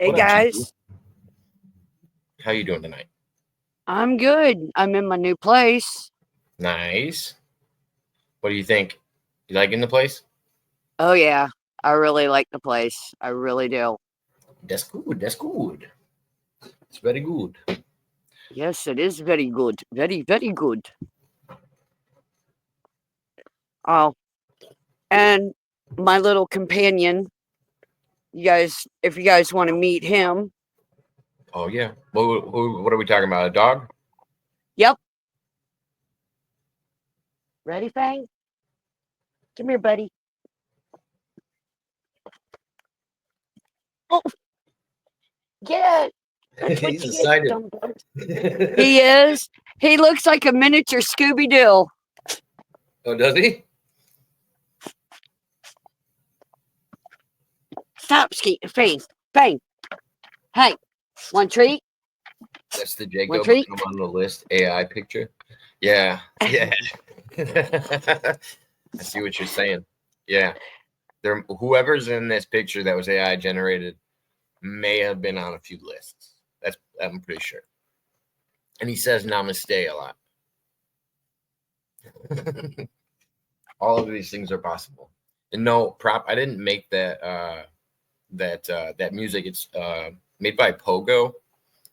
Hey What up, Chico? guys, How you doing tonight? I'm good. I'm in my new place. Nice. What do you think? You liking the place? Oh yeah, I really like the place. I really do. That's good. That's good. It's very good. Yes, it is very good. Very, very good. Oh, and my little companion, if you guys want to meet him, Oh yeah. What are we talking about? A dog? yep. Ready, Fang? Come here, buddy. Oh, yeah, that's what He's you get, excited. dumb bird. He is. He looks like a miniature Scooby Doo. Oh, does he? Stop, Fang. Fang. Hey, one treat. That's the One Jacob treat. I'm on the list AI picture. Yeah. Yeah. I see what you're saying. Yeah. There whoever's in this picture that was AI generated may have been on a few lists. I'm pretty sure. And he says namaste a lot. All of these things are possible. And no prop, I didn't make that music. It's made by Pogo.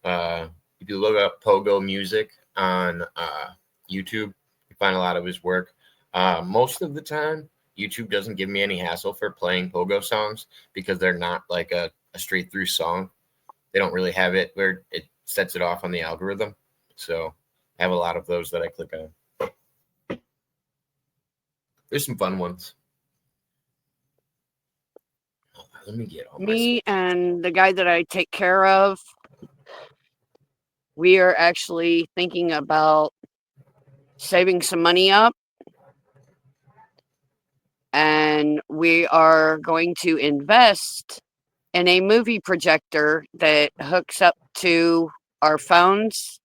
If you look up Pogo music on YouTube, you find a lot of his work. Most of the time, YouTube doesn't give me any hassle for playing Pogo songs because they're not like a straight through song. They don't really have it where it sets it off on the algorithm. So I have a lot of those that I click on. There's some fun ones. Let me get all my Me stuff. and the guy that I take care of, we are actually thinking about saving some money up, and we are going to invest in a movie projector that hooks up to our phones,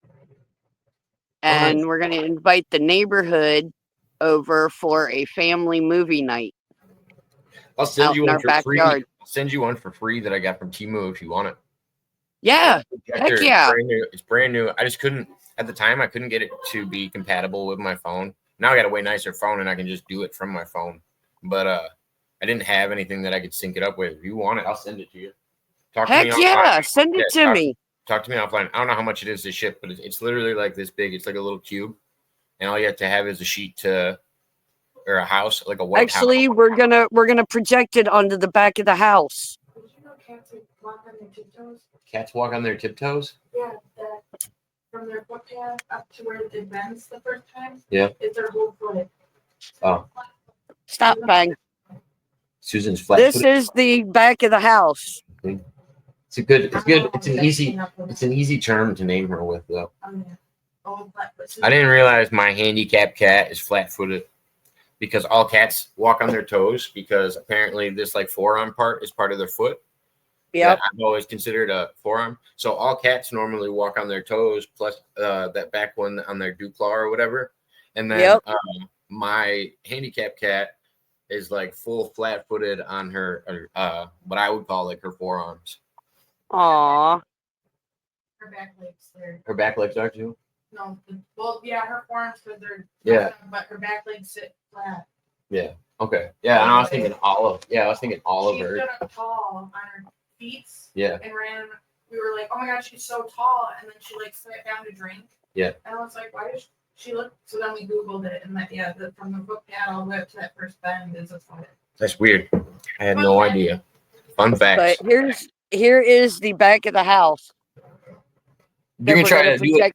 Oh, nice. and we're going to invite the neighborhood over for a family movie night I'll send out you in one our for free. backyard. I'll send you one for free that I got from Timo if you want it. Yeah, heck Projector, it's yeah. brand new. It's brand new. I just couldn't at the time. I couldn't get it to be compatible with my phone. Now I got a way nicer phone, and I can just do it from my phone. But I didn't have anything that I could sync it up with. If you want it, I'll send it to you. Talk to me Heck offline. yeah. Send Yeah, it to me. talk to me offline. I don't know how much it is to ship, but it's literally like this big. It's like a little cube, and all you have to have is a sheet to or a house, like a white house. Actually, we're gonna project it onto the back of the house. Did you know cats walk on their tiptoes? Cats walk on their tiptoes. Yeah, that from their foot pad up to where it bends the first time. Yeah. It's their whole foot. Oh, Stop, Bang. Susan's flat. This is the back of the house. It's a good. It's good. It's an easy. It's an easy term to name her with, though. I didn't realize my handicap cat is flat-footed because all cats walk on their toes because apparently this like forearm part is part of their foot. Yep. That I've always considered a forearm. So all cats normally walk on their toes plus that back one on their dew claw or whatever. And then Yep. My handicap cat is like full flat-footed on her what I would call like her forearms. Aw. Her back legs there. Her back legs are too. No, well, yeah, her forearms because they're but her back legs sit flat. Yeah. Okay. Yeah, and I was thinking Olive. Yeah, I was thinking She Oliver. stood up tall on her feet. Yeah. And ran. We were like, oh my god, she's so tall, and then she like sat down to drink. Yeah. And I was like, why does she look? So then we Googled it, and from the foot pad all the way up to that first bend is a foot. That's weird. I had no idea. Fun facts. But here is the back of the house. You can try to do it.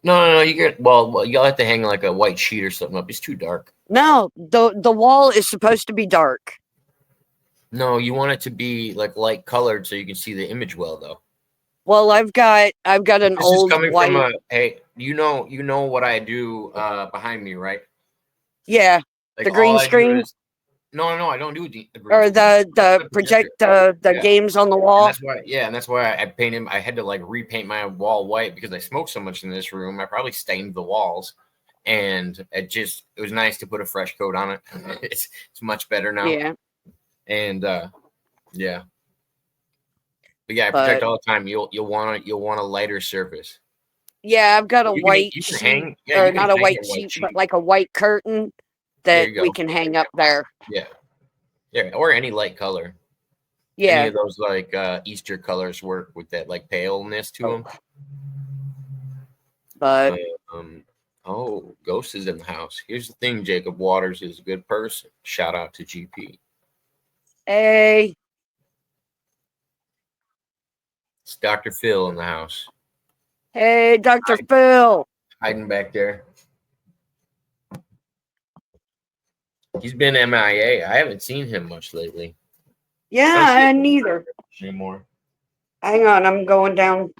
No. You can. Well, you'll have to hang like a white sheet or something up. It's too dark. No, the wall is supposed to be dark. No, you want it to be like light colored so you can see the image well, though. Well, I've got an This old is coming white. from a. Hey, you know what I do behind me, right? Yeah, Like the green screen. No, I don't do the green Or screen. the project the games on the wall. And that's why I painted. I had to like repaint my wall white because I smoked so much in this room. I probably stained the walls, and it was nice to put a fresh coat on it. It's much better now. Yeah. And yeah. But yeah, I But protect all the time. You'll want a lighter surface. yeah, I've got a white You can sheet, hang. Yeah, or you can not a hang white a white sheet, but sheet. like a white curtain There that you we go. can hang up there. Yeah, yeah, or any light color. Any Yeah. of those like Easter colors work with that like paleness to them. But Oh, Ghost is in the house. Here's the thing, Jacob Waters is a good person. Shout out to GP. hey, It's Dr. Phil in the house. hey, Dr. Phil. Hiding back there. He's been MIA. I haven't seen him much lately. Yeah, and neither. Anymore. Hang on, I'm going down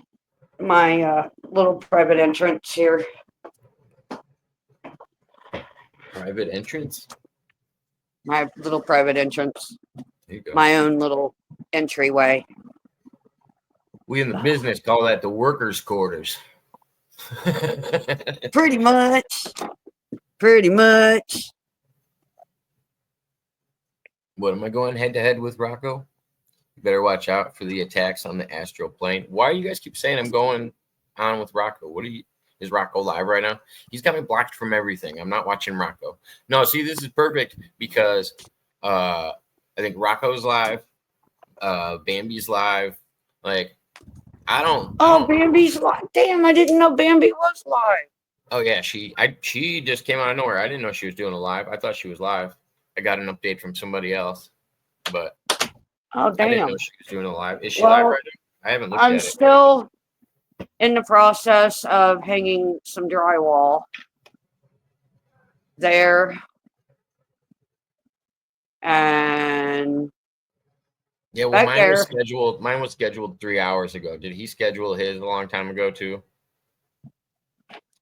my little private entrance here. Private entrance? My little private entrance. There you go. My own little entryway. We in the business call that the workers' quarters. Pretty much. Pretty much. What, am I going head to head with Rocco? You better watch out for the attacks on the astral plane. Why do you guys keep saying I'm going on with Rocco? Is Rocco live right now? He's got me blocked from everything. I'm not watching Rocco. No, see, this is perfect because I think Rocco's live, Bambi's live. Like, I don't. Bambi's live. Damn, I didn't know Bambi was live. Oh yeah, she just came out of nowhere. I didn't know she was doing a live. I thought she was live. I got an update from somebody else, but Oh, I didn't damn. know she was doing a live. Is she live right now? I haven't looked I'm at it. still in the process of hanging some drywall there. And Yeah, well, back mine was there. scheduled. Mine was scheduled 3 hours ago. Did he schedule his a long time ago too?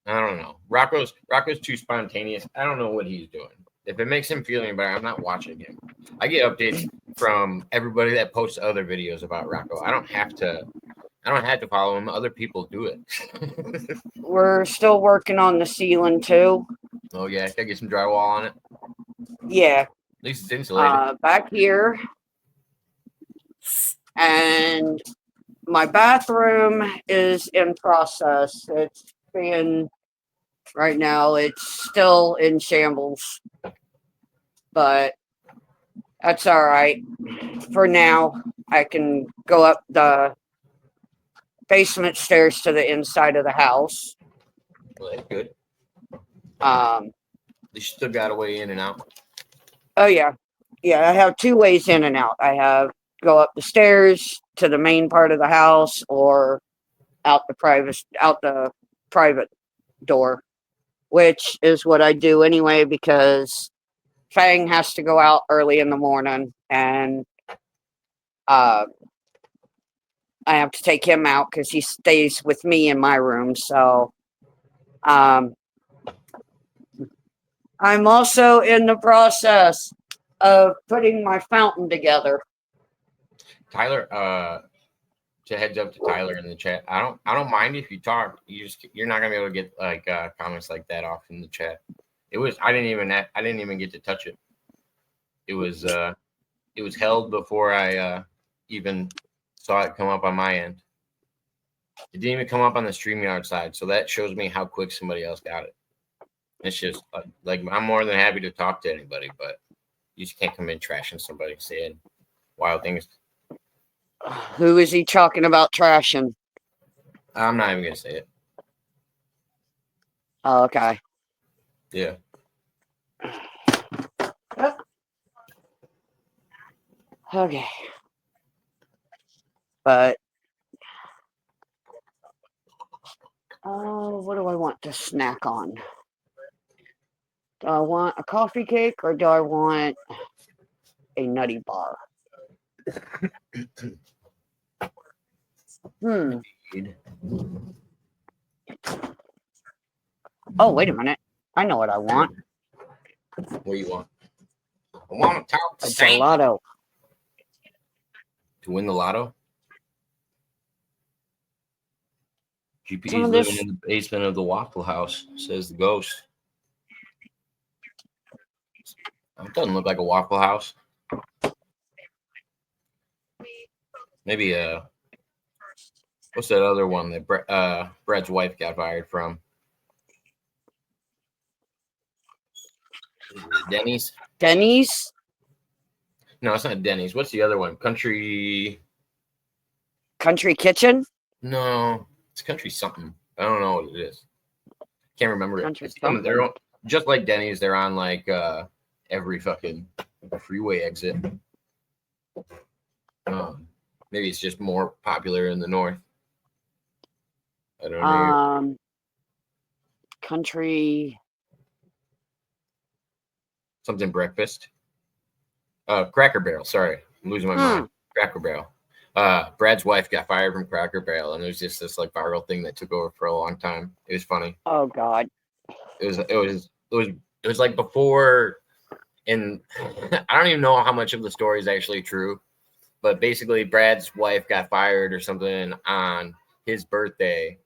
I don't know. Rocco's too spontaneous. I don't know what he's doing. If it makes him feel any better, I'm not watching him. I get updates from everybody that posts other videos about Rocco. I don't have to follow him. Other people do it. We're still working on the ceiling too. Oh yeah, can I get some drywall on it? Yeah. At least it's insulated. Back here. And my bathroom is in process. Right now, it's still in shambles. But that's all right. For now, I can go up the basement stairs to the inside of the house. Well, that's good. You still got a way in and out. Oh yeah. Yeah, I have two ways in and out. I have go up the stairs to the main part of the house or out the private door, which is what I do anyway because Fang has to go out early in the morning and I have to take him out because he stays with me in my room. So I'm also in the process of putting my fountain together. Tyler, to heads up to Tyler in the chat. I don't mind if you talk. You're not gonna be able to get like comments like that off in the chat. I didn't even get to touch it. It was held before I even saw it come up on my end. It didn't even come up on the StreamYard side, so that shows me how quick somebody else got it. It's just like I'm more than happy to talk to anybody, but you just can't come in trashing somebody saying wild things. Who is he talking about trashing? I'm not even gonna say it. Oh, okay. Yeah. Okay. But what do I want to snack on? Do I want a coffee cake or do I want a nutty bar? Oh, wait a minute. I know what I want. What do you want? I want to talk to Gelato. To win the lotto? GP is living in the basement of the Waffle House, says the ghost. It doesn't look like a Waffle House. Maybe a What's that other one that Brad's wife got fired from? Denny's? Denny's. No, it's not Denny's. What's the other one? Country. Country Kitchen. No, it's Country something. I don't know what it is. Can't remember it. Country They're just like Denny's. They're on like every fucking freeway exit. Maybe it's just more popular in the north. I don't know. Country. Something breakfast. Cracker Barrel. Sorry, I'm losing my mind. Cracker Barrel. Brad's wife got fired from Cracker Barrel, and it was just this like viral thing that took over for a long time. It was funny. Oh God. It was like before, and I don't even know how much of the story is actually true, but basically Brad's wife got fired or something on his birthday,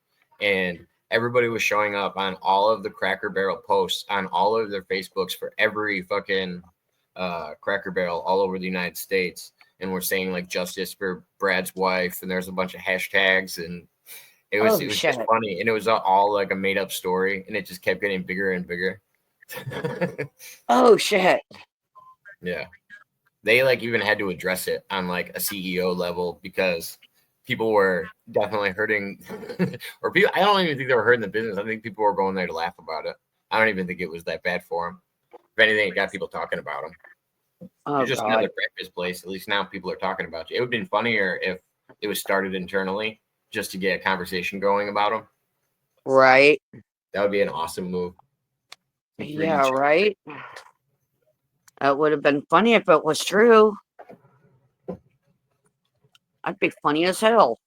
and everybody was showing up on all of the Cracker Barrel posts on all of their Facebooks for every fucking Cracker Barrel all over the United States, and we're saying like justice for Brad's wife, and there's a bunch of hashtags, and it was just funny, and it was all like a made up story, and it just kept getting bigger and bigger. Oh shit. Yeah, they like even had to address it on like a CEO level because people were definitely hurting, or people. I don't even think they were hurting the business. I think people were going there to laugh about it. I don't even think it was that bad for them. If anything, it got people talking about them. Oh, it's just God. another breakfast place. At least now people are talking about you. It would have been funnier if it was started internally just to get a conversation going about them. Right. That would be an awesome move. Yeah, right. That would have been funny if it was true. I'd be funny as hell.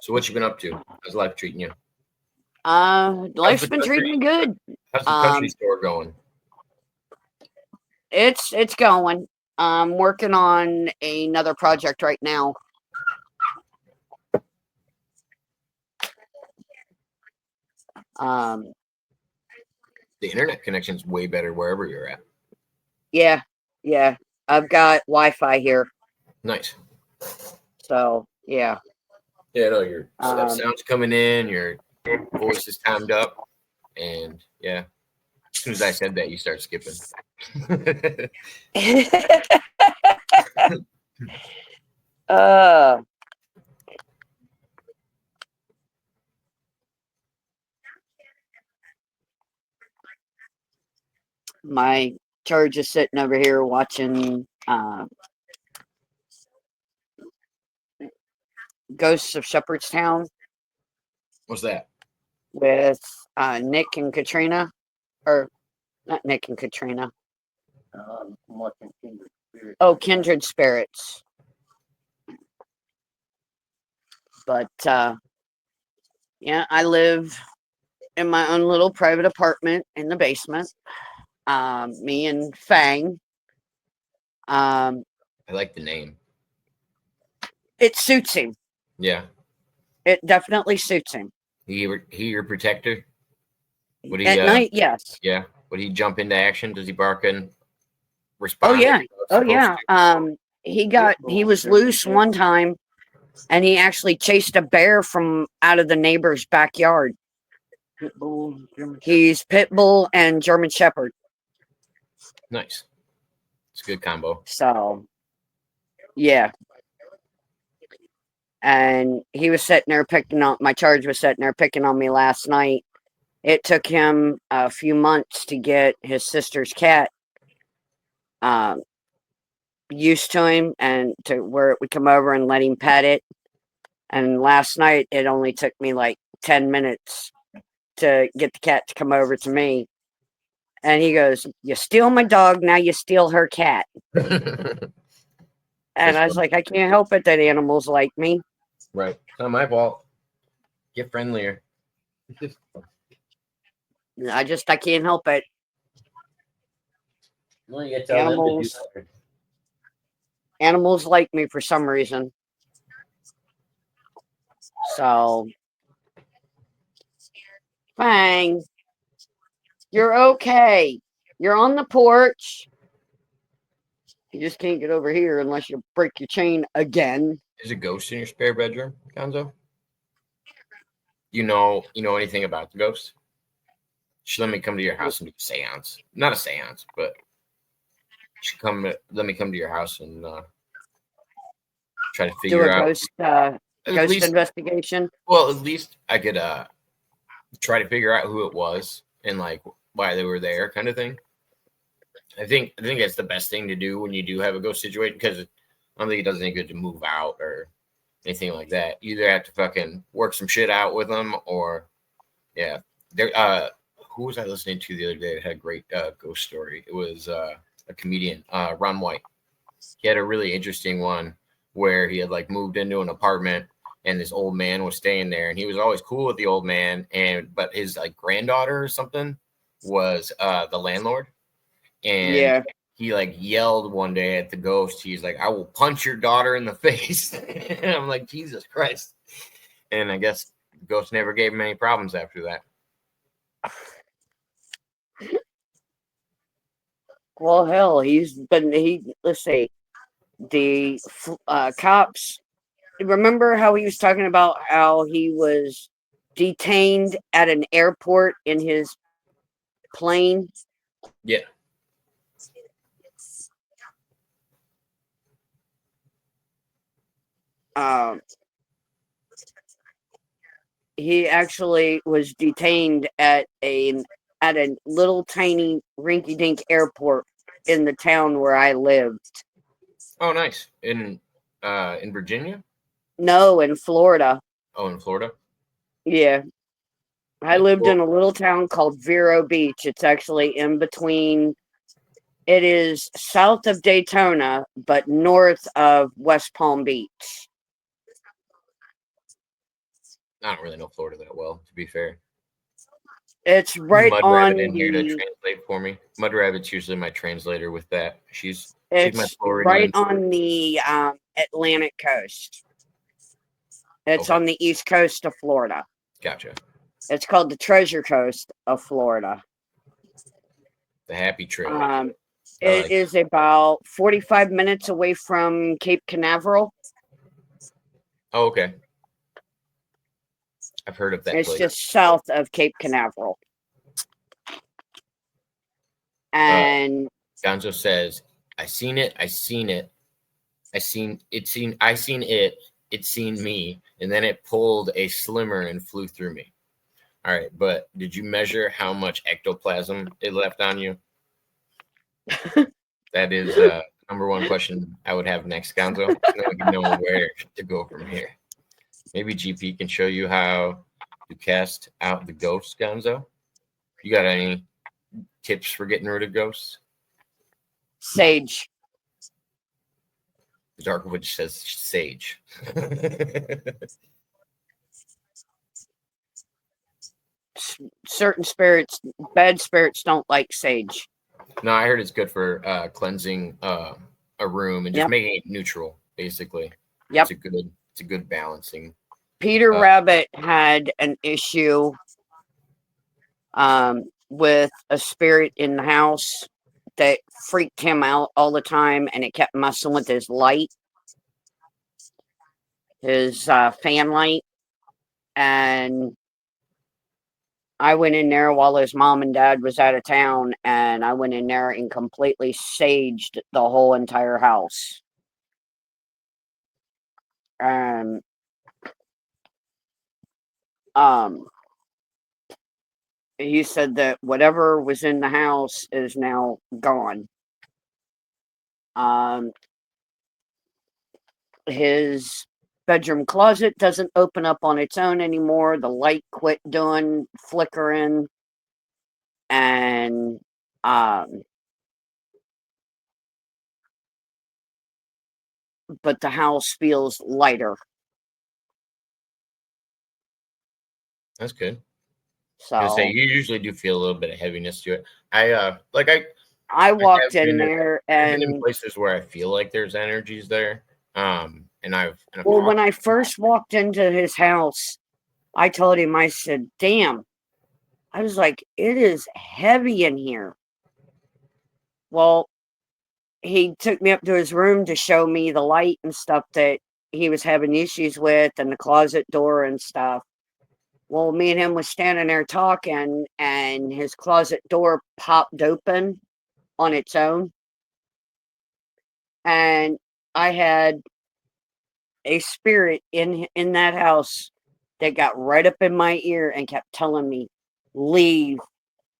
So what you been up to? How's life treating you? Life's been treating me good. How's the country store going? It's going. I'm working on another project right now. The internet connection's way better wherever you're at. Yeah. I've got Wi-Fi here. Nice. So yeah. Yeah, no, your sound's coming in, your voice is timed up, and yeah. As soon as I said that, you start skipping. My charge is sitting over here watching Ghosts of Shepherdstown. What's that? With Nick and Katrina, or not Nick and Katrina. Kindred Spirits. But yeah, I live in my own little private apartment in the basement. Me and Fang. I like the name. It suits him. Yeah. It definitely suits him. He your protector? Would he, at night, yes. Yeah. Would he jump into action? Does he bark and respond? Oh yeah. He was loose one time, and he actually chased a bear from out of the neighbor's backyard. He's pit bull and German Shepherd. Nice. It's a good combo. So, yeah. And he was sitting there my charge was sitting there picking on me last night. It took him a few months to get his sister's cat used to him and to where it would come over and let him pet it. And last night, it only took me like 10 minutes to get the cat to come over to me. And he goes, "You steal my dog, now you steal her cat." And I was like, I can't help it that animals like me. Right. It's not my fault. Get friendlier. I can't help it. Well, you tell animals like me for some reason. So, Fang, you're okay. You're on the porch. You just can't get over here unless you break your chain again. There's a ghost in your spare bedroom, Gonzo? You know anything about the ghost? She let me come to your house and do a seance. Not a seance, but let me come to your house and try to Do figure a out at ghost least investigation. well, at least I could try to figure out who it was and like why they were there, kind of thing. I think that's the best thing to do when you do have a ghost situation, because I don't think it does any good to move out or anything like that. You either have to fucking work some shit out with them, or yeah. There who was I listening to the other day that had a great ghost story? It was a comedian, Ron White. He had a really interesting one where he had like moved into an apartment and this old man was staying there, and he was always cool with the old man, but his like granddaughter or something was the landlord, and Yeah. he like yelled one day at the ghost. He's like, "I will punch your daughter in the face." And I'm like, Jesus Christ. And I guess the ghost never gave him any problems after that. Well, hell, let's see, the cops. Remember how he was talking about how he was detained at an airport in his plane? Yeah. Um, he actually was detained at a little tiny rinky-dink airport in the town where I lived. Oh, nice. In Virginia? No, in Florida. Oh, in Florida? Yeah. I lived Well, in a little town called Vero Beach. It's actually in between. It is south of Daytona, but north of West Palm Beach. I don't really know Florida that well, to be fair. It's right Mud on Rabbit in here to the. translate for me. Mud Rabbit's usually my translator with that. She's my It's right Floridian. on the Atlantic coast. It's Okay. on the east coast of Florida. Gotcha. It's called the Treasure Coast of Florida. The Happy Trail. It is about 45 minutes away from Cape Canaveral. Oh, okay. I've heard of that It's place. just south of Cape Canaveral. And Gonzo says, I seen it, I seen it. I seen it, it seen me, and then it pulled a slimmer and flew through me. All right, but did you measure how much ectoplasm it left on you? That is number one question I would have next, Gonzo. Then we can know where to go from here. Maybe GP can show you how to cast out the ghosts, Gonzo. You got any tips for getting rid of ghosts? sage. The Dark Witch says sage. Certain spirits, bad spirits, don't like sage. No, I heard it's good for cleansing a room and just Yep. making it neutral, basically. Yep. It's a good balancing. Peter Rabbit had an issue with a spirit in the house that freaked him out all the time, and it kept messing with his light, his fan light. And I went in there while his mom and dad was out of town, and I went in there and completely saged the whole entire house. And he said that whatever was in the house is now gone. His bedroom closet doesn't open up on its own anymore. The light quit doing flickering, and but the house feels lighter. That's good. So I was gonna say you usually do feel a little bit of heaviness to it. I I walked have in been there I've been in and places where I feel like there's energies there. And I've well, when I first walked into his house, I told him, I said, damn, I was like, it is heavy in here. Well, he took me up to his room to show me the light and stuff that he was having issues with, and the closet door and stuff. Well, me and him was standing there talking, and his closet door popped open on its own. And I had a spirit in that house that got right up in my ear and kept telling me, "Leave.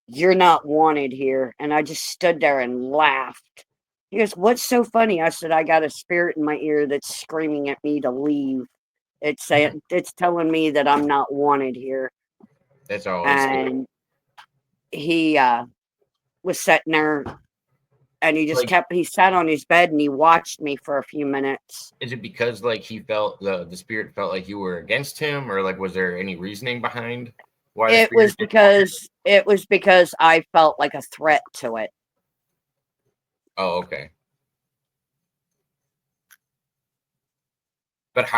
You're not wanted here." And I just stood there and laughed. He goes, "What's so funny?" I said, "I got a spirit in my ear that's screaming at me to leave. It's saying, it's telling me that I'm not wanted here." That's always scary. And he was sitting there, and he just Like, he sat on his bed and he watched me for a few minutes. is it because like he felt the spirit felt like you were against him, or like was there any reasoning behind why the It spirit was because I felt like a threat to it. Oh, okay. But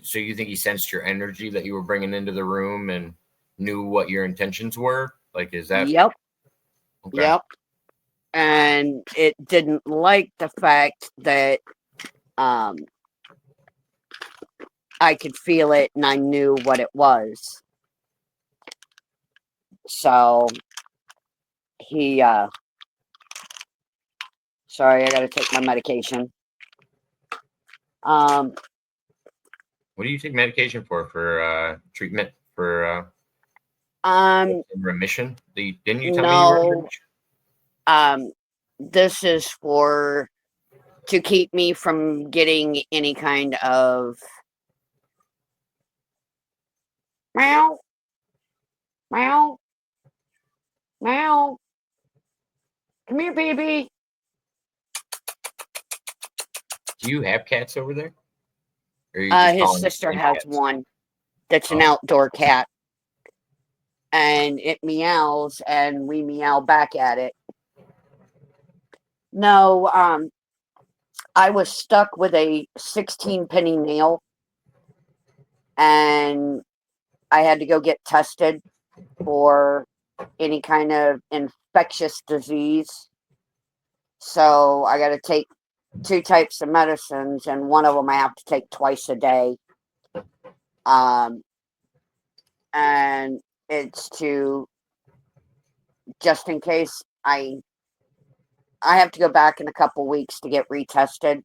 so you think he sensed your energy that you were bringing into the room and knew what your intentions were? Like, is that Yep. okay? Yep. And it didn't like the fact that I could feel it and I knew what it was. So he sorry, I gotta take my medication. What do you take medication for? For treatment for remission? Didn't you tell me you were in No, remission? this is for to keep me from getting any kind of meow, meow, meow. Come here, baby. Do you have cats over there? Or are you just His calling them sister stray has cats? one that's an Oh, outdoor cat, and it meows, and we meow back at it. No, I was stuck with a 16 penny nail, and I had to go get tested for any kind of infectious disease. So I got to take 2 types of medicines, and one of them I have to take twice a day. And it's to just in case I have to go back in a couple weeks to get retested.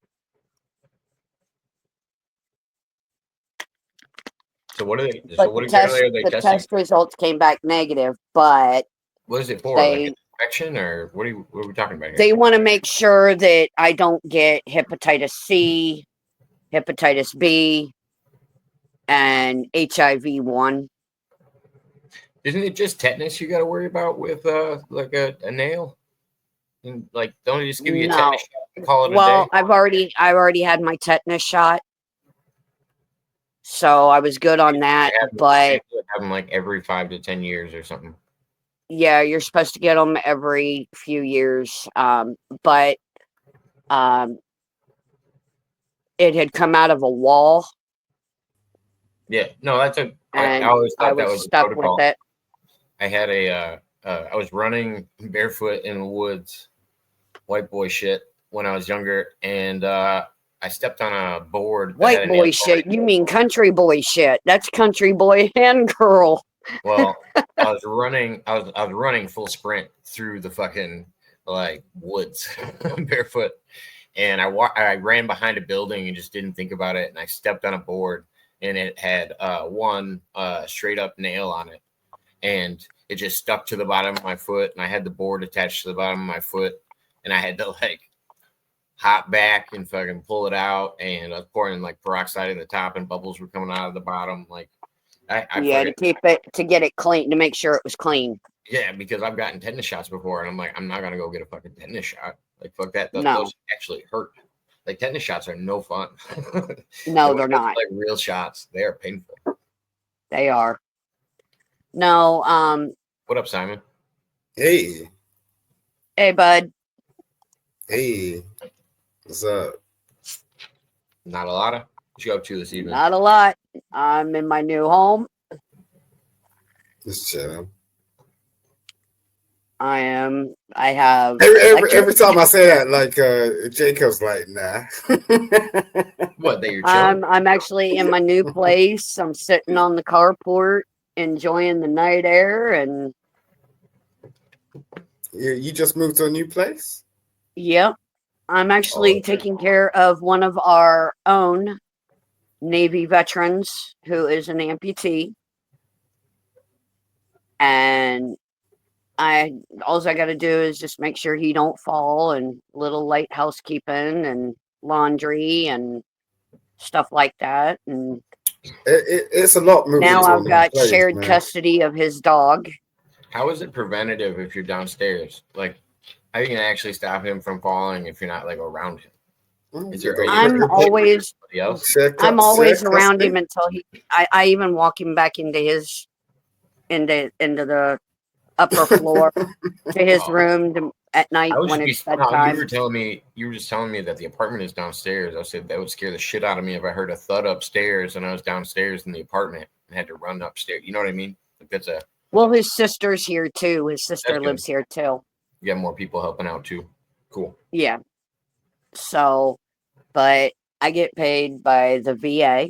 so what are they? So But what exactly are they the testing? test results came back negative, but What is it for? Like they an infection, or what are we talking about here? they want to make sure that I don't get hepatitis C, hepatitis B, and HIV-1. Isn't it just tetanus you got to worry about with like a nail? And like, don't they just give you a No. tetanus shot and call it a Well, day? I've already had my tetanus shot, so I was good on that. But Have them like every 5 to 10 years or something. yeah, you're supposed to get them every few years. But it had come out of a wall, Yeah, no, I and always I thought that was was a stuck with protocol. it. I had I was running barefoot in the woods, white boy shit, when I was younger, and I stepped on a board that had White a nail boy shit. You mean country boy shit? That's country boy and girl. Well, I was running. I was running full sprint through the fucking like woods barefoot, and I ran behind a building and just didn't think about it. And I stepped on a board, and it had one straight up nail on it, and it just stuck to the bottom of my foot. And I had the board attached to the bottom of my foot, and I had to like hop back and fucking pull it out. And I was pouring like peroxide in the top, and bubbles were coming out of the bottom. Like Yeah, to keep it to get it clean, to make sure it was clean. Yeah, because I've gotten tetanus shots before, and I'm like, I'm not gonna go get a fucking tetanus shot. Like, fuck that. No. Those actually hurt. Like, tetanus shots are no fun. No, they're not. Like real shots, they are painful. They are. No. What up, Simon? Hey, Hey, bud. hey, what's up? Not a lot of. What you up to this evening? Not a lot. I'm in my new home. Just chilling. I am. I have. Every time I say that, like Jacob's like, nah. What, that you're chilling? I'm actually in my new place. I'm sitting on the carport, enjoying the night air, and You just moved to a new place? yep, I'm Oh, actually okay. taking care of one of our own Navy veterans who is an amputee, and all I got to do is just make sure he don't fall, and little light housekeeping and laundry and stuff like that. And It's a lot moving now to a I've new got place, shared man. custody of his dog. How is it preventative if you're downstairs? Like, how are you gonna actually stop him from falling if you're not like around him? Is there? Are you I'm always somebody else? I'm always around him until I even walk him back into his into the upper floor to his Oh. room at night I was when it's bedtime. You were just telling me that the apartment is downstairs. I said that would scare the shit out of me if I heard a thud upstairs and I was downstairs in the apartment and had to run upstairs. You know what I mean? Like that's a Well, his sister's here too. His sister That's good. lives here too. You got more people helping out too. Cool. Yeah. So, but I get paid by the VA,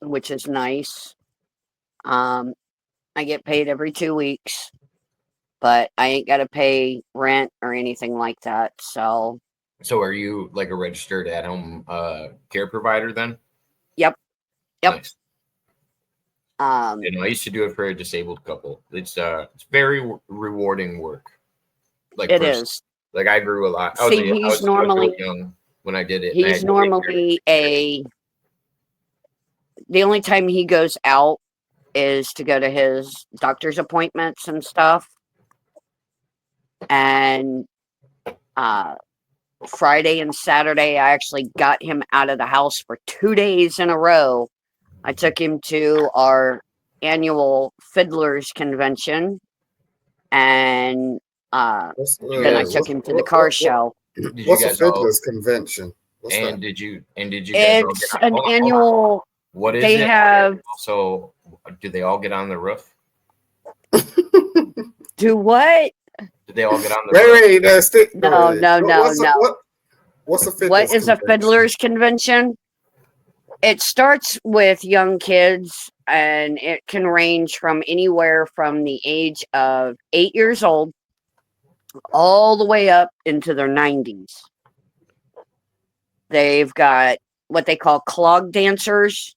which is nice. I get paid every 2 weeks, but I ain't got to pay rent or anything like that. So, So are you like a registered at-home care provider then? yep. Yep. Nice. Um, I used to do it for a disabled couple. It's very rewarding work. Like it for- is. Like I grew a lot. See, he's normally so young when I did it. and I he's had to take care of normally the only time he goes out is to go to his doctor's appointments and stuff. And Friday and Saturday, I actually got him out of the house for 2 days in a row. I took him to our annual Fiddlers Convention, and then I took him to the car show. Did you What's a guys all- Fiddlers Convention? What's And did you guys all It's get on- an hold on. annual. What is They it? have. So do they all get on the roof? Do what? Did they all get on the Wait, roof? stick. No, no, no. What's a Fiddlers What is a Convention? Fiddlers Convention? It starts with young kids, and it can range from anywhere from the age of 8 years old all the way up into their 90s. They've got what they call clog dancers.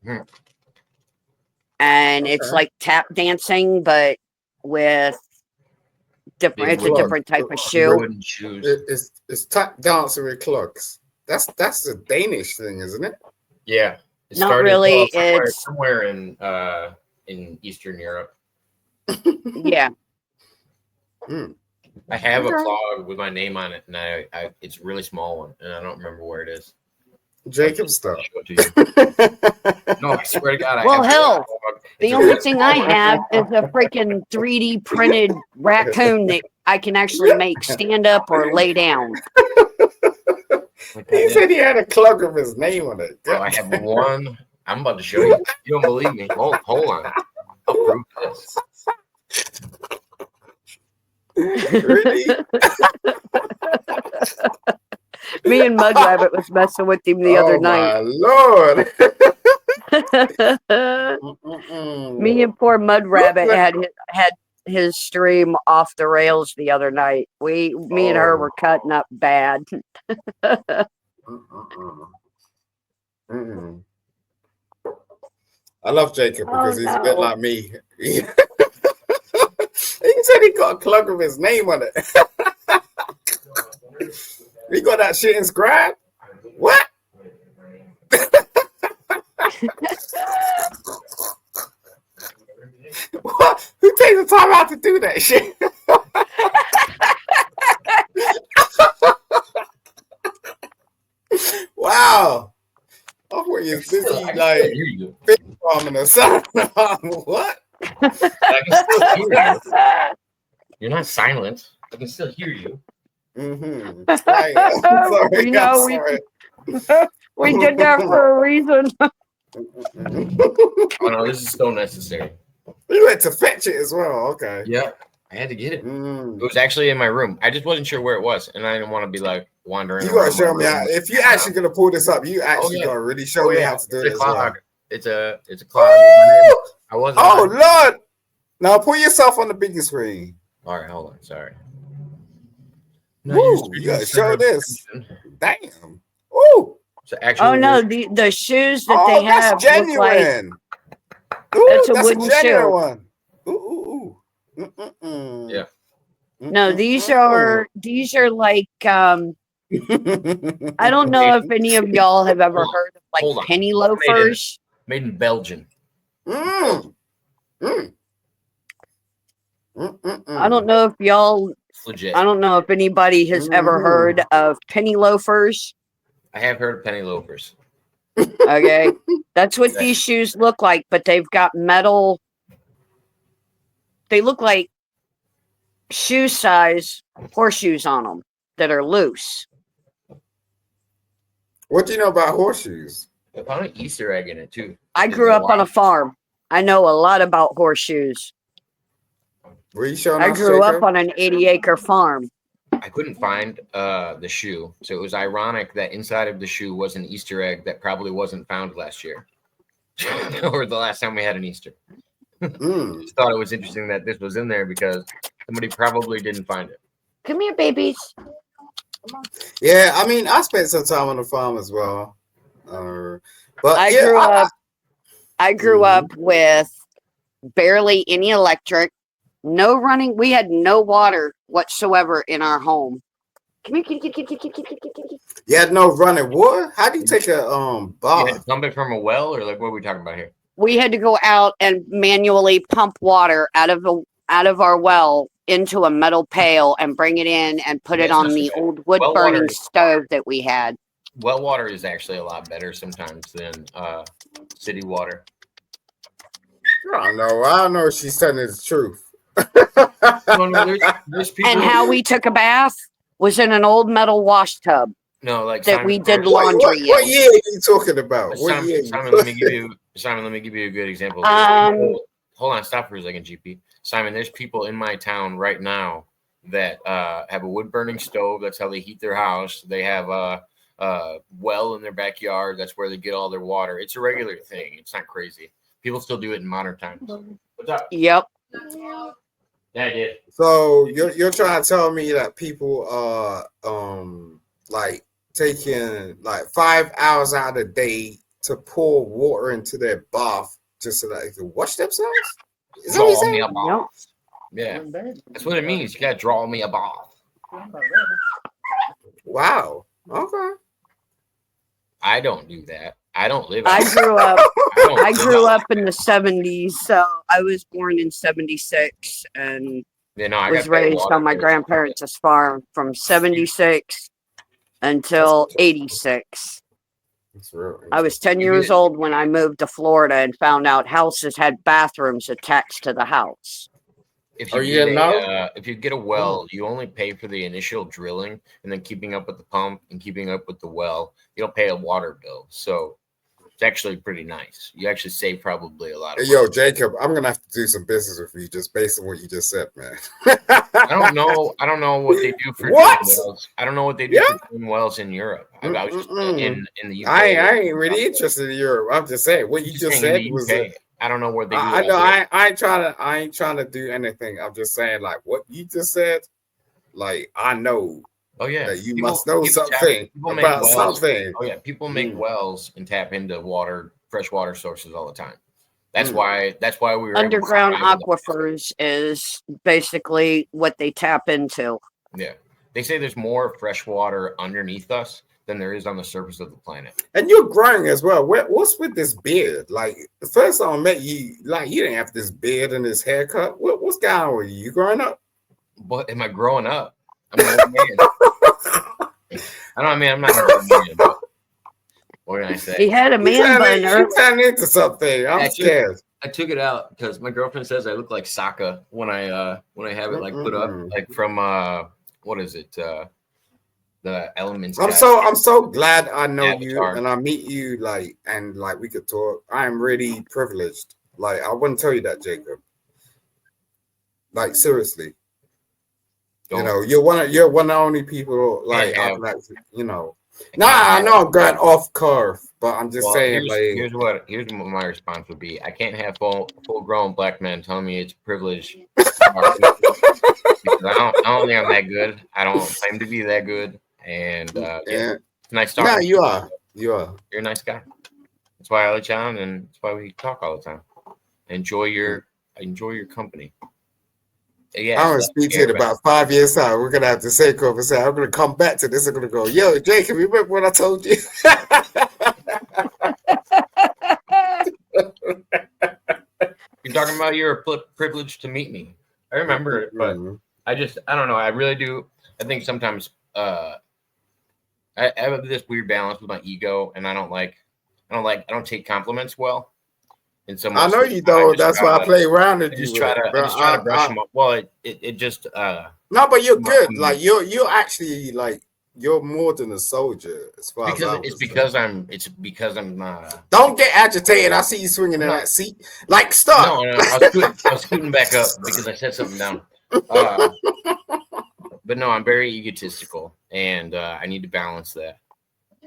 Hmm. And it's Okay. like tap dancing, but with different. Big It's a clog. different type of shoe. Wooden shoes. It's tap dancing with clogs. That's a Danish thing, isn't it? Yeah. It Not started, really, somewhere, it's- somewhere in Eastern Europe. Yeah. I have a Okay. clog with my name on it, and I it's a really small one, and I don't remember where it is. Jacob stuff. I'll show it to you. No, I swear to God. I Well, have hell, a clog. The It's a only really thing small I one. have is a freaking 3D printed raccoon that I can actually make stand up or lay down. Like He that. said he had a clog of his name on it. Oh, I have one. I'm about to show you. You don't believe me? Hold on. I'll prove this. Really? Me and Mud Rabbit was messing with him the other night. Oh my Lord! Me and poor Mud Rabbit had his stream off the rails the other night. Me and her were cutting up bad. I love Jacob because he's a bit no. like me. He said he got a clog of his name on it. He got that shit inscribed? What? What? Who takes the time out to do that shit? Wow. I thought you was busy I can like still hear you. farming or something. What? I can still hear you. You're not silent. I can still hear you. Mm-hmm. Sorry, We know I'm sorry. we did that for a reason. Oh no, this is so necessary. You had to fetch it as well. Okay. Yeah, I had to get it. Mm. It was actually in my room. I just wasn't sure where it was, and I didn't want to be like wandering. You gotta around show my me how. room. If you actually gonna pull this up, you actually yeah. gotta really show me how to do It's it a as well. clog. It's a clog. I wasn't. Oh Lord! Now put yourself on the bigger screen. All right, hold on. Sorry. Woo! You gotta show this. Damn. Woo! So actually, Oh no, the shoes that Oh, they have that's look like genuine. Ooh, that's a that's wooden genuine shoe. one. Ooh. Mm-mm-mm. Yeah. No, these are like I don't know if any of y'all have ever heard of Hold like on. penny loafers. Made in Belgium. Mm. Mm. I don't know if y'all It's legit. I don't know if anybody has ever heard of penny loafers. I have heard of penny loafers. Okay. That's what these shoes look like, but they've got metal. They look like shoe size horseshoes on them that are loose. What do you know about horseshoes? I found an Easter egg in it too. I grew up on a farm. I know a lot about horseshoes. Were you showing I us, grew up Jacob? on an 80-acre farm. I couldn't find the shoe, so it was ironic that inside of the shoe was an Easter egg that probably wasn't found last year, or the last time we had an Easter. Just thought it was interesting that this was in there because somebody probably didn't find it. Come here, babies. Yeah, I mean, I spent some time on the farm as well. But I yeah, grew up with barely any electric, no running. We had no water whatsoever in our home. Come here, kitty. you had no running water. How do you take a You bath? had to pump it from a well, or like what are we talking about here? We had to go out and manually pump water out of our well into a metal pail and bring it in and put Yeah, it it's on not the so bad. old wood Well burning water- stove that we had. Well water is actually a lot better sometimes than city water. I don't know if she's telling the truth. No, there's people. And how we took a bath was in an old metal wash tub No, like that Simon, we did there's- laundry What in. year are you talking about? What Simon, year? Simon, let me give you a good example. Hold on, stop for a second, GP. Simon, there's people in my town right now that have a wood burning stove. That's how they heat their house. They have a well in their backyard. That's where they get all their water. It's a regular thing. It's not crazy. People still do it in modern times. What's up? Yep. Yeah, I did. So you're trying to tell me that people are like taking like 5 hours out of the day to pour water into their bath just so that they can wash themselves? Is that what you're Draw me saying? a bath. Yeah, that's what it means. You gotta draw me a bath. Wow. Okay. I don't do that. I don't live. I out- grew up don't I live grew out- up in the 70s, so I was born in 76 and Yeah, no, I was got better raised water on my than- grandparents' farm from 76 until 86. It's real. I was 10 years old when I moved to Florida and found out houses had bathrooms attached to the house. If Are you you get now? if you get a well, you only pay for the initial drilling and then keeping up with the pump and keeping up with the well. You don't pay a water bill, so it's actually pretty nice. You actually save probably a lot of Hey, yo, money. Jacob, I'm gonna have to do some business with you just based on what you just said, man. I don't know what they do for What? drilling wells. I don't know what they do for drilling wells in Europe. I was just in the UK. I ain't really interested in Europe. I'm just saying what you just saying in said the was. UK. I don't know what they do. I out know. there. I ain't trying to do anything. I'm just saying, like what you just said. Like I know Oh yeah, that you People- must know people something people make about wells. something. Oh yeah, people make wells and tap into fresh water sources all the time. That's Mm. why we were able to Underground survive in the- aquifers is basically what they tap into. Yeah, they say there's more fresh water underneath us than there is on the surface of the planet. And you're growing as well. What's with this beard? Like the first time I met you, like you didn't have this beard and this haircut. What's going on with you? You growing up? But am I growing up? I'm an old man. I'm not an old man, but what can I He say? had a man bun earlier. You turning into something. I'm scared. I took it out because my girlfriend says I look like Sokka when I have it like put up, like from what is it? the elements. I'm so glad I know you Avatar. and I meet you and we could talk. I am really privileged. Like I wouldn't tell you that, Jacob. Like seriously. You know, you're one of the only people like I'd like to, Nah, I know I'm going off curve, but I'm just saying here's what my response would be. I can't have full grown black men telling me it's a privilege because I don't think I'm that good. I don't claim to be that good. And it's nice talking. Nah, you are. You're a nice guy. That's why I let you on, and that's why we talk all the time. Enjoy your company. Yeah, I'm gonna speak to you in about 5 years time. We're gonna have to say conversation. I'm gonna come back to this. I'm gonna go, yo, Jake, can you remember what I told you? You're talking about you're privileged to meet me. I remember it, but I don't know. I really do. I think sometimes I have this weird balance with my ego, and I don't take compliments well. And so I know you don't. That's why I play around with you. I just try to brush them up. Well, it just no, but you're good. Like you're actually like you're more than a soldier as far as it's because I'm don't get agitated. I see you swinging in that seat. Like stop. No, I was scooting back up because I said something down. But no, I'm very egotistical, and I need to balance that.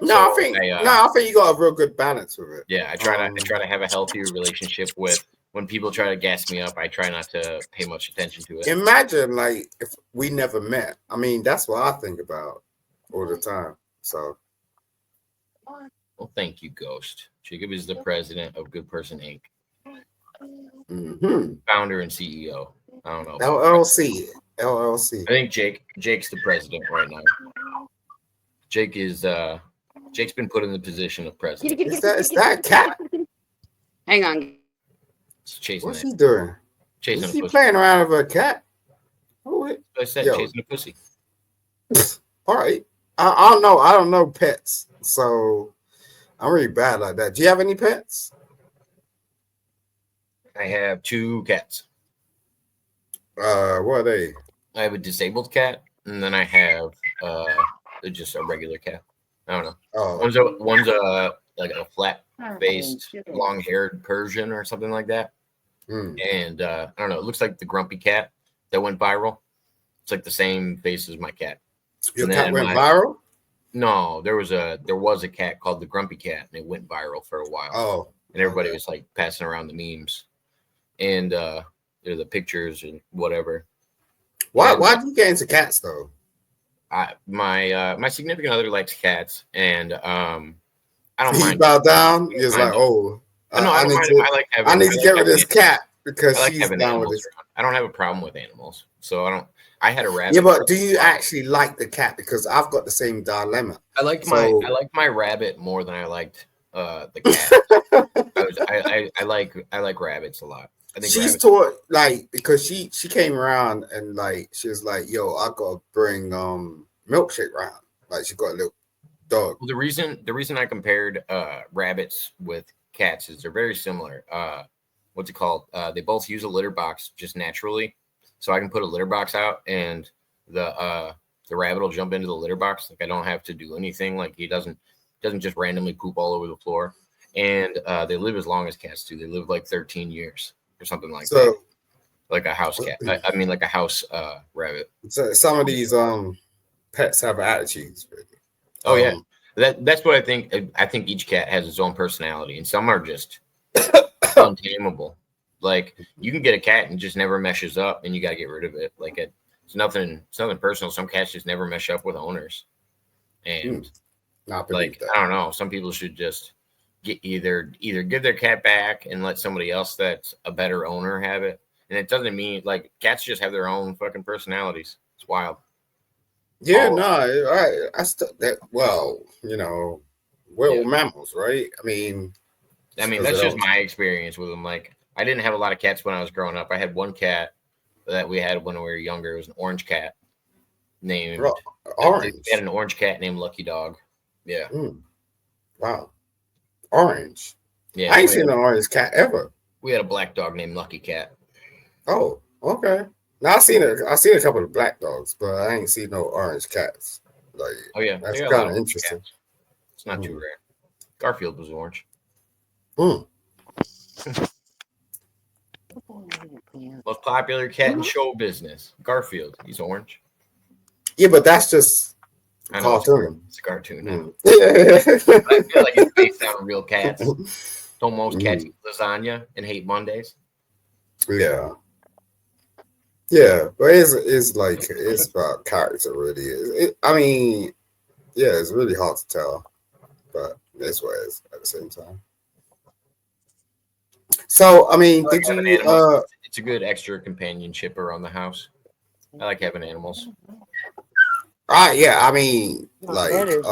I think you got a real good balance with it. Yeah, I try to have a healthier relationship with when people try to gas me up. I try not to pay much attention to it. Imagine like if we never met. I mean, that's what I think about all the time. So, well, thank you, Ghost. Jacob is the president of Good Person Inc. Founder and CEO. I don't know. LLC. I think Jake's the president right now. Jake's been put in the position of president. Is that a cat? Hang on. What's he doing? Chasing Is he playing around with a cat? I said chasing a pussy. All right. I don't know pets, so I'm really bad like that. Do you have any pets? I have 2 cats. What are they? I have a disabled cat, and then I have just a regular cat. I don't know. Oh. One's like a flat-faced, long-haired Persian or something like that. And I don't know. It looks like the grumpy cat that went viral. It's like the same face as my cat. Your cat went viral? No, there was a cat called the Grumpy Cat, and it went viral for a while. Oh. And everybody was like passing around the memes and the pictures and whatever. Why do you get into cats though? My significant other likes cats, and I don't mind. Bow down. He's like, I need to get rid of this cat because she's down with this. I don't have a problem with animals, so I don't. I had a rabbit. Yeah, but do you actually like the cat? Because I've got the same dilemma. I liked my rabbit more than I liked the cat. I like rabbits a lot. I think she's taught because she came around and she was like, yo, I gotta bring milkshake round. Like she got a little dog. Well, the reason I compared rabbits with cats is they're very similar. What's it called? They both use a litter box just naturally. So I can put a litter box out and the rabbit will jump into the litter box. Like I don't have to do anything. Like he doesn't just randomly poop all over the floor. And they live as long as cats do. They live like 13 years or something like that. Like a house cat. I mean like a house rabbit. So some of these pets have attitudes. Oh yeah. That's what I think. I think each cat has its own personality and some are just untamable. Like you can get a cat and just never meshes up, and you got to get rid of it. Like it's nothing personal. Some cats just never mesh up with owners, and I don't know. Some people should just get either give their cat back and let somebody else that's a better owner have it. And it doesn't mean like cats just have their own fucking personalities. It's wild. Yeah, we're mammals, right? I mean, that's just my experience with them. Like. I didn't have a lot of cats when I was growing up. I had one cat that we had when we were younger. It was an orange cat named Orange. We had an orange cat named Lucky Dog. Yeah. Wow. Orange. Yeah. I ain't seen an orange cat ever. We had a black dog named Lucky Cat. Oh, okay. Now I seen a couple of black dogs, but I ain't seen no orange cats. Like, Oh yeah, that's they got a lot kind of of interesting. cats. It's not too rare. Garfield was orange. Mm. Most popular cat in show business. Garfield. He's orange. Yeah, but that's just I know cartoon. it's a cartoon. I know. Mm. I feel like it's based on real cats. Don't most cats Mm. eat lasagna and hate Mondays? Yeah. Yeah, but it's like it's about character really. I mean, yeah, it's really hard to tell, but it's what it is at the same time. So, I mean, I like did having you animals. It's a good extra companionship around the house. I like having animals. yeah, I mean, like That is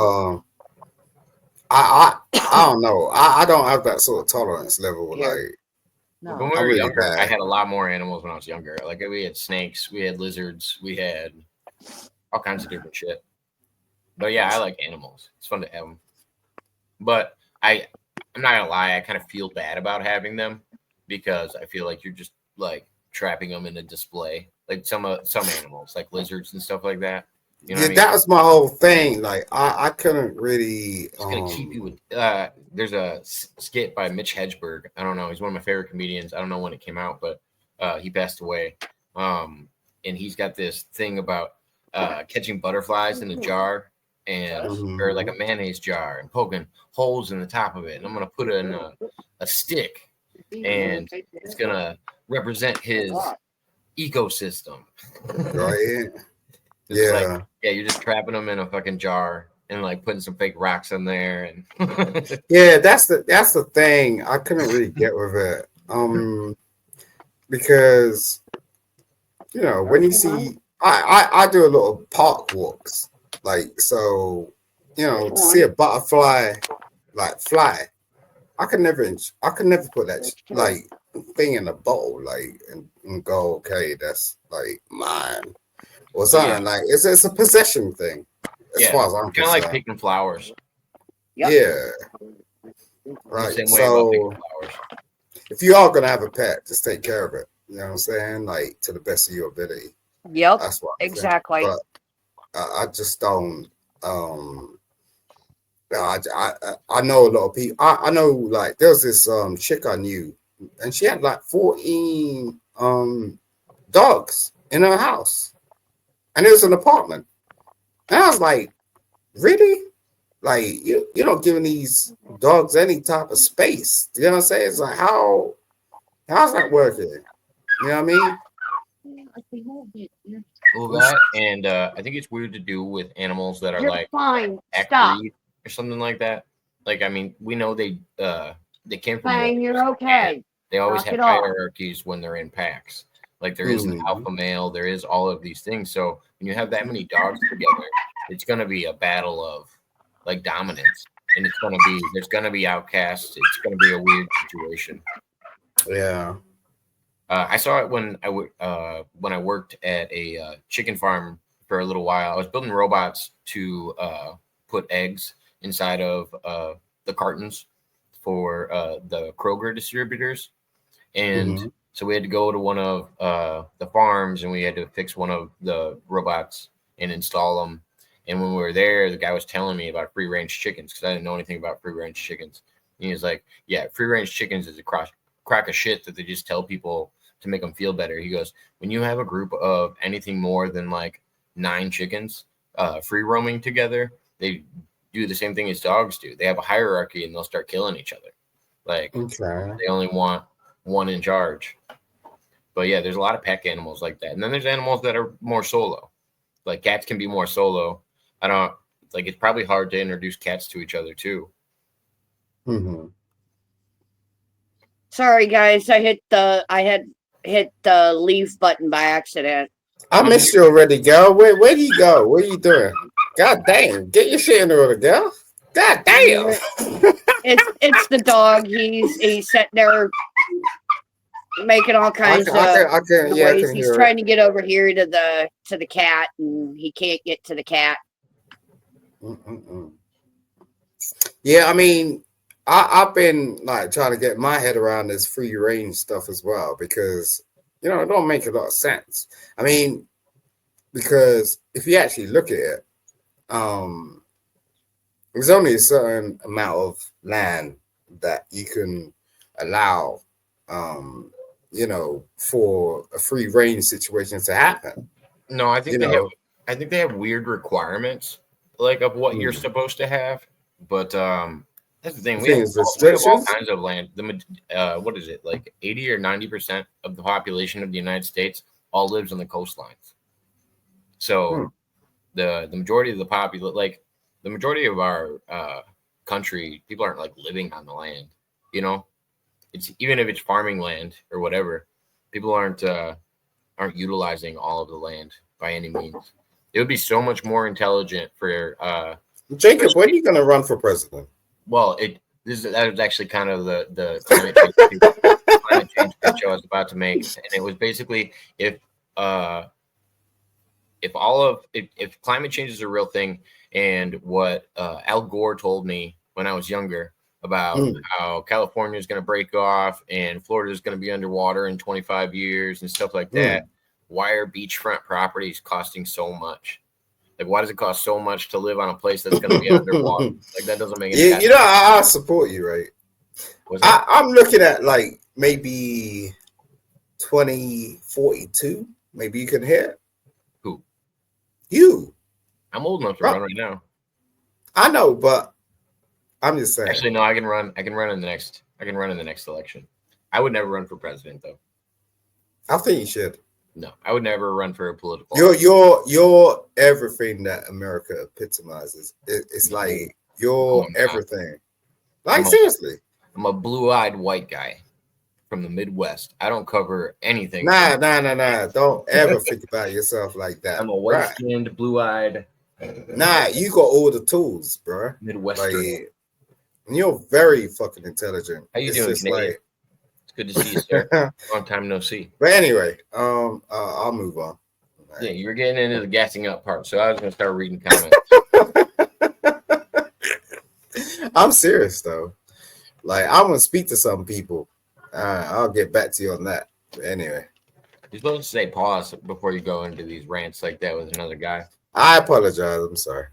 I don't know. I don't have that sort of tolerance level. Here. Like, When no. we I'm were really younger, I bad. had a lot more animals when I was younger. Like we had snakes, we had lizards, we had all kinds of different shit. But yeah, I like animals. It's fun to have them. But I'm not gonna lie, I kind of feel bad about having them because I feel like you're just like trapping them in a display, like some animals, like lizards and stuff like that. You know what Yeah, I mean? that was my whole thing. Like, I couldn't really. It's gonna keep you with. There's a skit by Mitch Hedberg. I don't know. He's one of my favorite comedians. I don't know when it came out, but he passed away. And he's got this thing about catching butterflies in a jar or like a mayonnaise jar and poking holes in the top of it. And I'm gonna put in a stick, and it's gonna represent his ecosystem. Right. It's like, Yeah. yeah, you're just trapping them in a fucking jar and like putting some fake rocks in there and Yeah, that's the thing. I couldn't really get with it. Because when you see I do a lot of park walks. Like, so, to see a butterfly like fly, I could never put that like thing in a bowl, like, and go, okay, that's like mine or So, yeah. something. Like, it's a possession thing as Yeah, far as I'm kind of like concerned. picking flowers. Yep. Yeah. The Right. same way about picking So flowers. if you are gonna have a pet, just take care of it. You know what I'm saying? Like, to the best of your ability. Yep. That's what I'm saying. Exactly. But I just don't. I know a lot of people. I know, like, there was this chick I knew, and she had like 14 dogs in her house, and it was an apartment. And I was like, really? Like, you're not giving these dogs any type of space. You know what I'm saying? It's like, how's that working? You know what I mean? Well, that and I think it's weird to do with animals that are You're like fine. pack Stop. breed or something like that. Like, I mean, we know they came from Fine. wolves. You're okay. They always Knock have it off. hierarchies when they're in packs. Like, there is an alpha male, there is all of these things. So when you have that many dogs together, it's going to be a battle of like dominance, and there's going to be outcasts. It's going to be a weird situation. Yeah. I saw it when I worked at a chicken farm for a little while. I was building robots to put eggs inside of the cartons for the Kroger distributors, and so we had to go to one of the farms and we had to fix one of the robots and install them. And when we were there, the guy was telling me about free range chickens because I didn't know anything about free range chickens. And he was like, "Yeah, free range chickens is a crack of shit that they just tell people to make them feel better." He goes, "When you have a group of anything more than like 9 chickens free roaming together, they do the same thing as dogs do. They have a hierarchy and they'll start killing each other. Like, they only want one in charge." But yeah, there's a lot of pack animals like that. And then there's animals that are more solo. Like, cats can be more solo. It's probably hard to introduce cats to each other too. Sorry, guys. I had hit the leave button by accident. I missed you already, girl. Where do you go? What are you doing? God damn. Get your shit in order, girl. God damn. It's the dog. He's sitting there making all kinds of noise. He's trying to get over here to the cat, and he can't get to the cat. Yeah, I mean, I've been like trying to get my head around this free range stuff as well, because it don't make a lot of sense. I mean, because if you actually look at it, there's only a certain amount of land that you can allow, for a free range situation to happen. No, I You think they have. know, I think they have weird requirements, like of what you're mm. supposed to have. But that's the thing. We have Things, all restrictions. kinds of land. What is it? Like 80 or 90% of the population of the United States all lives on the coastlines. Hmm. So the majority of the majority of our country, people aren't like living on the land. You know, it's even if it's farming land or whatever, people aren't utilizing all of the land by any means. It would be so much more intelligent for Jacob, when are you gonna run for president? well, that was actually kind of the climate change pitch I was about to make, and it was basically uh if climate change is a real thing, and what Al Gore told me when I was younger about Mm. how California is going to break off and Florida is going to be underwater in 25 years and stuff like that. Mm. Why are beachfront properties costing so much? Like, why does it cost so much to live on a place that's going to be underwater? Like, that doesn't make any Yeah, sense. I support you, right? Was that? I'm looking at like maybe 2042. Maybe you can hit Who? you. I'm old enough to Right. run right now. I know, but I'm just saying. Actually, no, I can run. I can run in the next. I can run in the next election. I would never run for president, though. I think you should. No, I would never run for a political. You're everything that America epitomizes. It's No. like No, you're I'm not. everything. Like I'm a- seriously. I'm a blue-eyed white guy from the Midwest. I don't cover anything. Nah. Don't ever think about yourself like that. I'm a Right. white-skinned, blue-eyed Nah, you got all the tools, bro. Midwestern. Like you're very fucking intelligent. How you It's doing, just Canadian? It's good to see you, sir. Long time no see. But anyway, I'll move on. Yeah, you were getting into the gassing up part, so I was gonna start reading comments. I'm serious though. Like I want to speak to some people. I'll get back to you on that. But anyway, You're supposed to say pause before you go into these rants like that with another guy. I apologize. I'm sorry.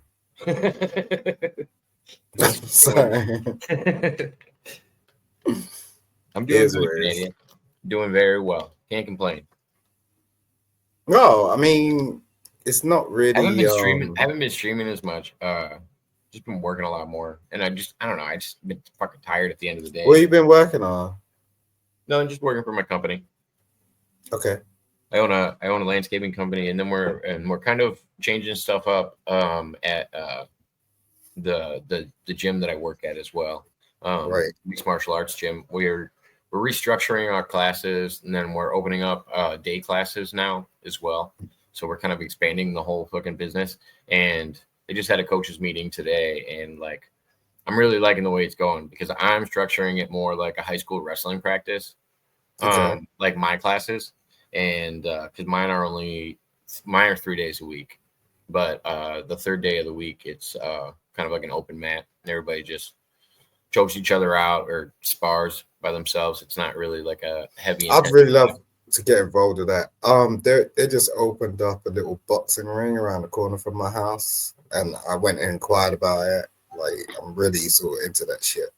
I'm sorry. I'm doing Is good, what it is. Canadian. Doing very well. Can't complain. No, I mean it's not I really. haven't been streaming as much. Just been working a lot more, and I don't know. I just been fucking tired at the end of the day. What you been working on? No, I'm just working for my company. Okay. I own a landscaping company, and then we're kind of changing stuff up at the gym that I work at as well. Right. Mixed martial arts gym. We're restructuring our classes, and then we're opening up day classes now as well. So we're kind of expanding the whole fucking business. And they just had a coaches meeting today, and like I'm really liking the way it's going because I'm structuring it more like a high school wrestling practice, Okay. like my classes, and because mine are 3 days a week, but the third day of the week it's kind of like an open mat, and everybody just chokes each other out or spars by themselves. It's not really like a heavy. I'd really love to get involved with that. They just opened up a little boxing ring around the corner from my house, and I went and inquired about it. Like I'm really sort of into that shit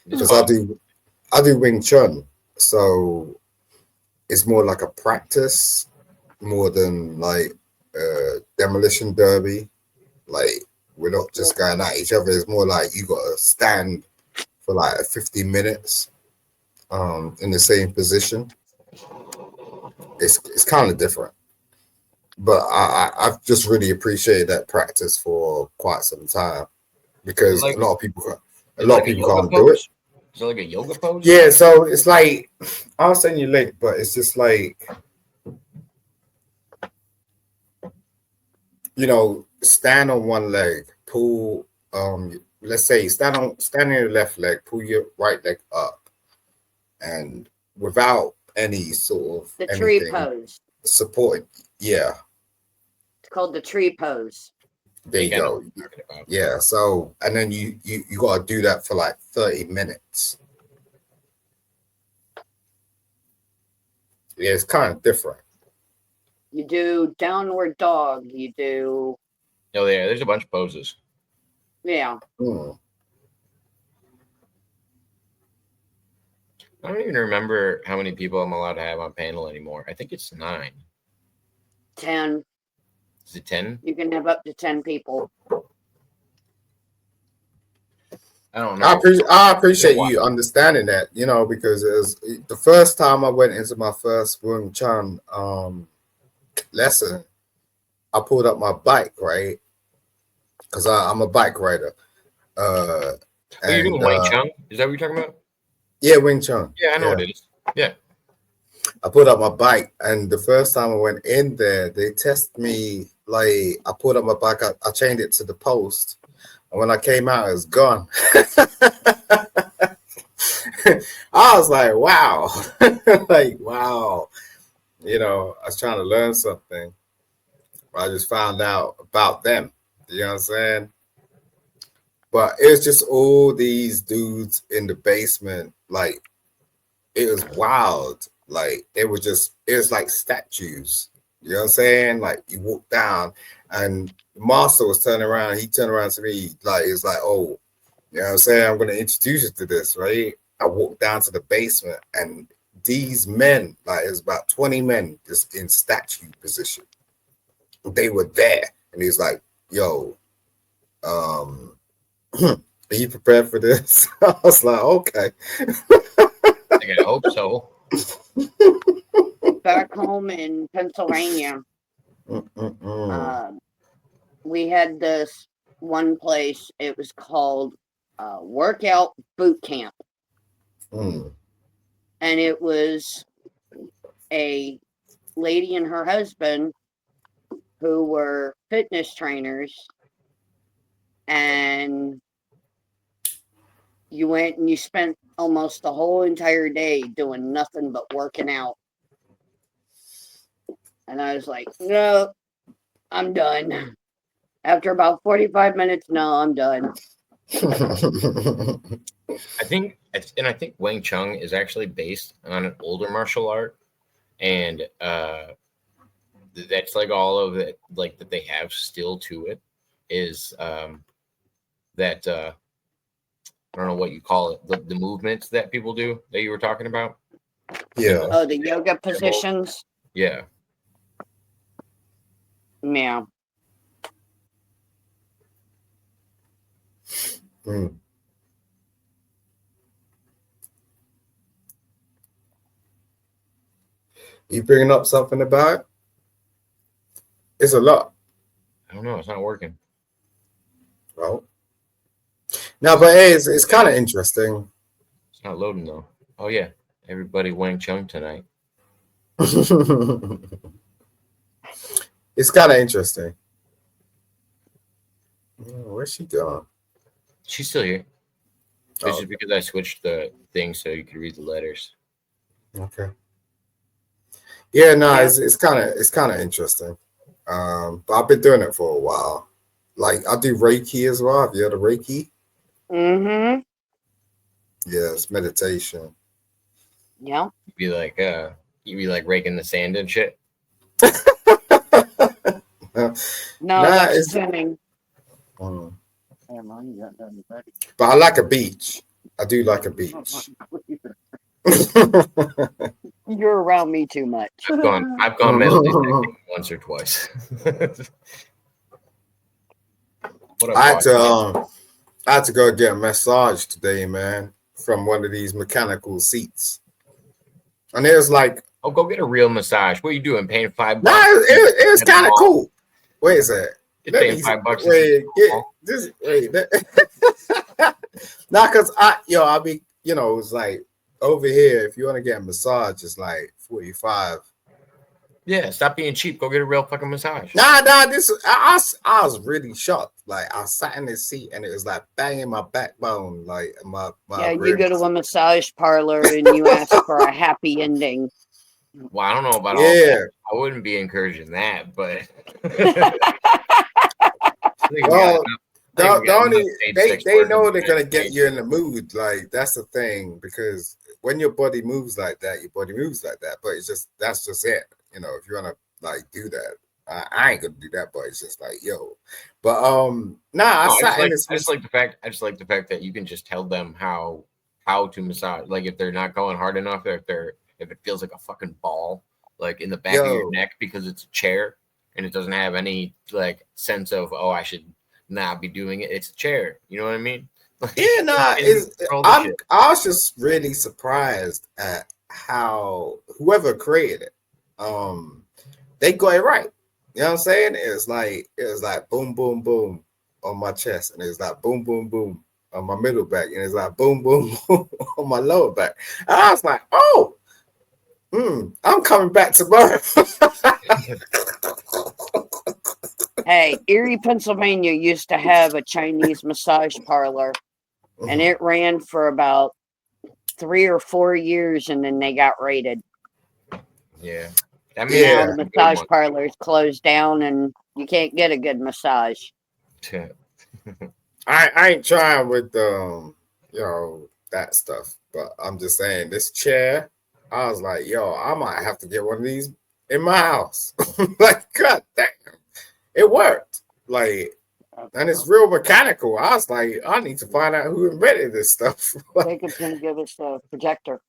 because I do Wing Chun, so it's more like a practice more than like demolition derby. Like we're not just going at each other. It's more like you got to stand for like 50 minutes in the same position. It's kind of different, but I've just really appreciated that practice for quite some time because a lot of people can't do it. Is it like a yoga pose? Yeah, so it's like I'll send you a link, but it's just like stand on one leg, pull let's say stand on your left leg, pull your right leg up, and without any sort of The tree anything pose. supporting. Yeah, It's called the tree pose. there you go. Yeah, so and then you got to do that for like 30 minutes. Yeah, it's kind of different. You do downward dog. You do Oh yeah, there's a bunch of poses. Yeah. I don't even remember how many people I'm allowed to have on panel anymore. I think it's 9. 10. Is it 10? You can have up to 10 people. I don't know. I appreciate you understanding that, you know, because it was the first time I went into my first Wing Chun lesson, I pulled up my bike, right? Because I'm a bike rider. You mean Wing Chun? Is that what you're talking about? Yeah, Wing Chun. Yeah, I know what it is. Yeah. I pulled up my bike, and the first time I went in there, they tested me. Like, I pulled up my bike, I chained it to the post, and when I came out, it was gone. I was like, wow. Like, wow. You know, I was trying to learn something. I just found out about them. You know what I'm saying? But it's just all these dudes in the basement. Like, it was wild. Like, it was like statues. You know what I'm saying? Like, you walk down and the master was turning around. He turned around to me. Like, it's like, oh, you know what I'm saying? I'm going to introduce you to this, right? I walked down to the basement and these men, like, it was about 20 men just in statue position. They were there. And he's like, yo, are you prepared for this? I was like, okay. I hope so. Back home in Pennsylvania, we had this one place. It was called Workout Boot Camp. And it was a lady and her husband who were fitness trainers. And you went and you spent almost the whole entire day doing nothing but working out. And I was like, no, I'm done. After about 45 minutes, no, I'm done. I think Wing Chun is actually based on an older martial art, and that's like all of it, like that they have still to it is that I don't know what you call it, the movements that people do that you were talking about. Yeah. Oh, the yoga positions. Yeah. Yeah. You bringing up something about it? It's a lot. I don't know. It's not working. Well, no, but hey, it's kind of interesting. It's not loading though. Oh yeah, everybody Wing Chun tonight. It's kind of interesting. Where's she gone? She's still here. It's just because I switched the thing so you could read the letters. Okay. Yeah, no, it's kind of interesting. But I've been doing it for a while. Like, I do Reiki as well. Have you heard of Reiki? Mm-hmm. Yeah, it's meditation. Yeah. You'd be like raking the sand and shit. No, that's swimming. But I like a beach. I do like a beach. You're around me too much. I've gone metal detecting once or twice. I had to go get a massage today, man, from one of these mechanical seats. And it was like, oh, go get a real massage. What are you doing? Paying $5? Nah, it was kind of cool. Wait a second. You're paying $5. Wait. Nah, cause I be, it's like over here. If you want to get a massage, it's like $45. Yeah, stop being cheap. Go get a real fucking massage. Nah. I was really shocked. Like, I sat in this seat and it was like banging my backbone, like my yeah. ribs. You go to a massage parlor and you ask for a happy ending. Well, I don't know about all that. I wouldn't be encouraging that, but well, they know they're gonna get you in the mood. Like, that's the thing, because when your body moves like that, your body moves like that. But that's just it. If you wanna like do that, I ain't gonna do that, but it's just like, yo. But nah, I No, sat in this. I just like the fact that you can just tell them how to massage. Like if they're not going hard enough, or if it feels like a fucking ball, like in the back of your Yo. neck because it's a chair and it doesn't have any like sense of I should not be doing it. It's a chair. You know what I mean? Yeah, nah, Control the shit. I was just really surprised at how whoever created it, they got it right. You know what I'm saying? It was like boom, boom, boom on my chest, and it's like boom, boom, boom on my middle back, and it's like boom, boom, boom on my lower back. And I was like, oh, I'm coming back tomorrow. Hey, Erie, Pennsylvania used to have a Chinese massage parlor, and it ran for about 3 or 4 years, and then they got raided. Yeah. Now the massage parlors closed down, and you can't get a good massage. I ain't trying with that stuff, but I'm just saying this chair. I was like, yo, I might have to get one of these in my house. Like, god damn, it worked. Like, and it's real mechanical. I was like, I need to find out who invented this stuff. Jacob's gonna give us a projector.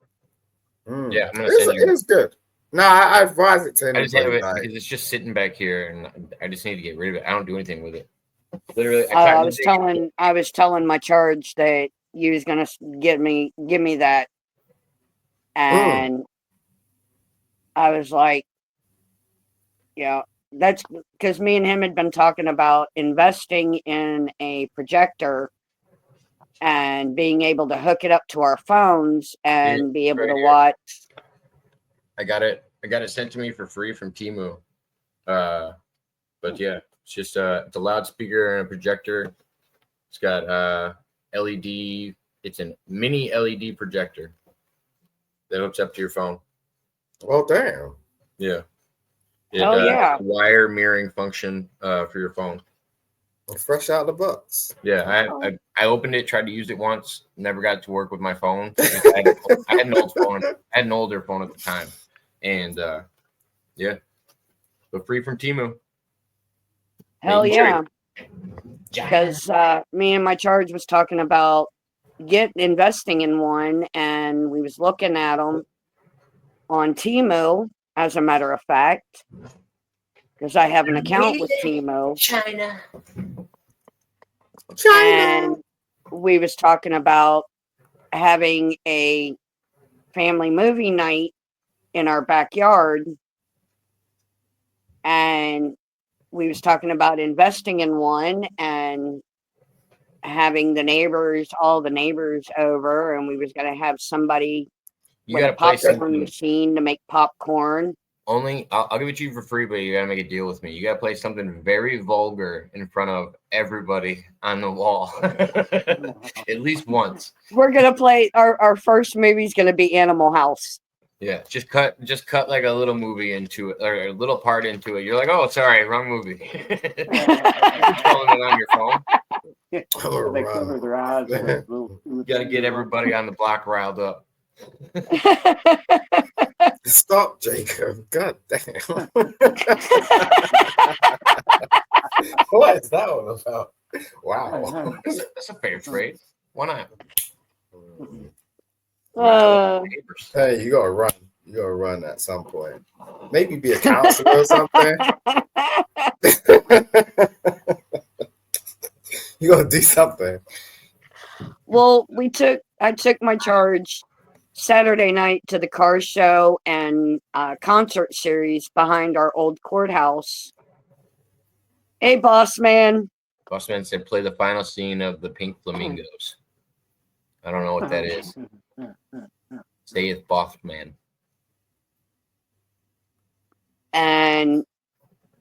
Yeah, I'm gonna send you. It is good. No, I advise it to anybody. I just have it because it's just sitting back here, and I just need to get rid of it. I don't do anything with it. Literally, I was telling my charge that you was gonna give me that, and I was like, yeah, that's because me and him had been talking about investing in a projector and being able to hook it up to our phones and be able to watch. I got it sent to me for free from Temu. But yeah, it's just it's a loudspeaker and a projector. It's got LED. It's a mini LED projector that hooks up to your phone. Oh damn! Yeah. Yeah. Wire mirroring function for your phone. Fresh out of the box. Yeah, I opened it, tried to use it once, never got it to work with my phone. I had an old phone. I had an older phone at the time, and yeah, but free from Temu. Hell yeah! Because me and my charge was talking about investing in one, and we was looking at them on Temu, as a matter of fact, because I have an account with Temu. China. And we was talking about having a family movie night in our backyard, and we was talking about investing in one and having all the neighbors over, and we was going to have somebody with a popcorn machine to make popcorn. I'll give it to you for free, but you gotta make a deal with me. You gotta play something very vulgar in front of everybody on the wall, at least once. We're gonna play our first movie's gonna be Animal House. Yeah, just cut like a little movie into it, or a little part into it. You're like, oh, sorry, wrong movie. You're controlling it on your phone. They cover their eyes. You gotta get everybody on the block riled up. Stop, Jacob. God damn. What is that all about? Wow. That's a fair trade. Why not? Hey, you gotta run. You gotta run at some point. Maybe be a counselor or something. You gotta do something. Well, I took my charge Saturday night to the car show and concert series behind our old courthouse. Hey, boss man. Boss man said, play the final scene of the Pink Flamingos. I don't know what that is. Say it, boss man. And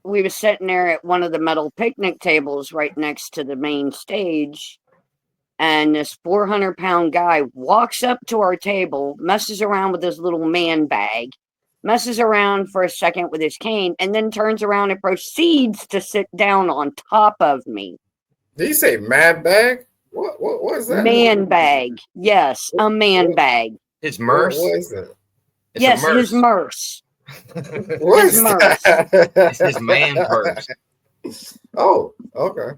we were sitting there at one of the metal picnic tables right next to the main stage. And this 400-pound guy walks up to our table, messes around with his little man bag, messes around for a second with his cane, and then turns around and proceeds to sit down on top of me. Did you say man bag? What is that? Man bag. Yes, a man bag. His Merce? What is it? Yes, his Merce. What His is merch. that? It's his man purse. Oh, okay.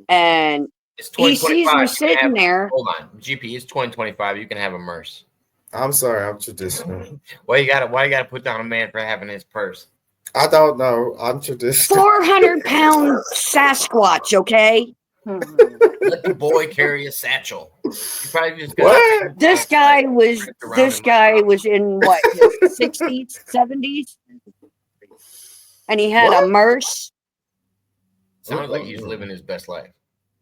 And It's he sees me 2025. You can sitting have, there. hold on, GP. It's 2025. You can have a merce. I'm sorry, I'm traditional. Why you gotta put down a man for having his purse? I don't know. I'm traditional. 400-pound Sasquatch, okay? Let the boy carry a satchel. You probably just got What? This guy was in what, his 60s, 70s? And he had a What? merce. Sounds like he's living his best life.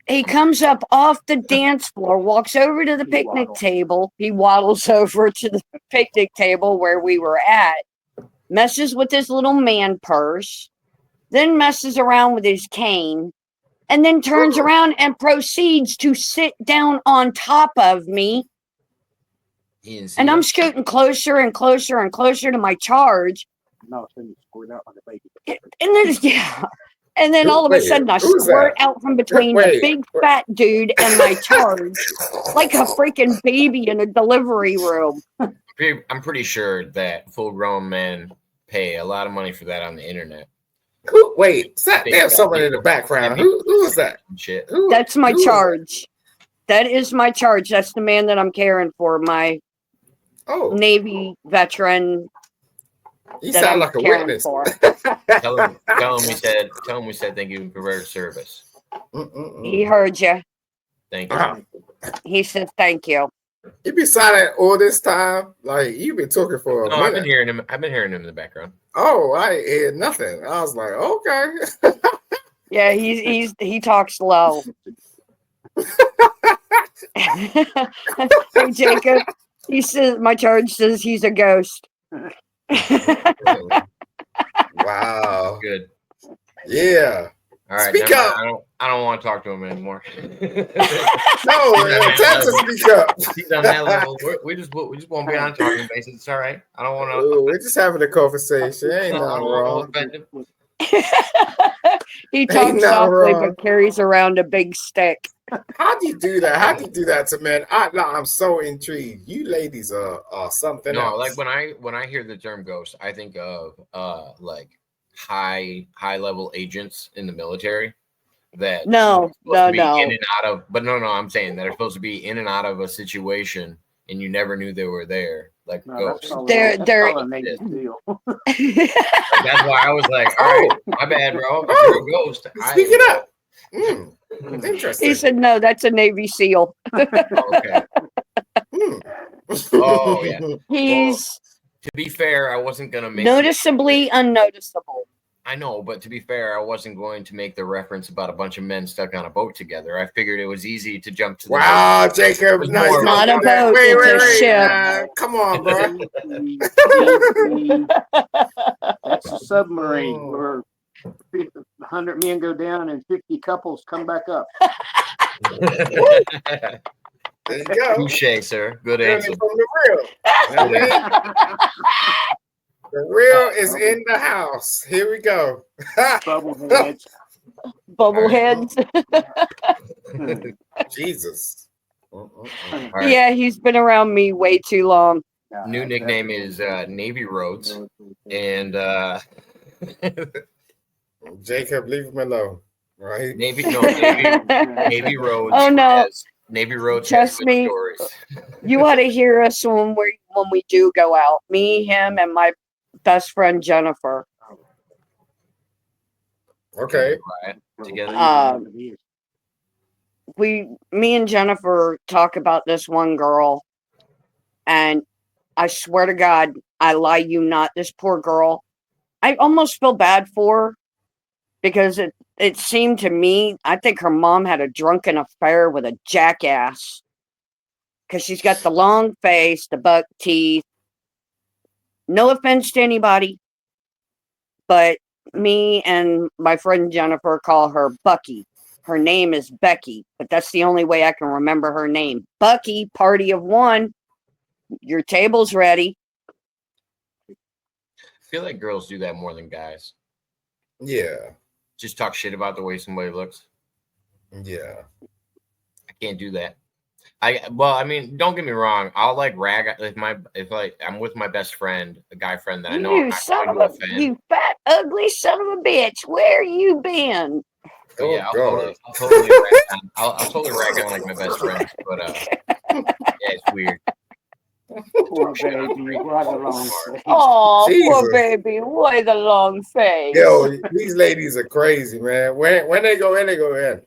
He comes up off the dance floor, walks over to the picnic table. He waddles over to the picnic table where we were at, messes with his little man purse, then messes around with his cane, and then turns around and proceeds to sit down on top of me. He didn't see And I'm him. scooting closer and closer and closer to my charge. No, so you squirt out like a baby. And then, and then all of a Wait, sudden I who's squirt that? out from between the big fat dude and my charge like a freaking baby in a delivery room. I'm pretty sure that full-grown men pay a lot of money for that on the internet. Wait, they have someone in the background. Who is that? Shit. That's my who is charge. That is my charge. That's the man that I'm caring for, my Oh, Navy veteran you that sound I'm like a caring witness. for. Tell him we said thank you for your service. He heard you. Thank you. He says thank you. You be silent all this time? Like, you've been talking for a No, minute. I've been hearing him in the background. Oh, I ain't heard nothing. I was like, okay. Yeah, he talks low. Hey, Jacob. He says my charge says he's a ghost. Wow. Good. Yeah. All right. Speak never up. mind. I don't want to talk to him anymore. No, tell to speak up. He's on that level. We just won't be on a talking basis. It's all right. I don't want to. Ooh, we're just having a conversation. Ain't I nothing don't want wrong. to offend him. He talks nothing softly wrong. but carries around a big stick. How do you do that? How do you do that to men? I'm so intrigued. You ladies are something No, else. like when I hear the term ghost, I think of like high level agents in the military that No, are supposed to be no. in and out of. But no, I'm saying that are supposed to be in and out of a situation, and you never knew they were there, like No, ghosts. They're- a Navy SEAL. That's why I was like, all right, my bad, bro. If you're a ghost. Speak it up. He Interesting. said no, that's a Navy SEAL. Okay. Oh, yeah. He's To be fair, I wasn't gonna make noticeably unnoticeable. I know, but to be fair, I wasn't going to make the reference about a bunch of men stuck on a boat together. I figured it was easy to jump to the Wow, Jacob. It's No, more it's not a do that. boat, Wait, it's wait, a wait. ship. Come on, bro. That's a submarine Oh. where 100 men go down and 50 couples come back up. There you go. Touche, sir. Good Learning answer. from the real. You know what I mean? The real is in the house. Here we go. Bubble heads. Bubbleheads. Jesus. All right. Yeah, he's been around me way too long. New nickname is Navy Roads, and Jacob, leave him alone. Right? Navy Roads. Oh, no. Navy Roads. Trust has good me. Stories. You ought to hear us when we do go out. Me, him, and my best friend Jennifer. Okay. Right. Together. Me and Jennifer talk about this one girl, and I swear to God, I lie you not, this poor girl, I almost feel bad for her because it seemed to me, I think her mom had a drunken affair with a jackass because she's got the long face, the buck teeth. No offense to anybody, but me and my friend Jennifer call her Bucky. Her name is Becky, but that's the only way I can remember her name. Bucky, party of one. Your table's ready. I feel like girls do that more than guys. Yeah. Just talk shit about the way somebody looks. Yeah. I can't do that. I mean, don't get me wrong. I'll like rag if like I'm with my best friend, a guy friend that I know I'm You not son going of to a, offend. you fat, ugly son of a bitch. Where you been? But yeah, Oh God. I'll totally rag on. I'll totally rag on like my best friends. But yeah, it's weird. Poor Shit on baby, freak. what a long face. Oh, poor Jesus. baby. Why the long face? Yo, these ladies are crazy, man. When they go in.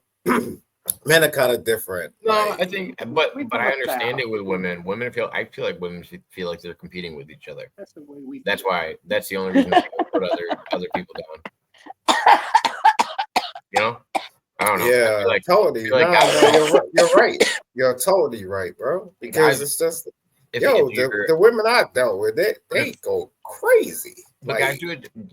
Men are kind of different. No, Like, I think, We but from I the understand South. it with women. I feel like women feel like they're competing with each other. That's the way we. That's why. That's the only reason why they put other people down. You know, I don't know. yeah, totally. I feel like No, guys, you're right. You're totally right, bro. Because guys, it's just, if yo, you're, the women I dealt with, they go crazy. but Like,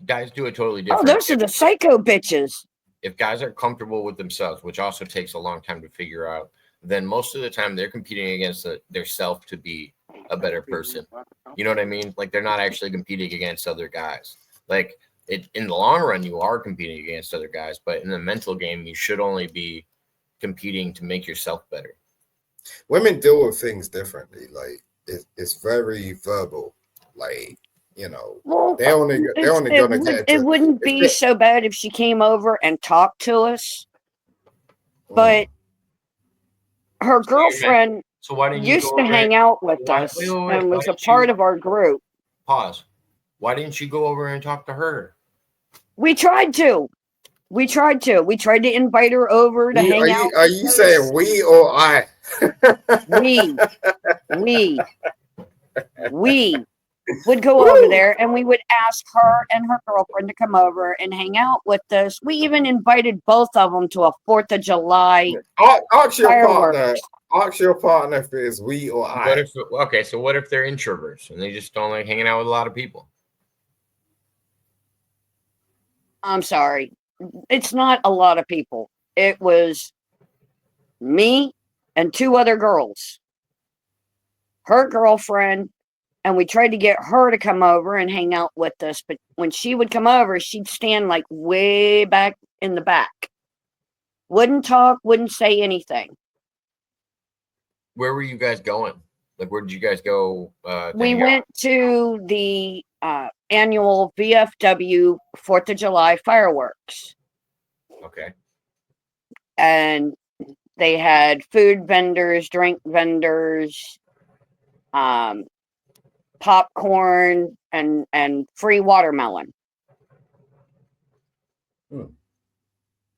guys do it totally Oh, different. those are the psycho bitches. If guys are comfortable with themselves, which also takes a long time to figure out, then most of the time they're competing against their self to be a better person. You know what I mean? Like they're not actually competing against other guys. Like in the long run, you are competing against other guys, but in the mental game, you should only be competing to make yourself better. women deal with things differently. Like, it's very verbal. Like, you know, Well, they're only gonna get it into wouldn't be so bad if she came over and talked to us, but her girlfriend So why didn't you used go to over hang out with us wait, and why was a didn't part you of our group. pause? Why didn't you go over and talk to her? We tried to. We tried to invite her over to hang out. Are you saying we or I? We would go over Woo! there and we would ask her and her girlfriend to come over and hang out with us. We even invited both of them to a 4th of July Ask your fireworks. partner. Ask your partner if it's we or I. What if they're introverts and they just don't like hanging out with a lot of people? I'm sorry. It's not a lot of people. It was me and 2 other girls. Her girlfriend, and we tried to get her to come over and hang out with us, but when she would come over, she'd stand like way back in the back. Wouldn't talk, wouldn't say anything. Where were you guys going? Like, where did you guys go? We went to the annual VFW 4th of July fireworks. Okay. And they had food vendors, drink vendors, popcorn, and free watermelon.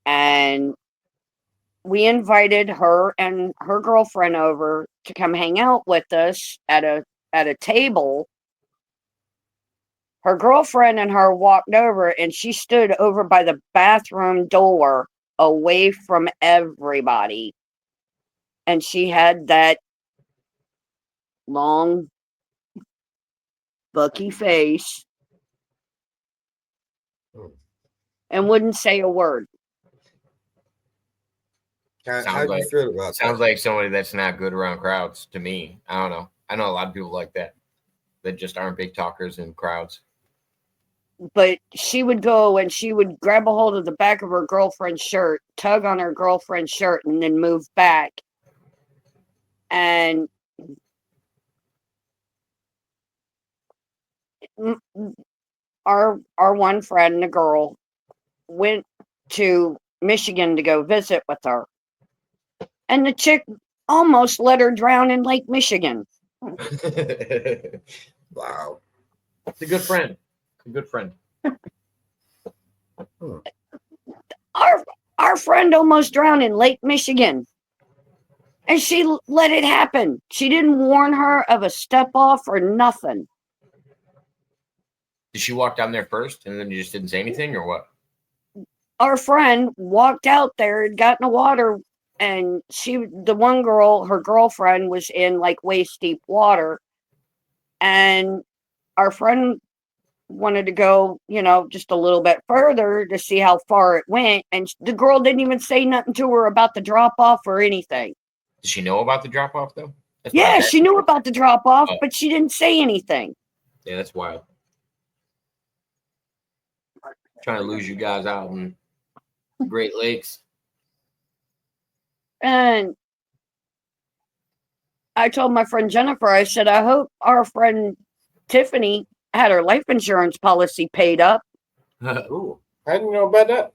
And we invited her and her girlfriend over to come hang out with us at a table. Her girlfriend and her walked over and she stood over by the bathroom door away from everybody. And she had that long, bucky face and wouldn't say a word. How do you feel about Sounds that? like somebody that's not good around crowds to me. I don't know. I know a lot of people like that just aren't big talkers in crowds. But she would go and she would grab a hold of the back of her girlfriend's shirt, tug on her girlfriend's shirt, and then move back. And our one friend, the girl, went to Michigan to go visit with her. And the chick almost let her drown in Lake Michigan. Wow. It's a good friend. A good friend. Our friend almost drowned in Lake Michigan. And she let it happen. She didn't warn her of a step off or nothing. Did she walk down there first and then you just didn't say anything or what? Our friend walked out there and got in the water, and the one girl, her girlfriend, was in like waist deep water. And our friend wanted to go, just a little bit further to see how far it went. And the girl didn't even say nothing to her about the drop off or anything. Did she know about the drop off though? Yeah, she knew about the drop off, but she didn't say anything. Yeah, that's wild. Trying to lose you guys out in Great Lakes. And I told my friend Jennifer, I said, I hope our friend Tiffany had her life insurance policy paid up. Ooh, how do you know about that?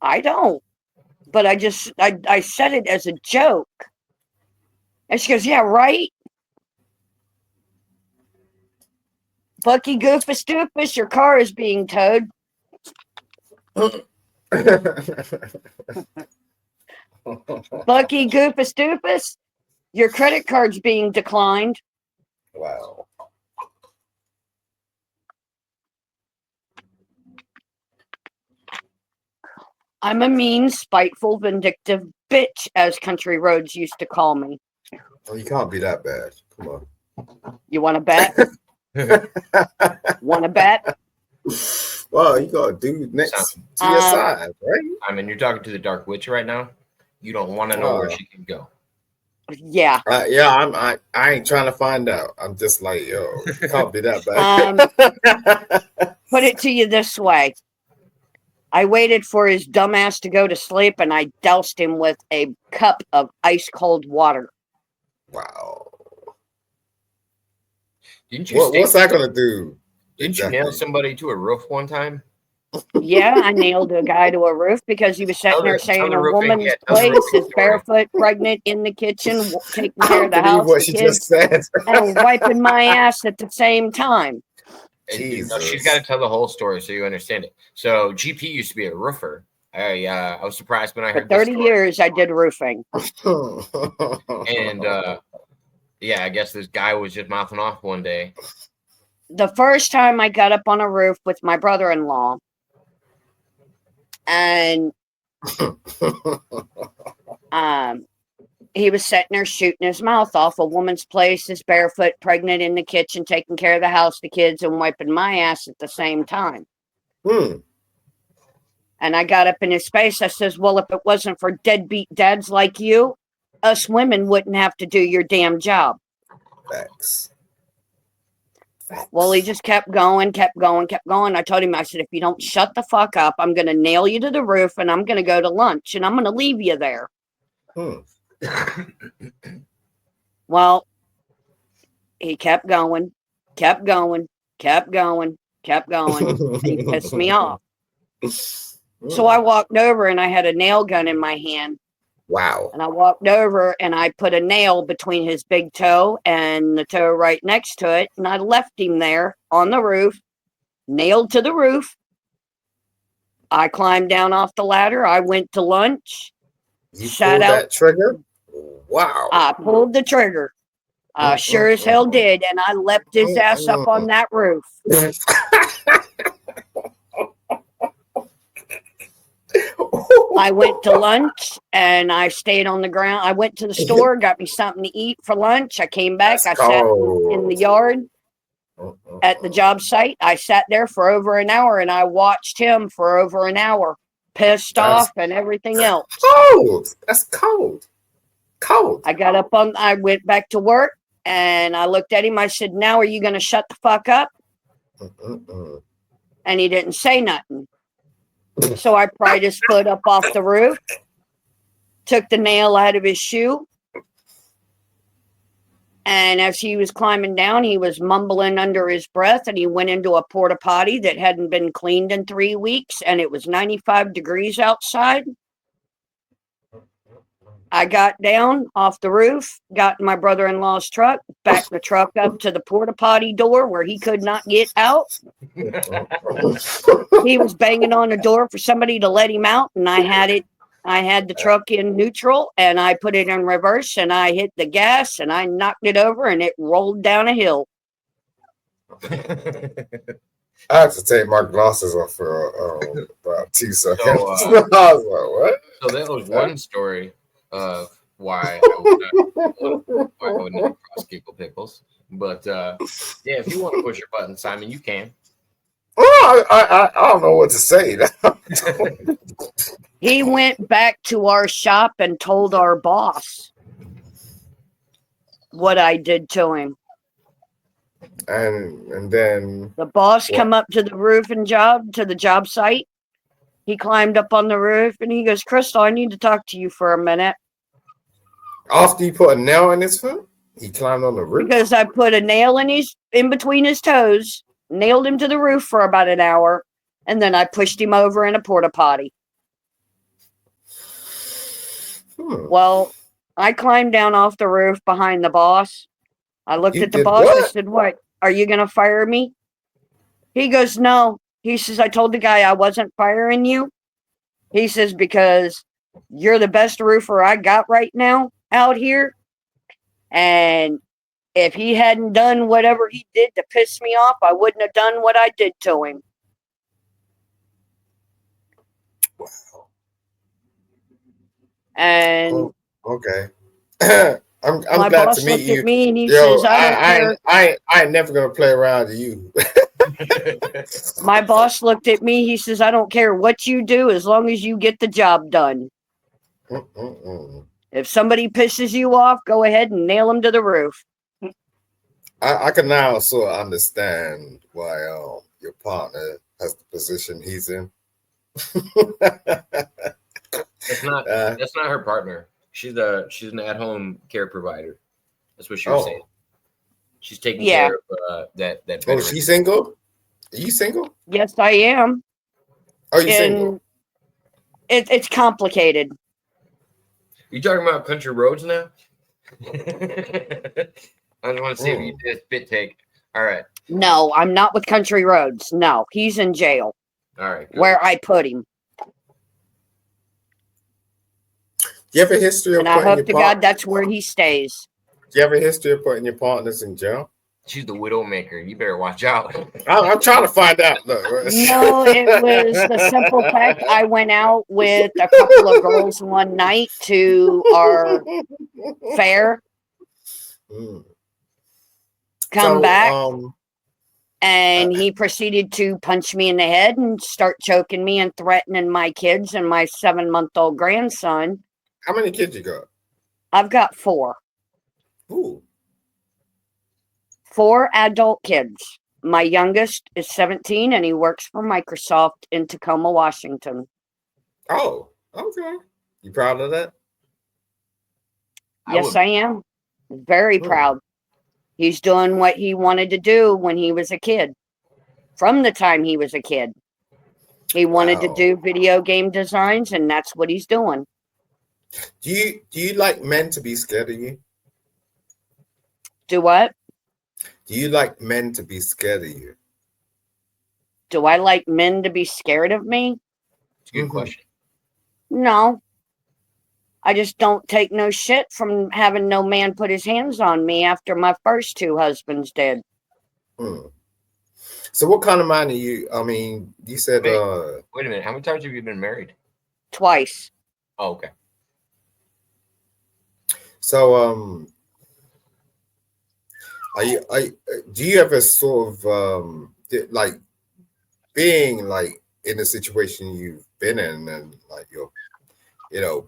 I don't. But I said it as a joke. And she goes, yeah, right? Bucky Goofus Doofus, your car is being towed. Bucky Goofus Doofus, your credit card's being declined. Wow. I'm a mean, spiteful, vindictive bitch, as Country Roads used to call me. Oh, you can't be that bad. Come on. You want to bet? Want to bet? Well, you got a dude next to your side, right? I mean, you're talking to the Dark Witch right now. You don't want to know where she can go. Yeah. Yeah, I ain't trying to find out. I'm just like, yo, you can't be that bad. Put it to you this way. I waited for his dumbass to go to sleep, and I doused him with a cup of ice cold water. Wow. Didn't you? What's that gonna do? Didn't you nail somebody to a roof one time? Yeah, I nailed a guy to a roof because he was sitting there saying a woman's place is barefoot, pregnant, in the kitchen, taking care of the house, what the she kids, just said. and wiping my ass at the same time. She's got to tell the whole story so you understand it. So GP used to be a roofer. I was surprised when I heard. For 30 years, I did roofing. And yeah, I guess this guy was just mouthing off one day. The first time I got up on a roof with my brother-in-law, and he was sitting there shooting his mouth off. A woman's place is barefoot, pregnant, in the kitchen, taking care of the house, the kids, and wiping my ass at the same time. And I got up in his face. I says, well, if it wasn't for deadbeat dads like you, us women wouldn't have to do your damn job. Facts. Well, he just kept going. I told him, I said, if you don't shut the fuck up, I'm going to nail you to the roof, and I'm going to go to lunch, and I'm going to leave you there. Well, he kept going. And he pissed me off. So I walked over, and I had a nail gun in my hand. Wow. And I walked over, and I put a nail between his big toe and the toe right next to it. And I left him there on the roof, nailed to the roof. I climbed down off the ladder. I went to lunch. You pulled that trigger? Wow. I pulled the trigger. Sure as hell did. And I leapt his ass up on that roof. I went to lunch, and I stayed on the ground. I went to the store, got me something to eat for lunch. I came back. I sat in the yard at the job site. I sat there for over an hour, and I watched him for over an hour, pissed off and everything else. Cold. That's cold. Cold. I went back to work, and I looked at him. I said, now are you going to shut the fuck up? And he didn't say nothing. So I pried his foot up off the roof, took the nail out of his shoe, and as he was climbing down, he was mumbling under his breath, and he went into a porta potty that hadn't been cleaned in 3 weeks, and it was 95 degrees outside. I got down off the roof, got in my brother-in-law's truck, backed the truck up to the porta potty door where he could not get out. He was banging on the door for somebody to let him out, and I had the truck in neutral, and I put it in reverse, and I hit the gas, and I knocked it over, and it rolled down a hill. I have to take my glasses off for about 2 seconds. So, I was like, what? So that was one story of why I would never cross Giggle Pickles. But yeah, if you want to push your button, Simon, you can. Oh, I don't know what to say. He went back to our shop and told our boss what I did to him. And then the boss come up to the roof and to the job site. He climbed up on the roof and he goes, Crystal, I need to talk to you for a minute. After you put a nail in his foot, he climbed on the roof. Because I put a nail in between his toes, nailed him to the roof for about an hour, and then I pushed him over in a porta potty. Well, I climbed down off the roof behind the boss. I looked You at the did boss. I what? said, "What? Are you going to fire me?" He goes, "No." He says, "I told the guy I wasn't firing you." He says, "Because you're the best roofer I got right now out here. And if he hadn't done whatever he did to piss me off, I wouldn't have done what I did to him." And Oh, okay. I'm my glad boss to meet looked you. at me and he Yo, says, "I don't care." I ain't never gonna play around with you. My boss looked at me. He says, "I don't care what you do as long as you get the job done. If somebody pisses you off, go ahead and nail them to the roof." I can now sort of understand why your partner has the position he's in. That's not her partner. She's an at-home care provider. That's what she was saying. She's taking care of that. Oh, veteran. she's single? Are you single? Yes, I am. Are you single? It's complicated. You talking about country roads now? I just want to see if you did a spit take. All right. No, I'm not with Country Roads. No, he's in jail. All right. Good. Where I put him. Do you have a history of And I hope to God that's where he stays. Do you have a history of putting your partners in jail? She's the widow maker. You better watch out. I'm trying to find out. Look. No, it was the simple fact I went out with a couple of girls one night to our fair. Come back. And he proceeded to punch me in the head and start choking me and threatening my kids and my 7-month-old grandson. How many kids you got? I've got 4. Ooh. 4 adult kids. My youngest is 17 and he works for Microsoft in Tacoma, Washington. Oh, okay. You proud of that? Yes, I am. Very proud. He's doing what he wanted to do when he was a kid. From the time he was a kid. He wanted to do video game designs, and that's what he's doing. Do you like men to be scared of you? Do what? Do you like men to be scared of you? Do I like men to be scared of me? It's a good question. No. I just don't take no shit from having no man put his hands on me after my first 2 husbands did. So what kind of man are you? I mean, you said... Wait a minute. How many times have you been married? Twice. Oh, okay. So, do you ever sort of, like, being, like, in a situation you've been in and, like, your...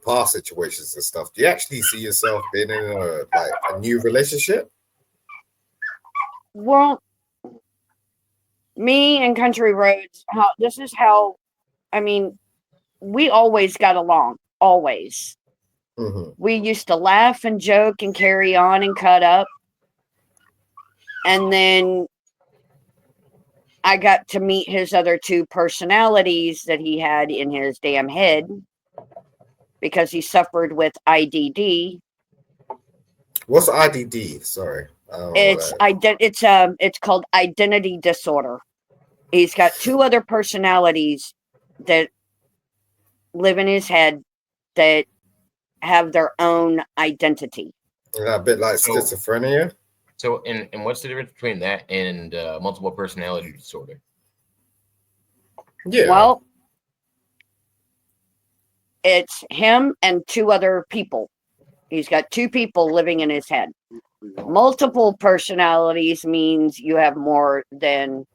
past situations and stuff. Do you actually see yourself being in a new relationship? Well, me and Country Roads, we always got along. Always. We used to laugh and joke and carry on and cut up. And then I got to meet his other 2 personalities that he had in his damn head. Because he suffered with IDD. What's IDD? Sorry, it's called identity disorder. He's got 2 other personalities that live in his head that have their own identity. A bit like schizophrenia. So, and what's the difference between that and multiple personality disorder? Yeah. Well, it's him and 2 other people. He's got 2 people living in his head. Multiple personalities means you have more than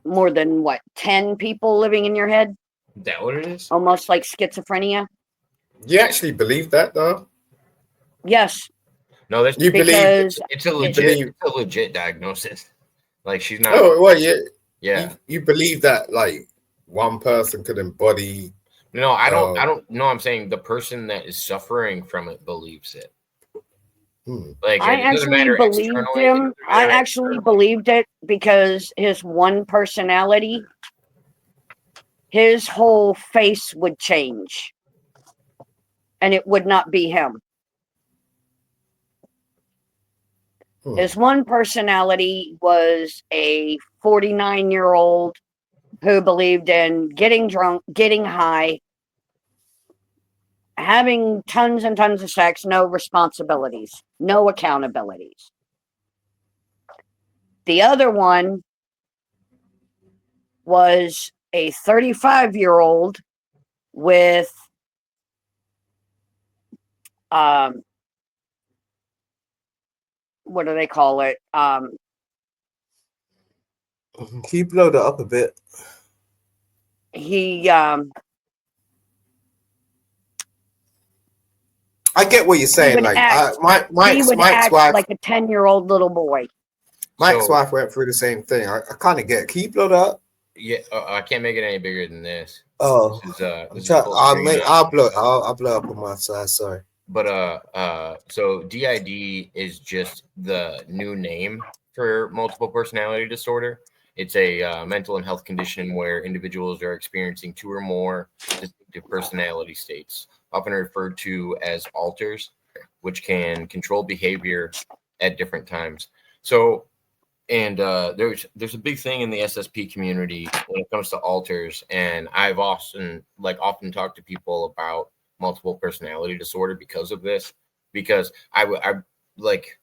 what, 10 people living in your head? Is that what it is? Almost like schizophrenia. You actually believe that, though? Yes. No, that's you believe it's a legit diagnosis. Like she's not. Oh well, yeah. Yeah. You believe that like one person could embody No, I don't know. I'm saying the person that is suffering from it believes it. Like I it doesn't actually matter believed externally. It him. doesn't I matter actually externally. believed it because his one personality, his whole face would change, and it would not be him. His one personality was a 49-year-old who believed in getting drunk, getting high, having tons and tons of sex, no responsibilities, no accountabilities. The other one was a 35-year-old with what do they call it? Can you blow that up a bit? He I get what you're saying. would Like act Mike's wife, like a 10-year-old little boy. Mike's wife went through the same thing. I kind of get it. Can you blow that up? Yeah, I can't make it any bigger than this. Oh, this is full screen. I'll blow up on my side. Sorry. But so DID is just the new name for multiple personality disorder. It's a mental and health condition where individuals are experiencing two or more distinctive personality states, often referred to as alters, which can control behavior at different times. So, and there's a big thing in the SSP community when it comes to alters, and I've often talked to people about multiple personality disorder because of this, because I like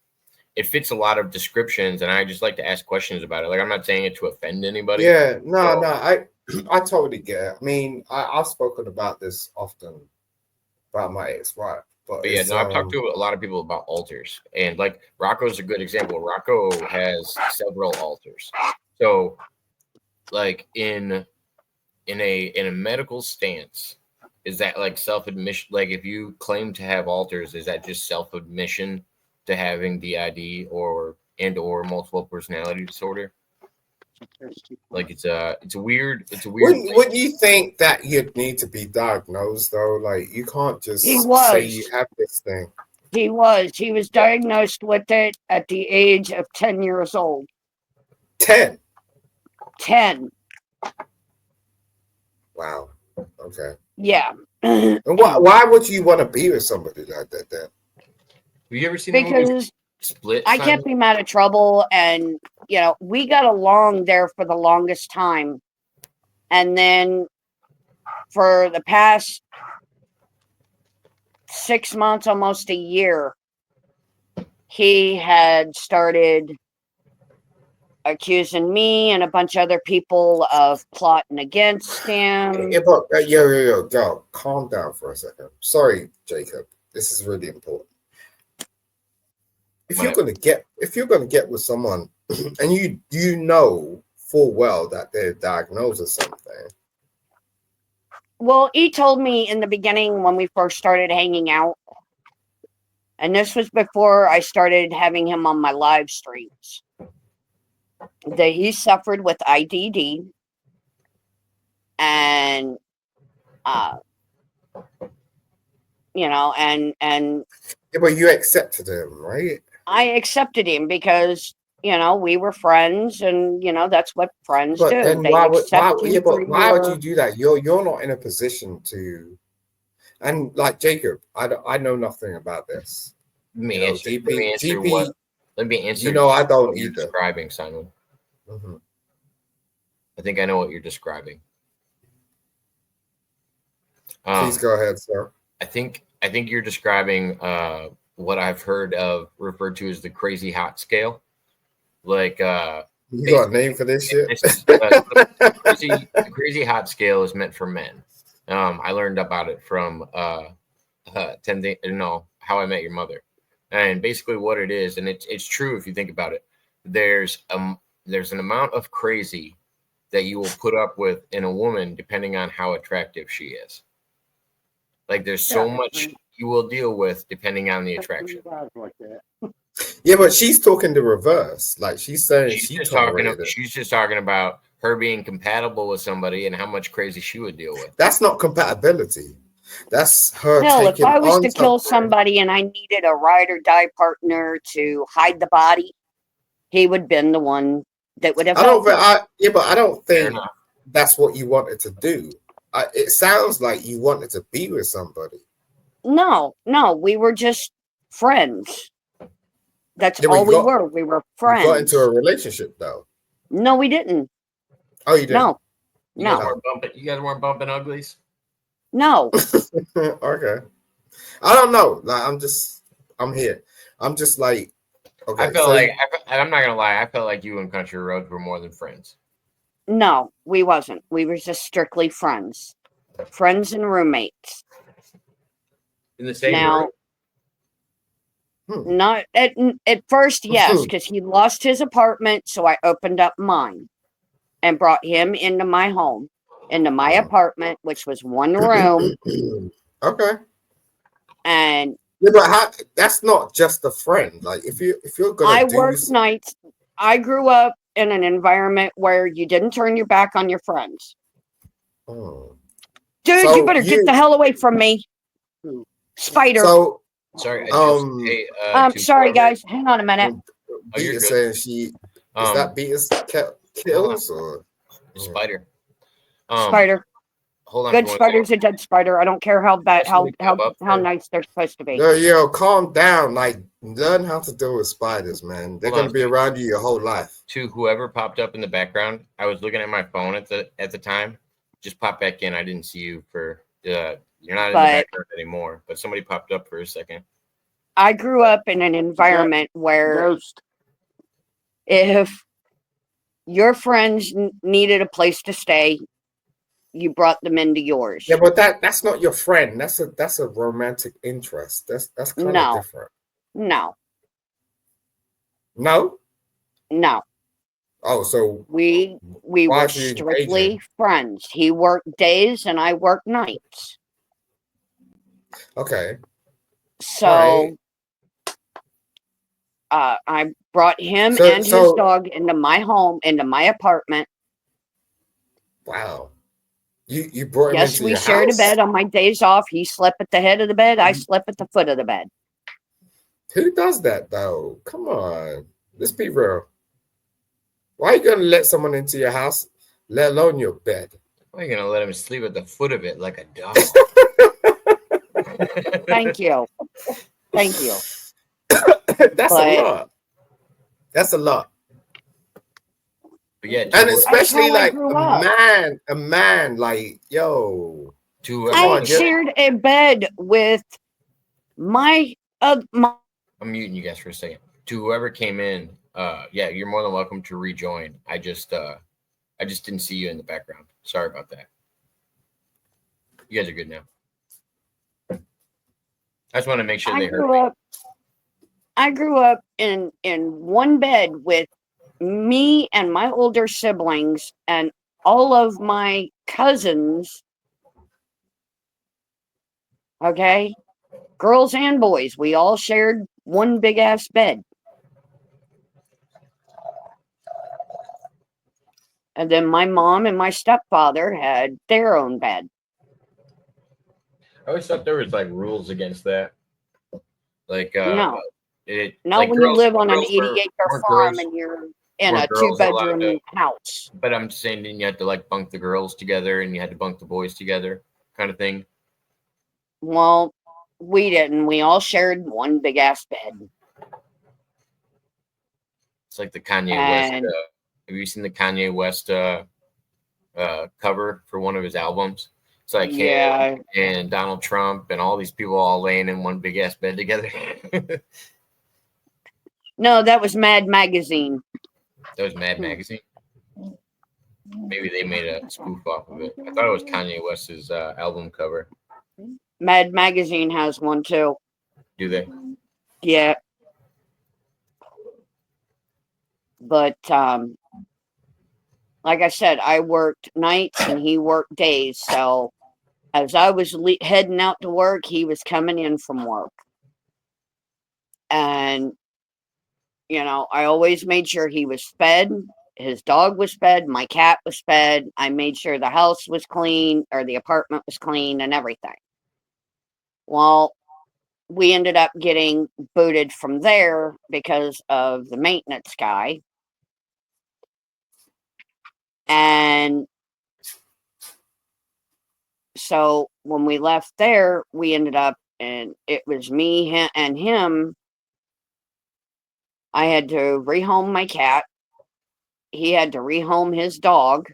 it fits a lot of descriptions, and I just like to ask questions about it. Like, I'm not saying it to offend anybody. Yeah, no, I totally get it. I mean, I've spoken about this often about my ex-wife, but yeah, no, I've talked to a lot of people about alters, and like Rocco's a good example. Rocco has several alters. So, like in a medical stance, is that like self-admission? Like if you claim to have alters, is that just self-admission to having DID or multiple personality disorder? Like it's a weird Wouldn't you think that you'd need to be diagnosed though? Like you can't just say you have this thing. He was diagnosed with it at the age of 10 years old. 10. Wow. Okay. Yeah. And why would you want to be with somebody like that then? Have you ever seen the movie Split? I kept him out of trouble, and we got along there for the longest time. And then for the past 6 months, almost a year, he had started accusing me and a bunch of other people of plotting against him. Yo, go. Calm down for a second. Sorry, Jacob. This is really important. If you're gonna get with someone and you know full well that they're diagnosed with something. Well, he told me in the beginning when we first started hanging out, and this was before I started having him on my live streams, that he suffered with IDD, and and yeah, but you accepted him, right? I accepted him because we were friends, and that's what friends do. Then why would you do that? You're not in a position to. And like Jacob, I know nothing about this. Let me answer. I don't either. Describing, Simon. Mm-hmm. I think I know what you're describing. Please go ahead, sir. I think you're describing what I've heard of referred to as the crazy hot scale. Like you got a name for this shit? The crazy hot scale is meant for men. I learned about it from How I Met Your Mother, and basically what it is, and it's true if you think about it. There's an amount of crazy that you will put up with in a woman depending on how attractive she is. Like there's so much you will deal with depending on the attraction. Yeah, but she's talking the reverse. Like she's saying she's just talking about her being compatible with somebody and how much crazy she would deal with. That's not compatibility. That's her Hell, if taking I was on to kill something. somebody and I needed a ride or die partner to hide the body, he would have been the one that would have I don't. helped me. But I don't Fair think enough. that's what you wanted to do. It sounds like you wanted to be with somebody. No, we were just friends. That's Yeah, all we were. We were you got friends. into a relationship though. No, we didn't. Oh, you did. No, You guys no, weren't bumping. You guys weren't bumping uglies. no. Okay. I don't know. Like I'm here. I'm just like, okay. I felt like I'm not gonna lie. I felt like you and Country Roads were more than friends. No, we wasn't. We were just strictly friends. Friends and roommates. In the same Now, Hmm. not at first, yes, because he lost his apartment, so I opened up mine and brought him into my home, into my apartment, which was one room. Okay. And Yeah, but that's not just a friend. Like if you're gonna I do worked nights. I grew up in an environment where you didn't turn your back on your friends. Oh. Dude, So you better get the hell away from me. Spider. So Sorry, I just hey, sorry guys, hang on a minute. Oh, you're Beta good. saying she is that Beta's kills or Spider. Spider. Hold on. Good spider's a dead spider. I don't care how bad, how nice they're supposed to be. yo, calm down. Like learn how to deal with spiders, man. They're gonna be around you your whole life. To whoever popped up in the background, I was looking at my phone at the time. Just pop back in. I didn't see you for you're not in the background anymore, but somebody popped up for a second. I grew up in an environment where if your friends needed a place to stay, you brought them into yours. Yeah, but that's not your friend. That's a romantic interest. That's kind of different. No. Oh, so we were strictly friends. He worked days and I worked nights. Okay. So I brought him and his dog into my home, into my apartment. Wow. You brought him into your house? Yes, we shared a bed on my days off. He slept at the head of the bed. I slept at the foot of the bed. Who does that though? Come on. Let's be real. Why are you gonna let someone into your house, let alone your bed? Why are you gonna let him sleep at the foot of it like a dog? Thank you. That's a lot. That's a lot. But yeah, and especially like a man, like yo. I shared a bed with my. I'm muting you guys for a second. To whoever came in, yeah, you're more than welcome to rejoin. I just didn't see you in the background. Sorry about that. You guys are good now. I just want to make sure they heard. I grew up in one bed with me and my older siblings and all of my cousins. Okay, girls and boys. We all shared one big ass bed. And then my mom and my stepfather had their own bed. I always thought there was like rules against that. Like no, like when you live on an 80-acre farm and you're in a 2-bedroom house. But I'm saying, didn't you have to like bunk the girls together and you had to bunk the boys together, kind of thing? Well, we didn't. We all shared one big ass bed. It's like the Kanye West. Have you seen the Kanye West cover for one of his albums? It's like him and Donald Trump and all these people all laying in one big ass bed together. No, that was Mad Magazine. That was Mad Magazine? Maybe they made a spoof off of it. I thought it was Kanye West's album cover. Mad Magazine has one too. Do they? Yeah. But like I said, I worked nights and he worked days. So as I was heading out to work, he was coming in from work. And, I always made sure he was fed, his dog was fed, my cat was fed. I made sure the house was clean or the apartment was clean and everything. Well, we ended up getting booted from there because of the maintenance guy. And so when we left there, we ended up, and it was me and him. I had to rehome my cat. He had to rehome his dog.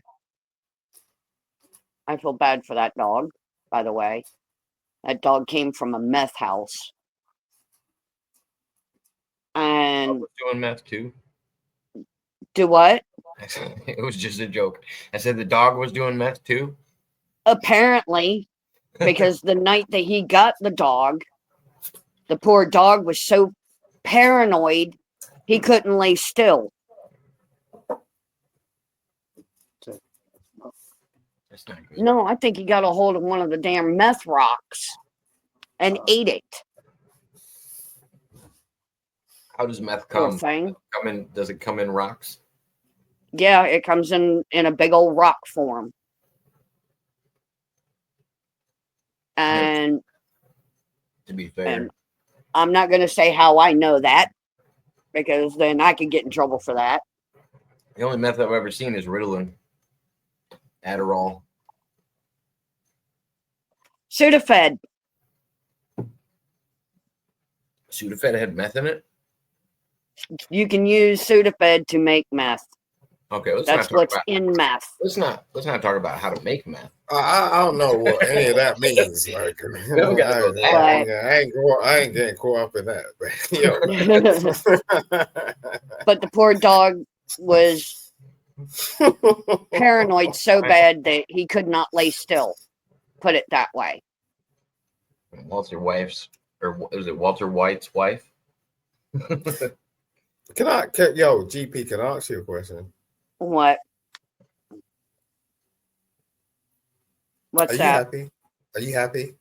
I feel bad for that dog, by the way. That dog came from a meth house. And was doing meth too. do what? It was just a joke. I said the dog was doing meth too. Apparently, because the night that he got the dog, the poor dog was so paranoid he couldn't lay still. That's not good. No, I think he got a hold of one of the damn meth rocks and ate it. How does meth Poor come? thing. Does it come in rocks? Yeah, it comes in a big old rock form. And To be fair, and I'm not going to say how I know that, because then I could get in trouble for that. the only meth I've ever seen is Ritalin, Adderall. Sudafed. Sudafed had meth in it. You can use Sudafed to make meth. Okay, let's That's not talk what's about. in meth. Let's not talk about how to make meth. I don't know what any of that means. Like, don't gotta go there. I ain't getting caught up in that. But, But the poor dog was paranoid so bad that he could not lay still. Put it that way. Walter White's, or was it Walter White's wife? GP, can I ask you a question? What? What's Are you that? happy? Are you happy?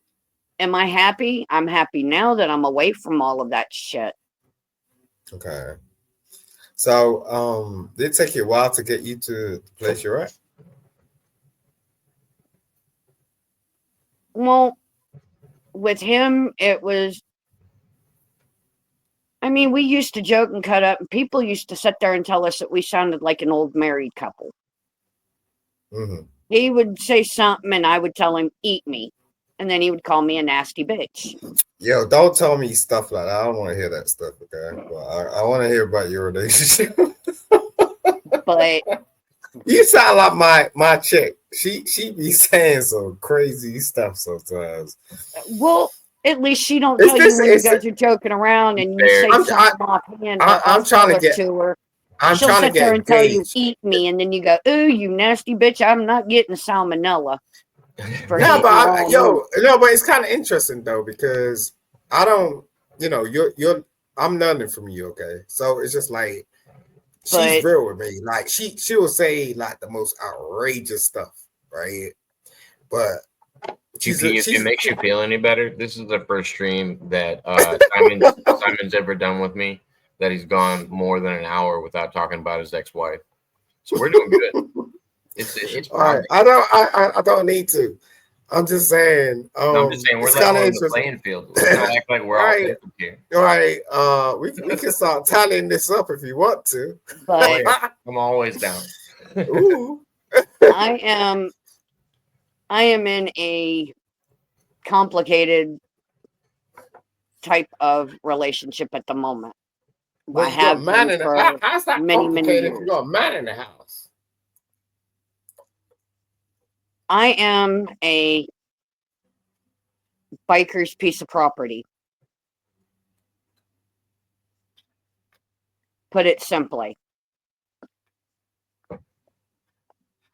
Am I happy? I'm happy now that I'm away from all of that shit. Okay. So, did it take you a while to get you to the place you're at? Well, with him, it was. I mean, we used to joke and cut up, and people used to sit there and tell us that we sounded like an old married couple. Mm-hmm. He would say something, and I would tell him, "Eat me," and then he would call me a nasty bitch. Yo, don't tell me stuff like that. I don't want to hear that stuff, okay? Well, I want to hear about your relationship. But You sound like my chick. She be saying some crazy stuff sometimes. well, at least she don't Is tell this- you when you is guys it- are joking around and you Fair. say I'm- something offhand. I'm trying to get- to her. I'm She'll trying to sit there get and tell you, engaged. "Eat me," and then you go, "Ooh, you nasty bitch! I'm not getting salmonella." For No, hitting but wrong. but it's kind of interesting though, because I don't, you're I'm learning from you, okay? So it's just like she's But- real with me. Like she will say like the most outrageous stuff, right? But If it makes you feel any better, this is the first stream that Simon's ever done with me that he's gone more than an hour without talking about his ex-wife. So we're doing good. It's all right. I don't need to. I'm just saying. No, I'm just saying we're it's kind of leveling the interesting. playing field. Let's not act like we're all Right. perfect here. All right. We can start tallying this up if you want to. But I'm always down. Ooh. I am in a complicated type of relationship at the moment. Well, I you got a have man been in the for house. How's that many, many complicated if years. you got a man in the house? I am a biker's piece of property. Put it simply.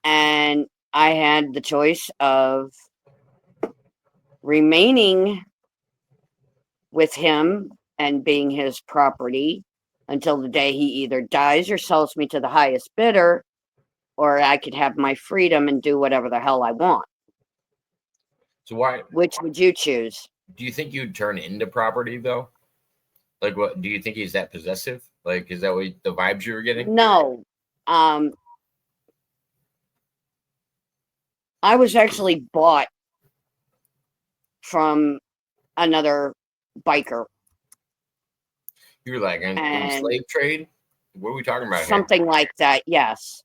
And I had the choice of remaining with him and being his property until the day he either dies or sells me to the highest bidder, or I could have my freedom and do whatever the hell I want. So why? Which would you choose? Do you think you'd turn into property though? Like, what do you think he's that possessive? Like, is that what the vibes you were getting? No, I was actually bought from another biker. You were like in And slave trade? What are we talking about here? something like that. Yes.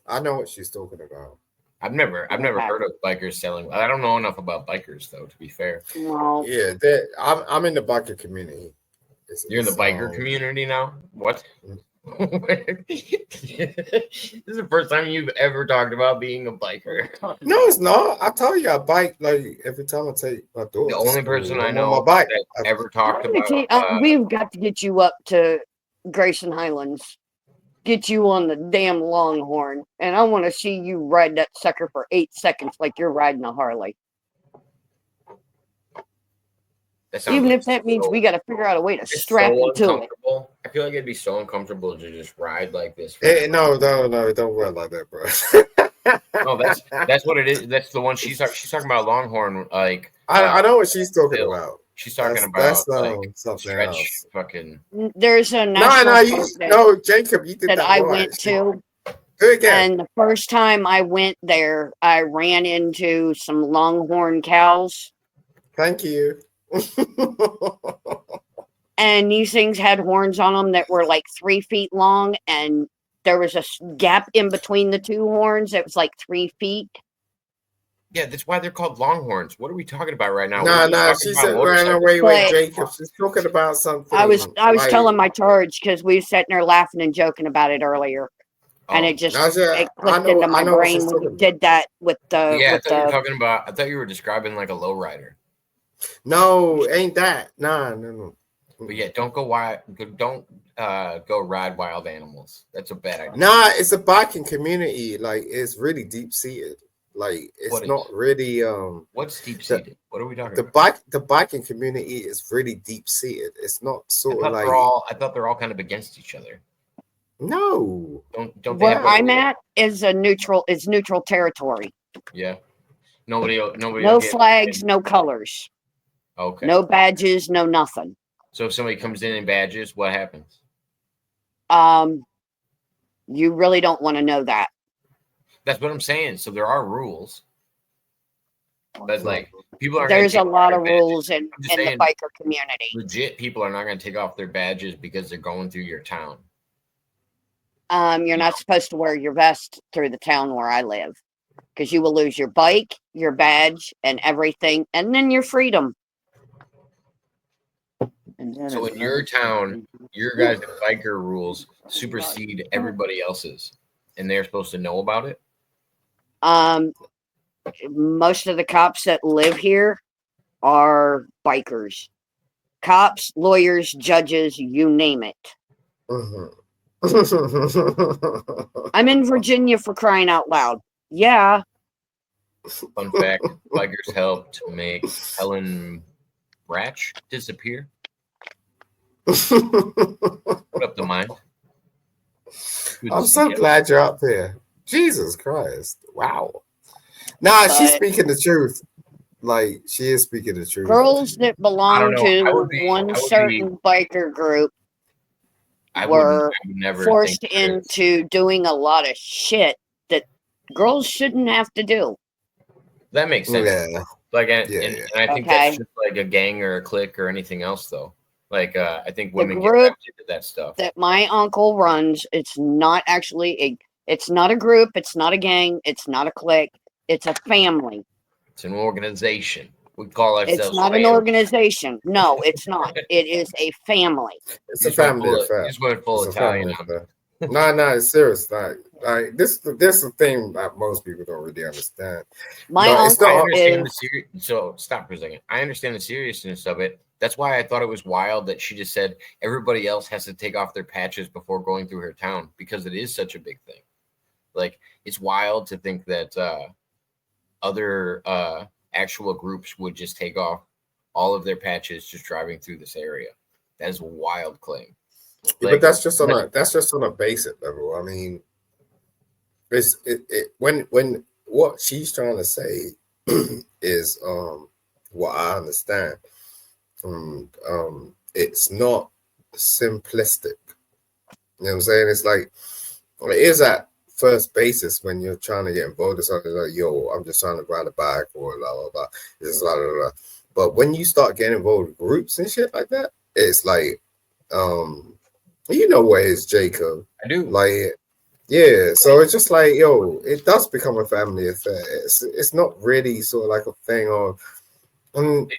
I know what she's talking about. I've never Okay. heard of bikers selling. I don't know enough about bikers though, to be fair. Well, Yeah, I'm in the biker community. You're in the biker community now? What? This is the first time you've ever talked about being a biker. No, it's not. I tell you, I bike like every time I take my daughter. The to only school, person I I'm know on my bike. that ever talked okay, about we've got to get you up to Grayson Highlands. Get you on the damn Longhorn, and I want to see you ride that sucker for 8 seconds like you're riding a Harley. that sounds Even like if that means so- we got to figure out a way to it's strap so you to it. uncomfortable. I feel like it'd be so uncomfortable to just ride like this. No, don't worry like that, bro. No, that's what it is. That's the one she's talking about Longhorn. Like I know what she's talking Bill. about. She's talking That's about like something stretch else. fucking. There's a national park Jacob, you did that that I right. went to, Do it again. and the first time I went there, I ran into some Longhorn cows, Thank you. and these things had horns on them that were like 3 feet long, and there was a gap in between the two horns that was like 3 feet. Yeah, that's why they're called Longhorns. What are we talking about right now? No, she said ran away with But- Jacob. She's talking about something. I was like- telling my charge because we were sitting there laughing and joking about it earlier, and it just I said, it I clicked know- into my I know what brain she's when talking you did that with the Yeah, I with thought you were the talking about. I thought you were describing like a lowrider. No, ain't that? No. But yeah, don't go wild. Don't go ride wild animals. That's a bad idea. Nah, it's a biking community. Like it's really deep seated. Like it's What is? not really What's deep seated? What are we talking the about? the biking community is really deep seated. It's not I sort of thought like they're all kind of against each other. no. Don't they where have I'm at is neutral territory. Yeah. Nobody. No flags, no colors, Okay. no badges, no nothing. So if somebody comes in badges, what happens? You really don't want to know that. That's what I'm saying. So there are rules. But like people are. There's a lot of rules in I'm just the saying, biker community. legit people are not going to take off their badges because they're going through your town. You're not supposed to wear your vest through the town where I live because you will lose your bike, your badge, and everything, and then your freedom. So in your town, your guys' biker rules supersede everybody else's, and they're supposed to know about it. Most of the cops that live here are bikers. Cops, lawyers, judges, you name it. Mhm. I'm in Virginia for crying out loud. Yeah. Fun fact: bikers helped make Helen Ratch disappear. Put up the mind. Good I'm to so see you. glad you're up here. Jesus Christ. Wow. Nah, she's But- speaking the truth. Like she is speaking the truth. Girls that belong know. I to would be- I one would be- certain biker group I were would never forced think that- into doing a lot of shit that girls shouldn't have to do. That makes sense. Yeah. Like, and I think that's Okay. just like a gang or a clique or anything else, though. Like, I think The women get group wrapped into that stuff. that my uncle runs, it's not actually it's not a group, it's not a gang, it's not a clique, it's a family. It's an organization. We call ourselves. It's not an family. organization. No, it's not. It is a family. It's You a just went family full- affair. You just went full It's a Italian. family affair. No, it's serious. Like this is the thing that most people don't really understand. My No, it's uncle I understand is the So stop for a second. I understand the seriousness of it. That's why I thought it was wild that she just said everybody else has to take off their patches before going through her town because it is such a big thing. Like it's wild to think that other actual groups would just take off all of their patches just driving through this area. That is a wild claim. Yeah, but that's just on a basic level. I mean, when what she's trying to say is what I understand. It's not simplistic. You know what I'm saying? It's like it is at first basis when you're trying to get involved in something like, yo, I'm just trying to ride a bike or blah blah blah. It's blah blah blah. But when you start getting involved with groups and shit like that, it's like, you know what is Jacob? I do. Like, yeah. So it's just like, yo, it does become a family affair. It's not really sort of like a thing on,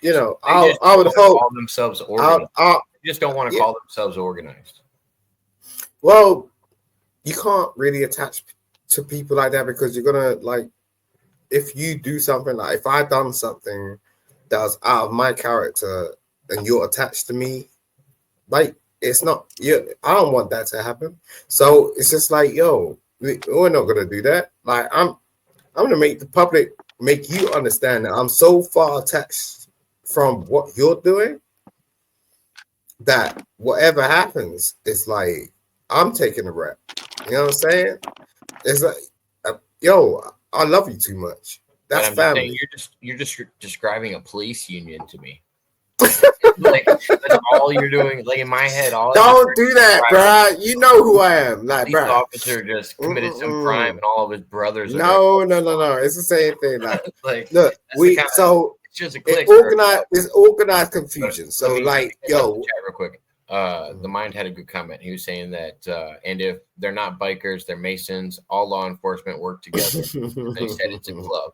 you know, I would hope call themselves organized. They just don't want to call themselves organized. Well, you can't really attach to people like that because you're gonna like, if you do something like, if I done something that was out of my character and you're attached to me, like, it's not, I don't want that to happen. So it's just like, yo, we're not gonna do that. Like, I'm gonna make the public, make you understand that I'm so far attached from what you're doing that whatever happens, it's like I'm taking the rap. You know what I'm saying? It's like, yo, I love you too much. That's family. You're just describing a police union to me. Like, that's all you're doing. Like, in my head, don't do that, bro. You know who I am. Like, bro, bro. Officer just committed some crime, and all of his brothers. No. It's the same thing. Like, like, look, it's just a click. It's organized confusion. So, like, yo, chat real quick. The Mind had a good comment. He was saying that, and if they're not bikers, they're Masons. All law enforcement work together. And he said it's a club.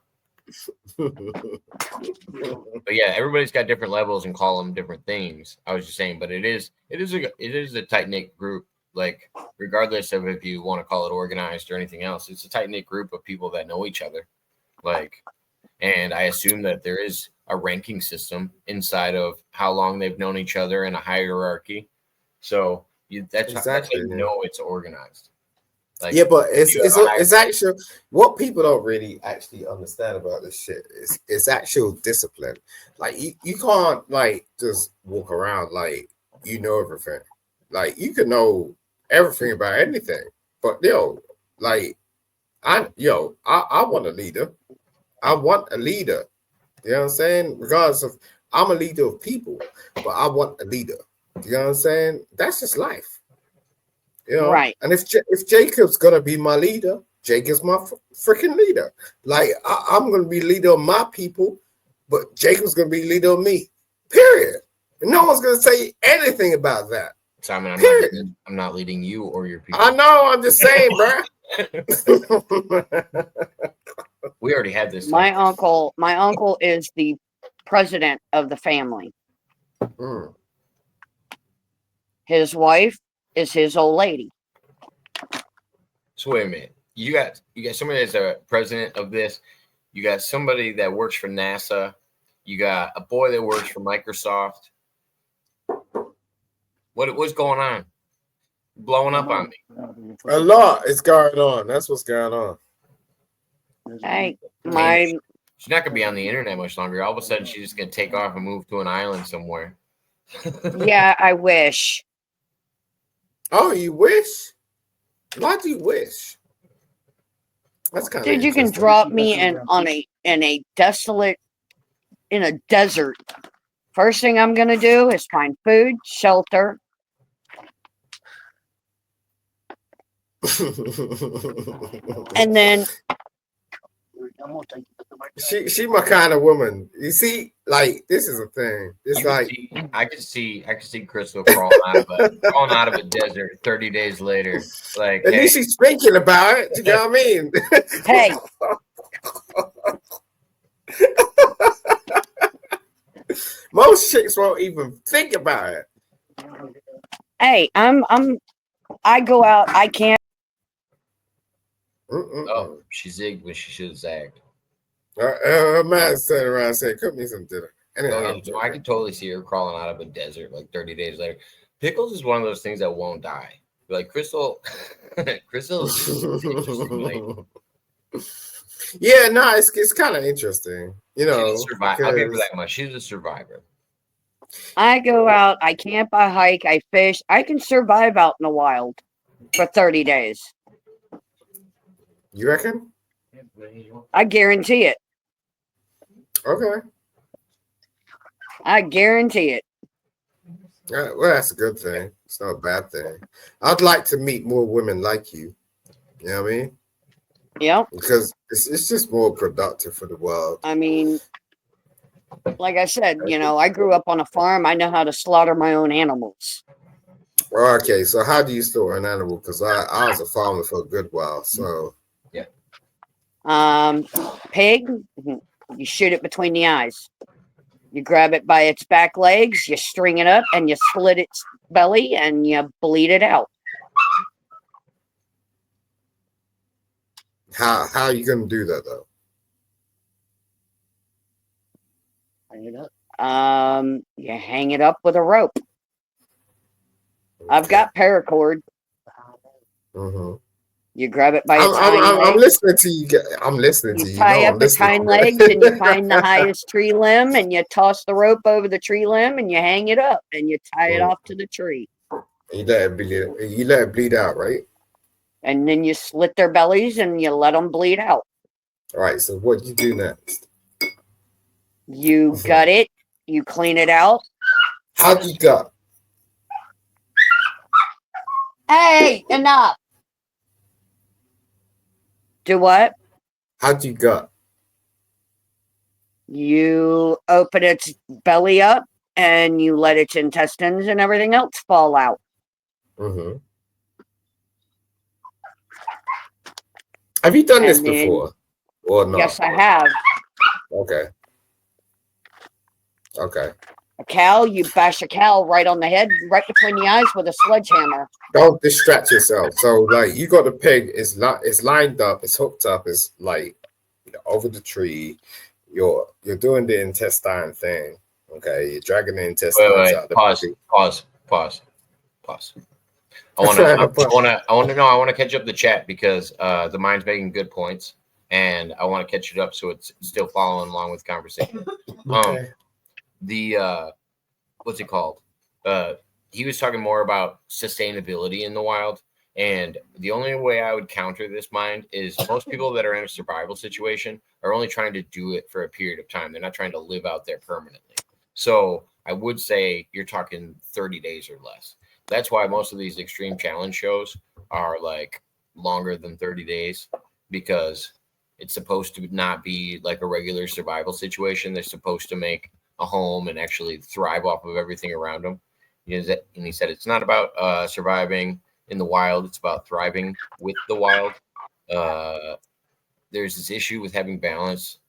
But yeah, everybody's got different levels and call them different things. I was just saying, but it is a tight knit group. Like, regardless of if you want to call it organized or anything else, it's a tight knit group of people that know each other. Like, and I assume that there is a ranking system inside of how long they've known each other and a hierarchy. So that's how you know it's organized. Like, yeah, but it's actual. What people don't really actually understand about this shit is it's actual discipline. Like, you can't like just walk around like you know everything. Like, you can know everything about anything, but I want a leader. I want a leader. You know what I'm saying? Regardless of, I'm a leader of people, but I want a leader. You know what I'm saying? That's just life. You know? Right. And if Jacob's gonna be my leader, Jacob's my freaking leader. Like, I'm gonna be leader of my people, but Jacob's gonna be leader of me. Period. And no one's gonna say anything about that. Simon, I'm not leading you or your people. I know. I'm just saying, bro. We already had this. My uncle is the president of the family. Mm. His wife is his old lady. So wait a minute. You got somebody that's a president of this. You got somebody that works for NASA. You got a boy that works for Microsoft. What's going on? Blowing up on me. A lot is going on. That's what's going on. Hey, she's not gonna be on the internet much longer. All of a sudden, she's just gonna take off and move to an island somewhere. yeah, I wish. Oh, you wish? Why do you wish? That's kind of Dude, you can drop me in a desert. First thing I'm gonna do is find food, shelter. And then she my kind of woman. You see, like, this is a thing. It's I could see Crystal crawling out of a desert 30 days later. Like, at least she's thinking about it. You know what I mean? Hey. Most chicks won't even think about it. Hey, I go out, I can't. Oh, she zigged when she should have zagged. Her man sat around and said, cook me some dinner. Anyway, I could totally see her crawling out of a desert like 30 days later. Pickles is one of those things that won't die. Like, Crystal is interesting. Yeah, no, it's kind of interesting. You know, I'll give her that much. She's a survivor. I go out, I camp, I hike, I fish. I can survive out in the wild for 30 days. You reckon? I guarantee it. Okay. I guarantee it. Well, that's a good thing. It's not a bad thing. I'd like to meet more women like you. You know what I mean? Yep. Because it's just more productive for the world. I mean, like I said, I grew up on a farm. I know how to slaughter my own animals. Well, okay, so how do you store an animal? Because I was a farmer for a good while, so Pig, you shoot it between the eyes. You grab it by its back legs, you string it up, and you slit its belly, and you bleed it out. how are you gonna do that though? You hang it up with a rope. I've got paracord. Mm-hmm. You grab it by its I'm legs. listening to you. I'm listening to You you. tie know, up I'm its listening hind to you. legs and you find the highest tree limb and you toss the rope over the tree limb and you hang it up and you tie it off to the tree. You let it bleed. You let it bleed out, right? And then you slit their bellies and you let them bleed out. All right. So what you do next? You gut it. You clean it out. How do you gut? Hey, enough. Do what? How do you gut? You open its belly up and you let its intestines and everything else fall out. Mm-hmm. Have you done this And then- before or not? Yes, I have. Okay. Okay. A cow, you bash a cow right on the head, right between the eyes with a sledgehammer. Don't distract yourself. So like you got the pig, it's lined up, it's hooked up, it's like over the tree. You're doing the intestine thing. Okay, you're dragging the intestines Wait, out. pause. I want to catch up the chat because the mind's making good points, and I want to catch it up so it's still following along with conversation. Okay. What's it called? He was talking more about sustainability in the wild, and the only way I would counter this mind is most people that are in a survival situation are only trying to do it for a period of time. They're not trying to live out there permanently. So I would say you're talking 30 days or less. That's why most of these extreme challenge shows are like longer than 30 days because it's supposed to not be like a regular survival situation. They're supposed to make a home and actually thrive off of everything around them. And he said it's not about surviving in the wild. It's about thriving with the wild. There's this issue with having balance.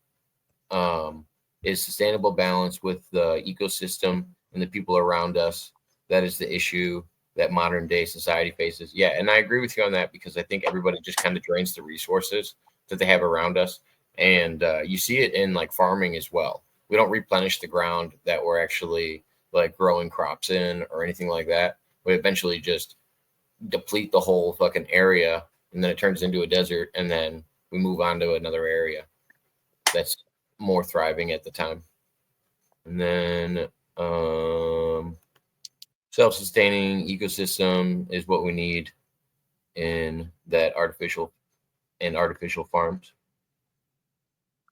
Is sustainable balance with the ecosystem and the people around us. That is the issue that modern day society faces. Yeah, and I agree with you on that because I think everybody just kind of drains the resources that they have around us. And you see it in like farming as well. We don't replenish the ground that we're actually like growing crops in or anything like that. We eventually just deplete the whole fucking area and then it turns into a desert and then we move on to another area that's more thriving at the time. And then self-sustaining ecosystem is what we need in that artificial farms.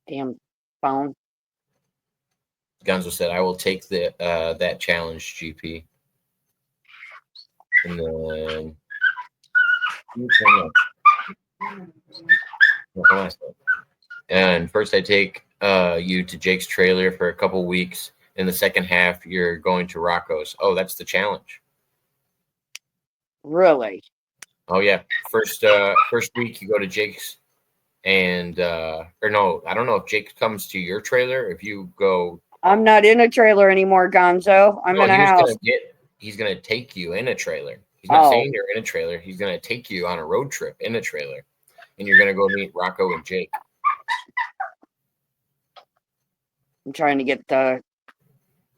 Damn phone. Gonzo said, "I will take that challenge, GP." And then and first I take you to Jake's trailer for a couple weeks. In the second half, you're going to Rocco's. Oh, that's the challenge. Really? Oh yeah. First week you go to Jake's and or no, I don't know if Jake comes to your trailer. If you go, I'm not in a trailer anymore, Gonzo. I'm in a house. He's gonna take you in a trailer. He's not Oh. saying you're in a trailer. He's gonna take you on a road trip in a trailer, and you're gonna go meet Rocco and Jake. I'm trying to get the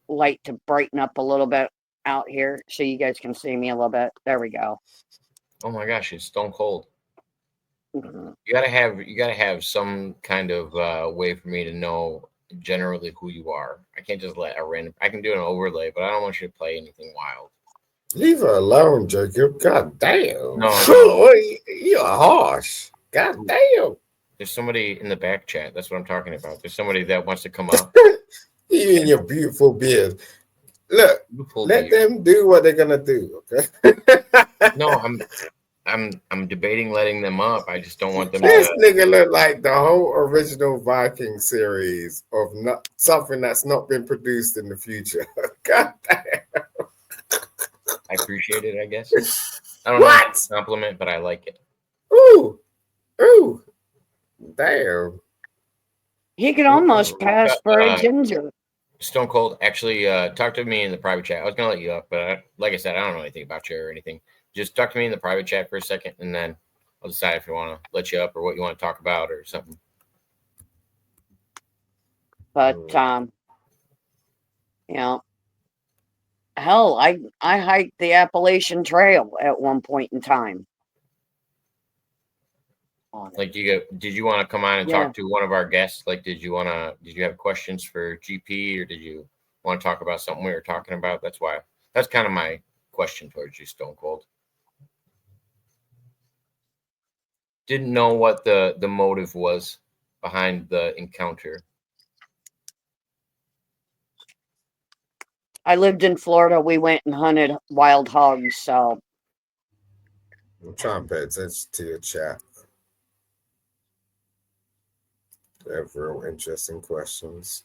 light to brighten up a little bit out here so you guys can see me a little bit. There we go. Oh my gosh, it's stone cold. Mhm. You gotta have some kind of way for me to know generally who you are. I can't just let a random. I can do an overlay, but I don't want you to play anything wild. Leave her alone, Jacob. God damn. No. You're harsh. God damn. There's somebody in the back chat. That's what I'm talking about. There's somebody that wants to come up. You and your beautiful beard. Look, Beautiful let beard. them do what they're gonna do. Okay. No, I'm debating letting them up. I just don't want them This to. nigga look like the whole original Viking series of not something that's not been produced in the future. God damn. I appreciate it. I guess I don't know if it's a compliment, but I like it. Ooh, ooh, damn. He could almost pass for a ginger. Stone Cold, actually, talk to me in the private chat. I was gonna let you up, but like I said, I don't know anything about you or anything. Just talk to me in the private chat for a second, and then I'll decide if I want to let you up or what you want to talk about or something. But you know, hell, I hiked the Appalachian Trail at one point in time. Like, did you want to come on and Yeah. talk to one of our guests? Like, did you have questions for GP, or did you want to talk about something we were talking about? That's kind of my question towards you, Stone Cold. Didn't know what the motive was behind the encounter. I lived in Florida. We went and hunted wild hogs. So I'm trying to pay attention to your chat. They have real interesting questions.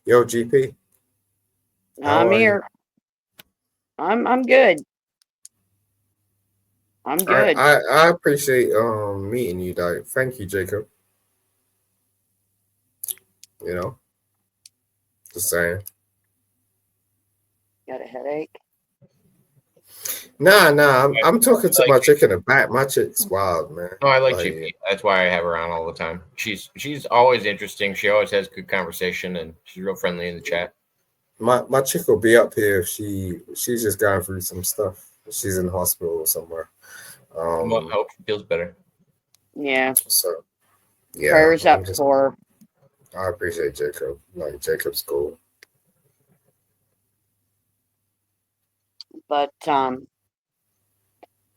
Yo, GP. How I'm are you? here. I'm good. I'm good. I appreciate meeting you, Doc. Thank you, Jacob. You know, just saying. Got a headache? Nah, I'm talking to my chick in the back. My chick's wild, man. No, I like GP. That's why I have her on all the time. She's always interesting. She always has good conversation, and she's real friendly in the chat. My chick will be up here if she's just going through some stuff. She's in the hospital somewhere. I hope she feels better. Yeah. So yeah, Prayers up for her. I appreciate Jacob. Like, Jacob's cool. But you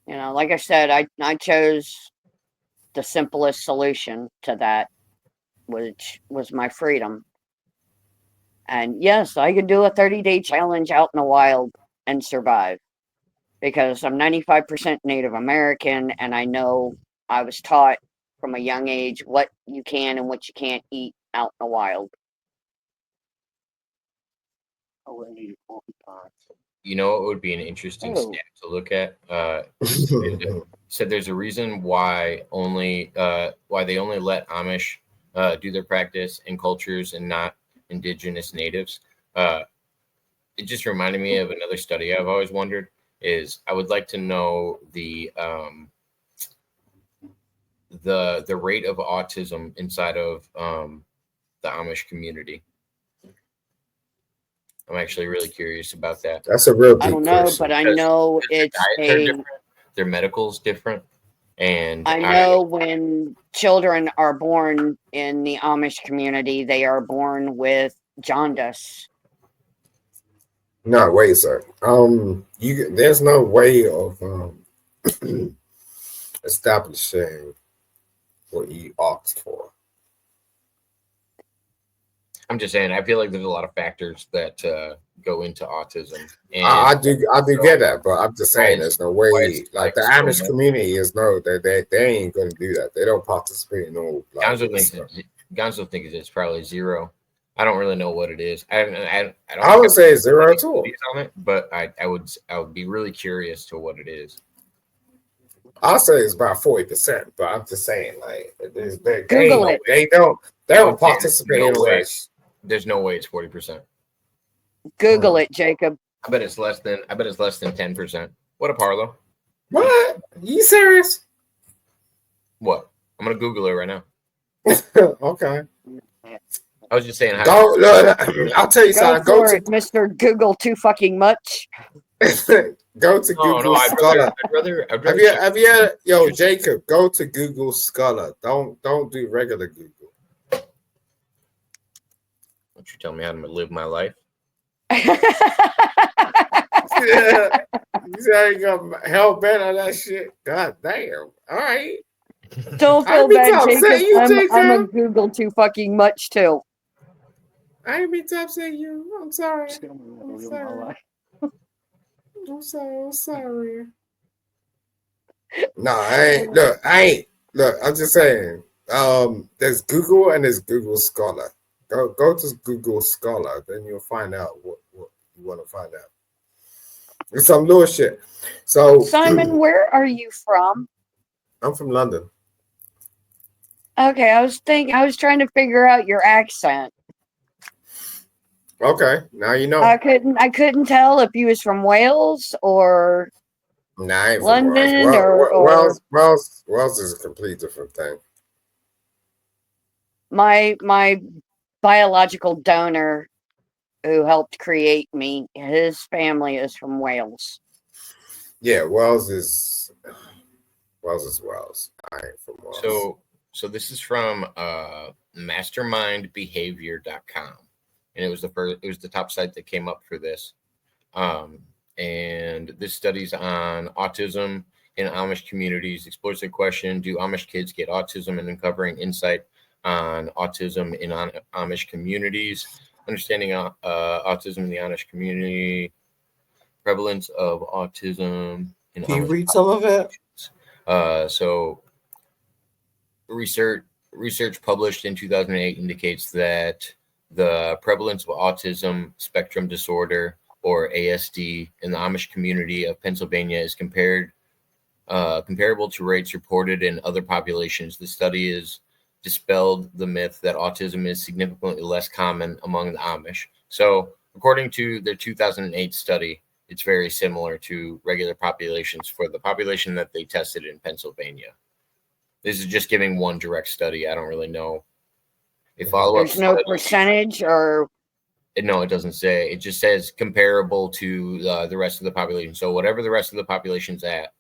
know, like I said, I chose the simplest solution to that, which was my freedom. And yes, I could do a 30-day challenge out in the wild and survive, because I'm 95% Native American, and I know I was taught from a young age what you can and what you can't eat out in the wild. You know, it would be an interesting stat to look at. Said there's a reason why they only let Amish do their practice in cultures and not indigenous natives. It just reminded me of another study I've always wondered. Is I would like to know the rate of autism inside of the Amish community. I'm actually really curious about that. That's a real deep I don't know, question. but I know it's their medical's different. And I know when children are born in the Amish community, they are born with jaundice. No, wait, sir. There's no way of establishing what you asked for. I'm just saying, I feel like there's a lot of factors that go into autism. And I do get that, but I'm just saying there's no way. Like, the Amish community is they ain't gonna do that. They don't participate in all. Gonzo thinks it's probably zero. I don't really know what it is. I would say it's zero at all. On it, but I would be really curious to what it is. I'll say it's about 40%, but I'm just saying, like, Google it. They don't participate in race. There's no way it's 40%. Google it, Jacob. I bet it's less than 10%. What up, Harlow? What? You serious? What? I'm gonna Google it right now. Okay. I was just saying. I'll tell you something. Go for it, Mr. Google too fucking much. Go to Google Scholar. Have you yo, Jacob, go to Google Scholar. Don't do regular Google. Don't you tell me how to live my life. Yeah. You say you got hell bent on that shit. God damn. All right. Don't feel bad, Jacob. I'm a Google too fucking much too. I ain't mean to upset you. I'm sorry. I'm so sorry. No, I ain't. Look, I ain't. Look, I'm just saying. There's Google and there's Google Scholar. Go to Google Scholar, then you'll find out what you want to find out. It's some little shit. So Simon, where are you from? I'm from London. Okay, I was trying to figure out your accent. Okay, now you know. I couldn't tell if you was from Wales or Nah, I ain't from London Wales. or Wales is a complete different thing. my biological donor who helped create me, his family is from Wales. Yeah, Wales is Wales. I ain't from Wales. So this is from mastermindbehavior.com, and it was the top site that came up for this. And this study's on autism in Amish communities, explores the question, do Amish kids get autism, and uncovering insight on autism in Amish communities, understanding autism in the Amish community, prevalence of autism in Can you Amish read some of it? So research published in 2008 indicates that the prevalence of autism spectrum disorder, or ASD, in the Amish community of Pennsylvania is comparable to rates reported in other populations. The study has dispelled the myth that autism is significantly less common among the Amish. So, according to their 2008 study, it's very similar to regular populations for the population that they tested in Pennsylvania. This is just giving one direct study. I don't really know. A follow-up There's no study, percentage or no, it doesn't say. It just says comparable to the rest of the population. So whatever the rest of the population's at.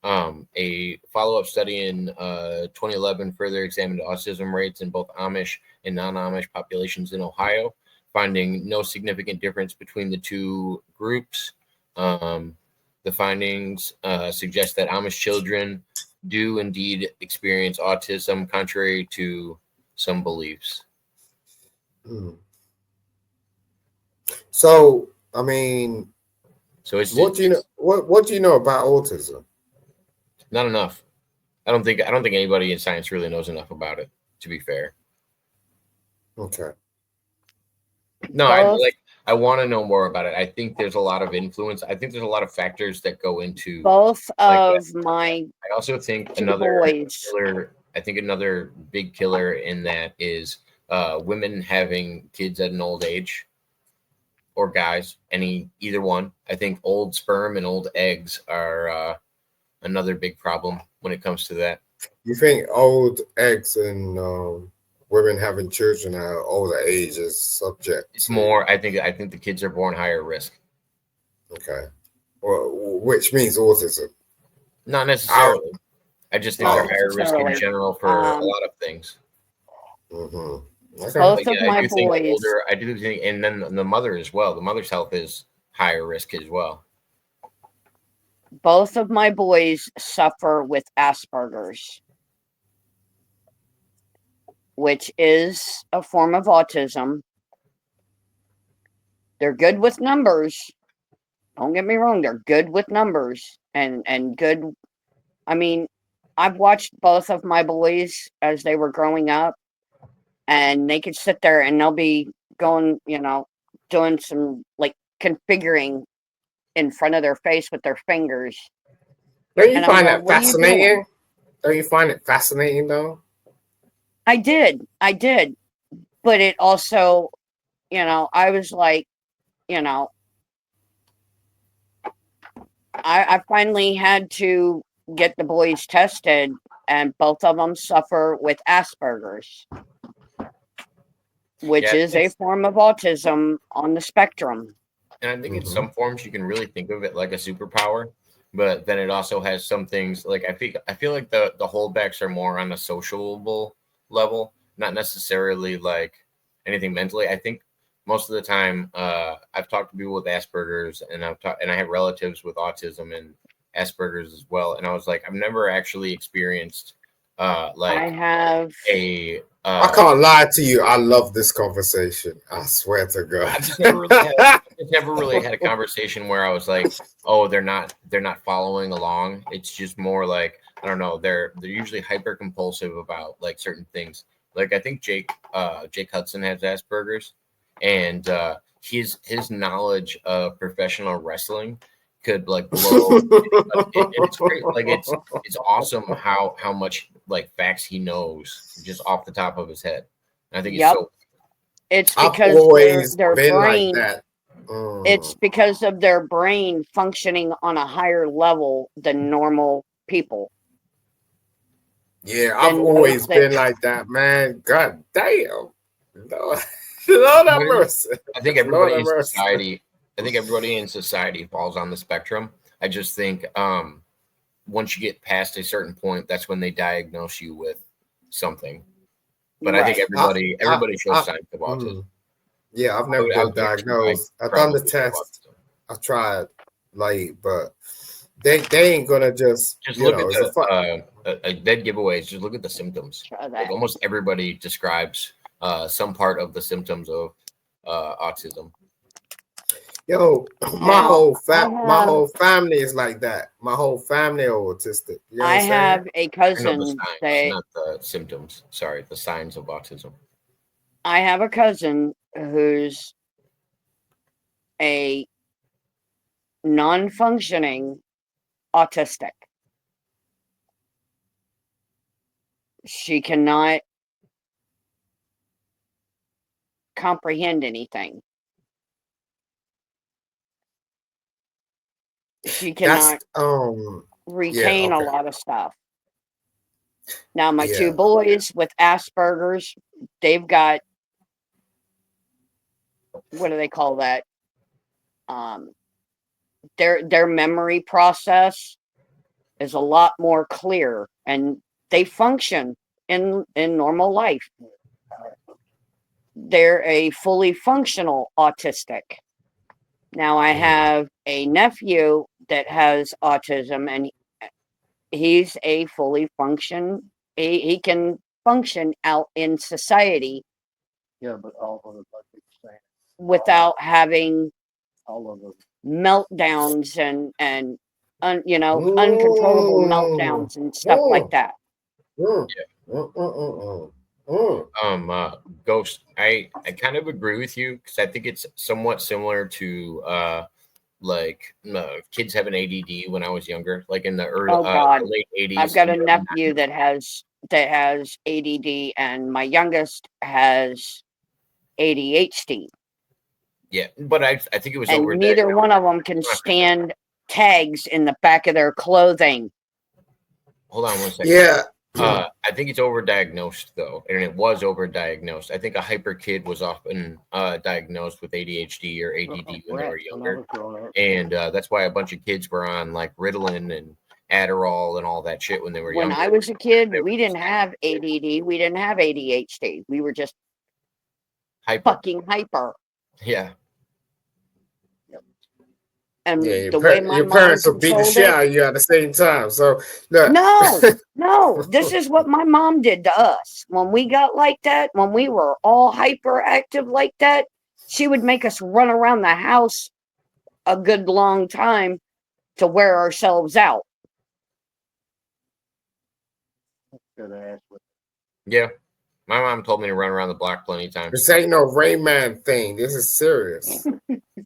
A follow-up study in 2011 further examined autism rates in both Amish and non-Amish populations in Ohio, finding no significant difference between the two groups. The findings suggest that Amish children do indeed experience autism, contrary to some beliefs. So, I mean, So what do you know? What do you know about autism? Not enough. I don't think anybody in science really knows enough about it, to be fair. Okay. No, I want to know more about it. I think there's a lot of influence. I think there's a lot of factors that go into both like of my I also think two another boys. killer. I think another big killer in that is women having kids at an old age, or guys, either one. I think old sperm and old eggs are another big problem when it comes to that. You think old eggs and women having children at an older age is subject? It's more. I think the kids are born higher risk. Okay. Well, which means autism. Not necessarily. I just think they're higher risk in necessarily. general for a lot of things. Mm-hmm. Okay. Both But of yeah, my I do think boys. older. I do think, and then the mother as well. The mother's health is higher risk as well. Both of my boys suffer with Asperger's, which is a form of autism. They're good with numbers. Don't get me wrong, they're good with numbers and good. I mean, I've watched both of my boys as they were growing up, and they could sit there and they'll be going, doing some like configuring in front of their face with their fingers. Don't you And I'm find going, that "What are you doing?" fascinating? Don't you find it fascinating though? I did. But it also, I was like, I finally had to get the boys tested, and both of them suffer with Asperger's, which is a form of autism on the spectrum. And I think in some forms you can really think of it like a superpower, but then it also has some things like I feel like the holdbacks are more on a sociable level, not necessarily like anything mentally. I think most of the time I've talked to people with Asperger's, and I have relatives with autism and Asperger's as well, and I was like, I've never actually experienced I have I can't lie to you. I love this conversation. I swear to God. I've just never really had just never really had a conversation where I was like, oh, they're not following along. It's just more like, I don't know, they're usually hyper compulsive about like certain things. Like I think Jake Hudson has Asperger's, and his knowledge of professional wrestling could like blow. It's great. Like it's awesome how much like facts he knows just off the top of his head. And I think Yep. it's so. It's I've because always their been brain. like that. It's because of their brain functioning on a higher level than normal people. Yeah, I've Then always they- been like that, man. God damn. Lord, Lord have mercy. I think Lord everybody have in mercy. society. I think everybody in society falls on the spectrum. I just think once you get past a certain point, that's when they diagnose you with something. But I think Right. everybody shows signs of autism. Yeah, I've never been diagnosed. I've done the test. I tried, like, but they ain't gonna just look know. at a dead giveaways. Just look at the symptoms. Try that. Like almost everybody describes some part of the symptoms of autism. Yo, Now, my whole family is like that. My whole family are autistic. You know what I I'm saying? have a I know the cousin signs, that not the symptoms. Sorry, the signs of autism. I have a cousin who's a non-functioning autistic. She cannot comprehend anything. She That's cannot retain a okay. lot of stuff. Now, my Yeah. two boys with Asperger's, they've got, what do they call that? Their memory process is a lot more clear, and they function in normal life. They're a fully functional autistic. Now I have a nephew that has autism, and he's a fully he can function out in society Yeah, but all of them, like you're saying, without having all of them. meltdowns and uncontrollable meltdowns and stuff like that. Ghost, I kind of agree with you because I think it's somewhat similar to kids having ADD when I was younger, like in the early God. late 80s. I've got a nephew that has ADD, and my youngest has ADHD. Yeah, but I think it was And over. neither one of them can stand tags in the back of their clothing. Hold on 1 second. Yeah. I think it's overdiagnosed though, and it was overdiagnosed. I think a hyper kid was often diagnosed with ADHD or ADD when they were younger, and that's why a bunch of kids were on like Ritalin and Adderall and all that shit when they were When younger. I was a kid, we didn't have ADD, we didn't have ADHD. We were just fucking hyper. Yeah. And yeah, the way my your mom parents will beat the controlled shit it. out of you at the same time. So look. No, this is what my mom did to us. When we got like that, when we were all hyperactive like that, she would make us run around the house a good long time to wear ourselves out. Yeah. My mom told me to run around the block plenty of times. This ain't no Rain Man thing. This is serious.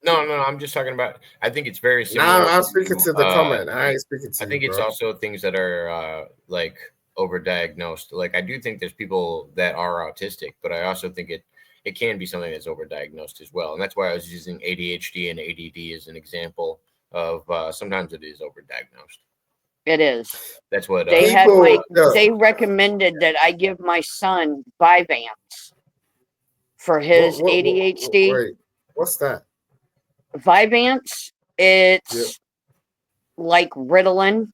No, I'm just talking about. I think it's very similar. Nah, I'm speaking to the comment. I ain't speaking to you. I think it's also things that are like overdiagnosed. Like I do think there's people that are autistic, but I also think it can be something that's overdiagnosed as well. And that's why I was using ADHD and ADD as an example of sometimes it is overdiagnosed. It is. That's what they they recommended that I give my son Vyvanse for his ADHD. Wait, what's that? Vyvanse, it's like Ritalin,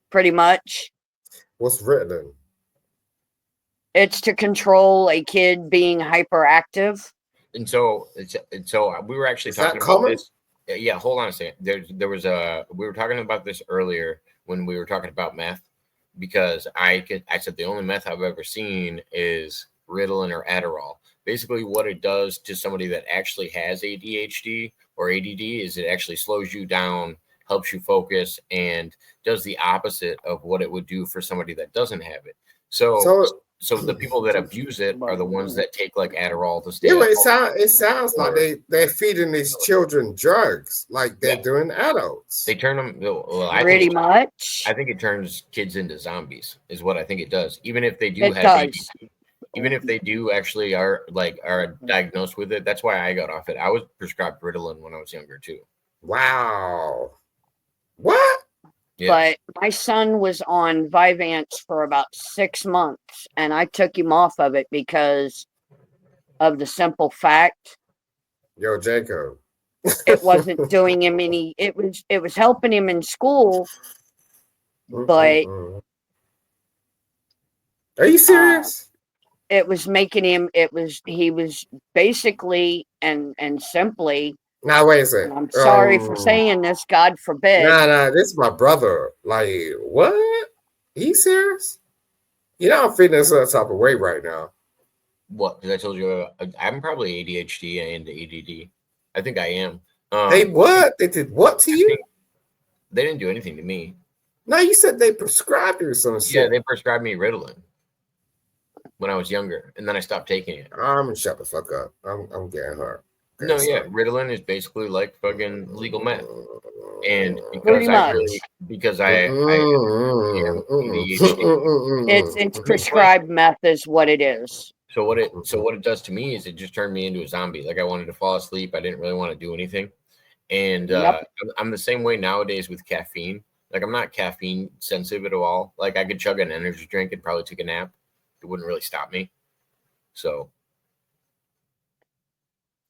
pretty much. What's Ritalin? It's to control a kid being hyperactive. And so we were actually talking about this. Yeah, hold on a second. We were talking about this earlier when we were talking about meth, because I said the only meth I've ever seen is Ritalin or Adderall. basically what it does to somebody that actually has ADHD or ADD is it actually slows you down, helps you focus, and does the opposite of what it would do for somebody that doesn't have it. So the people that abuse it are the ones that take like Adderall to stay Yeah, up. but it sounds like they're feeding these children drugs like they're doing adults. They turn them. Well, I Pretty think much. I think it turns kids into zombies. Is what I think it does. Even if they do It have does. even if they do actually are diagnosed with it. That's why I got off it. I was prescribed Ritalin when I was younger too. Wow. What? But my son was on Vyvanse for about 6 months, and I took him off of it because of the simple fact Yo, Jacob. it wasn't doing him any. It was helping him in school, but are you serious? it was making him. He was basically and simply. Now wait a second. I'm sorry for saying this. God forbid. Nah, this is my brother. Like, what? Are you serious? You know, I'm feeling some type of way right now. What? Because I told you I'm probably ADHD and ADD. I think I am. They what? They did what to you? They didn't do anything to me. No, you said they prescribed you some shit. Yeah, they prescribed me Ritalin when I was younger, and then I stopped taking it. I'm gonna shut the fuck up. I'm getting hurt. No, yeah, Ritalin is basically like fucking legal meth, and Pretty much. because I am ADHD. It's prescribed meth is what it is. So what it does to me is it just turned me into a zombie. Like I wanted to fall asleep. I didn't really want to do anything, and I'm the same way nowadays with caffeine. Like I'm not caffeine sensitive at all. Like I could chug an energy drink and probably take a nap. It wouldn't really stop me. So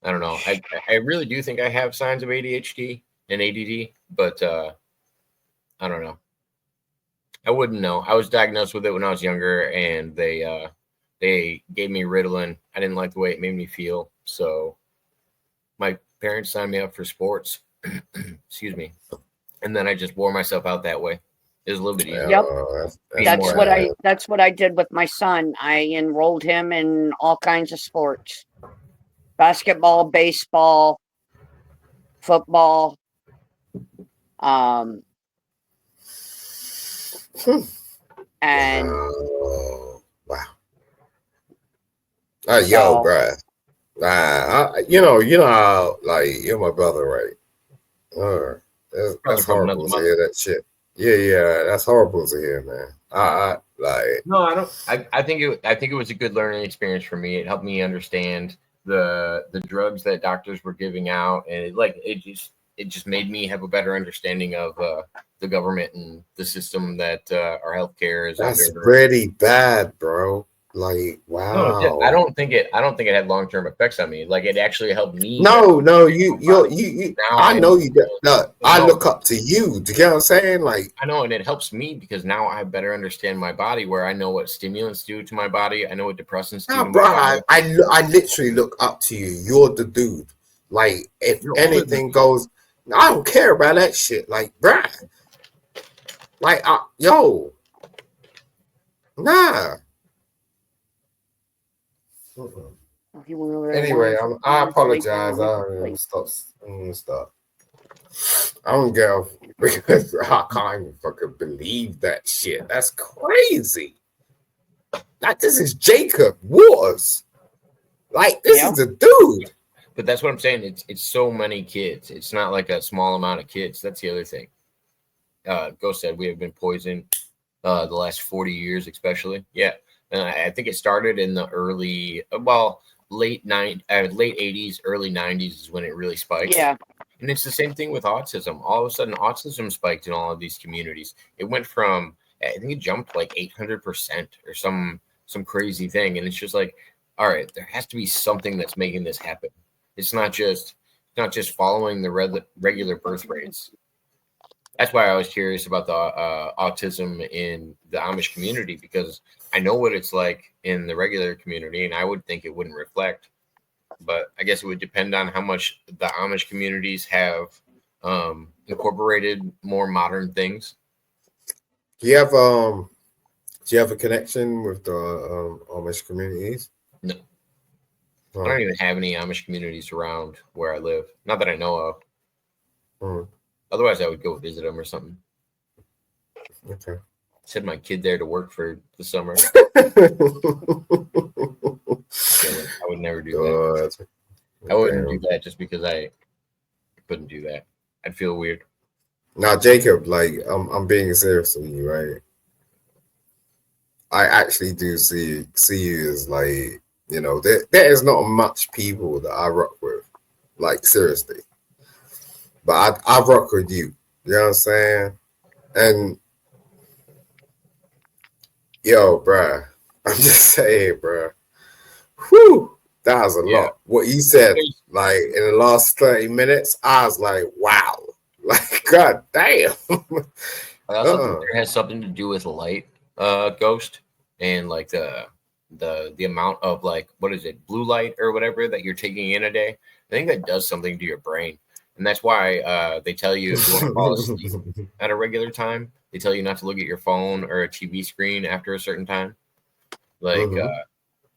I don't know. I really do think I have signs of ADHD and ADD, but I don't know. I wouldn't know. I was diagnosed with it when I was younger, and they gave me Ritalin. I didn't like the way it made me feel, so my parents signed me up for sports. Excuse me, and then I just wore myself out that way. It was a little bit easier. Yep. That's what I did with my son. I enrolled him in all kinds of sports. Basketball, baseball, football. And wow. Yo, bro. You know how like you're my brother, right? That's horrible to hear that shit. Yeah, that's horrible to hear, man. No, I don't. I think it was a good learning experience for me. It helped me understand the drugs that doctors were giving out, and it just made me have a better understanding of the government and the system that our healthcare is. That's pretty bad, bro. Like, wow. No, I don't think it had long-term effects on me. Like it actually helped me. No, you. I know you. I look up to you. Do you get what I'm saying? Like, I know, and it helps me because now I better understand my body. Where I know what stimulants do to my body. I know what depressants do. No, bro. I literally look up to you. You're the dude. Like, if anything goes, I don't care about that shit. Like, bro. Like, yo. Nah. Anyway, I apologize. I'm gonna stop. I don't get off because I can't even fucking believe that shit. That's crazy. Like this is Jacob Waters. Like this is the dude. But that's what I'm saying. It's so many kids. It's not like a small amount of kids. That's the other thing. Ghost said we have been poisoned the last 40 years, especially. Yeah. And I think it started in the late 80s, early 90s is when it really spiked. Yeah. And it's the same thing with autism. All of a sudden, autism spiked in all of these communities. It went from, I think it jumped like 800% or some crazy thing. And it's just like, all right, there has to be something that's making this happen. It's not just following the regular birth rates. That's why I was curious about the autism in the Amish community, because I know what it's like in the regular community, and I would think it wouldn't reflect. But I guess it would depend on how much the Amish communities have incorporated more modern things. Do you have a connection with the Amish communities? No. I don't even have any Amish communities around where I live. Not that I know of. Mm. Otherwise, I would go visit them or something. Okay. Send my kid there to work for the summer. I would never do that. I wouldn't do that just because I couldn't do that. I'd feel weird. Now, Jacob, like I'm being serious with you, right? I actually do see you as like, you know, there is not much people that I rock with, like seriously. But I rock with you. You know what I'm saying? And yo, bruh, I'm just saying, bruh. Whew, that was a lot. What you said, like in the last 30 minutes, I was like, wow. Like, god damn. I also think there has something to do with light, Ghost, and like the amount of like, what is it, blue light or whatever that you're taking in a day. I think that does something to your brain. And that's why they tell you if you want to fall asleep at a regular time, they tell you not to look at your phone or a TV screen after a certain time. Like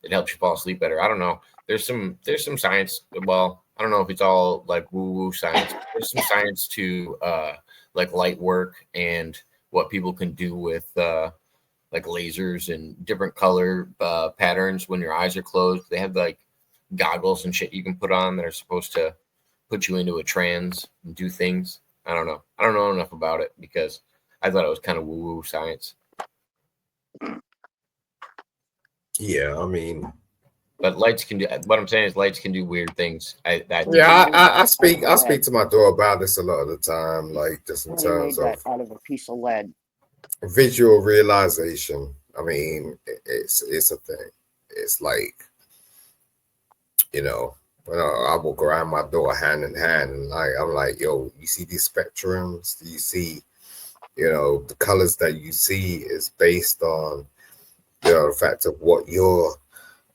it helps you fall asleep better. I don't know. There's some science. Well, I don't know if it's all like woo-woo science. There's some science to like light work and what people can do with like lasers and different color patterns when your eyes are closed. They have like goggles and shit you can put on that are supposed to put you into a trance and do things. I don't know. I don't know enough about it because I thought it was kind of woo-woo science. Yeah, I mean, but lights can do. What I'm saying is lights can do weird things. I speak to my daughter about this a lot of the time, like just in terms of out of a piece of lead. Visual realization. I mean, it's a thing. It's like, you know, when I walk around my door hand in hand, and like I'm like, yo, you see these spectrums? Do you see, you know, the colors that you see is based on, you know, the fact of what you're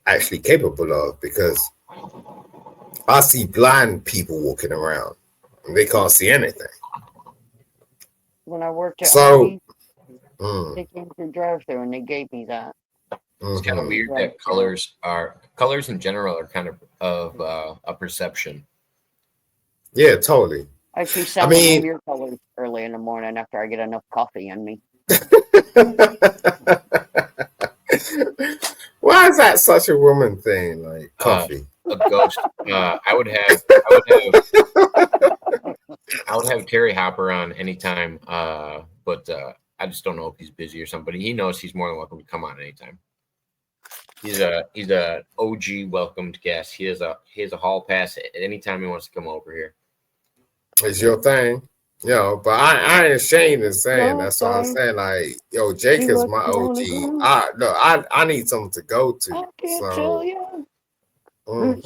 actually capable of, because I see blind people walking around and they can't see anything. When I worked at so they came through drive-through and they gave me that. It's kind of weird that colors in general are kind of a perception. Yeah, totally. I see some weird colors early in the morning after I get enough coffee in me. Why is that such a woman thing? Like coffee. A ghost. I would have Terry Hopper on anytime. But I just don't know if he's busy or something. But he knows he's more than welcome to come on anytime. He's a OG welcomed guest. He has a hall pass at any time he wants to come over here. It's your thing. You know, but I ain't ashamed in saying that's what I'm saying. Like, yo, Jake is my OG. I need something to go to. I can't tell you. And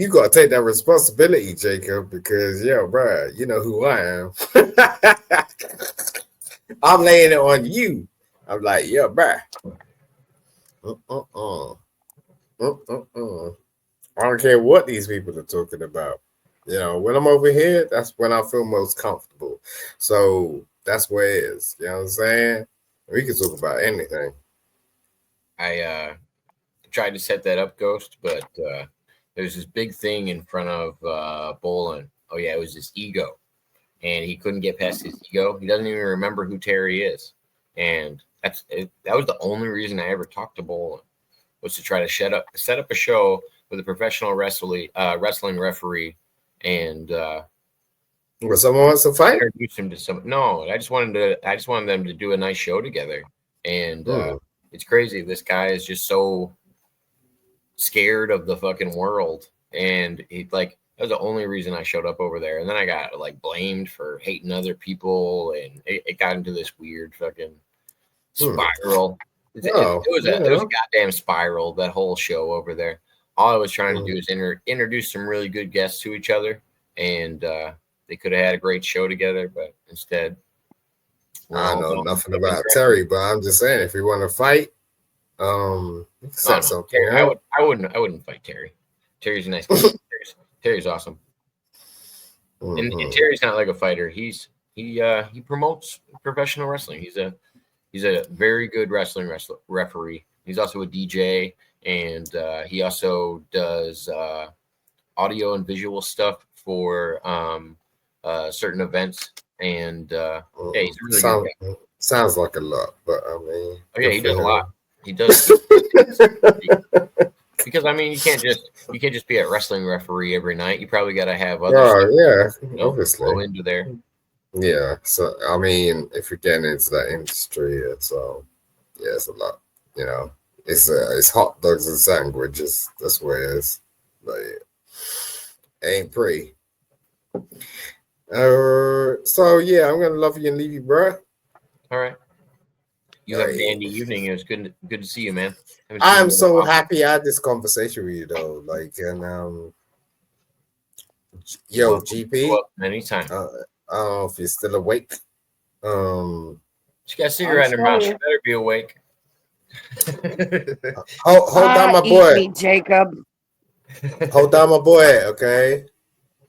you gotta take that responsibility, Jacob, because bro, you know who I am. I'm laying it on you. I'm like, bro. I don't care what these people are talking about. You know, when I'm over here, that's when I feel most comfortable. So that's where it is. You know what I'm saying? We can talk about anything. I tried to set that up, Ghost, but there's this big thing in front of Bolin. Oh yeah, it was his ego, and he couldn't get past his ego. He doesn't even remember who Terry is, and that was the only reason I ever talked to Bolin, was to try to set up a show with a professional wrestling referee. And was someone wants to fight? Introduce him to some. No, I just wanted them to do a nice show together. And it's crazy. This guy is just so scared of the fucking world, and he that was the only reason I showed up over there. And then I got blamed for hating other people, and it got into this weird fucking spiral. It was a goddamn spiral, that whole show over there. All I was trying to do is introduce some really good guests to each other, and they could have had a great show together, but instead, I know nothing about Terry, but I'm just saying, if you want to fight, set something. Terry, I wouldn't fight Terry. Terry's a nice guy. Terry's awesome, and Terry's not like a fighter. He promotes professional wrestling. He's a very good wrestling referee. He's also a DJ. and he also does audio and visual stuff for certain events. And yeah, he's a really good guy. Sounds like a lot, but I mean, Oh yeah, he does a lot. He does. Because I mean, you can't just be a wrestling referee every night. You probably got to have other stuff, yeah, obviously go into there. Yeah, so I mean, if you're getting into that industry, it's yeah, it's a lot. You know, it's hot dogs and sandwiches. That's what it is. But yeah, ain't pretty. So yeah, I'm gonna love you and leave you, bro. All right. You have a Right. dandy evening. It was good to see you, man. I'm so happy I had this conversation with you though. Like, and yo, GP, anytime. I don't know if you're still awake. She got a cigarette in her mouth. She better be awake. hold down my boy, me, Jacob. Hold down my boy, okay?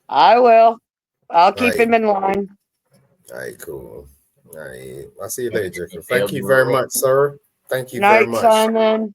I will. I'll keep Right. him in line. All right, cool. All right, I'll see you later, Jacob. Thank you very much, sir. Thank you very Night, much. Simon.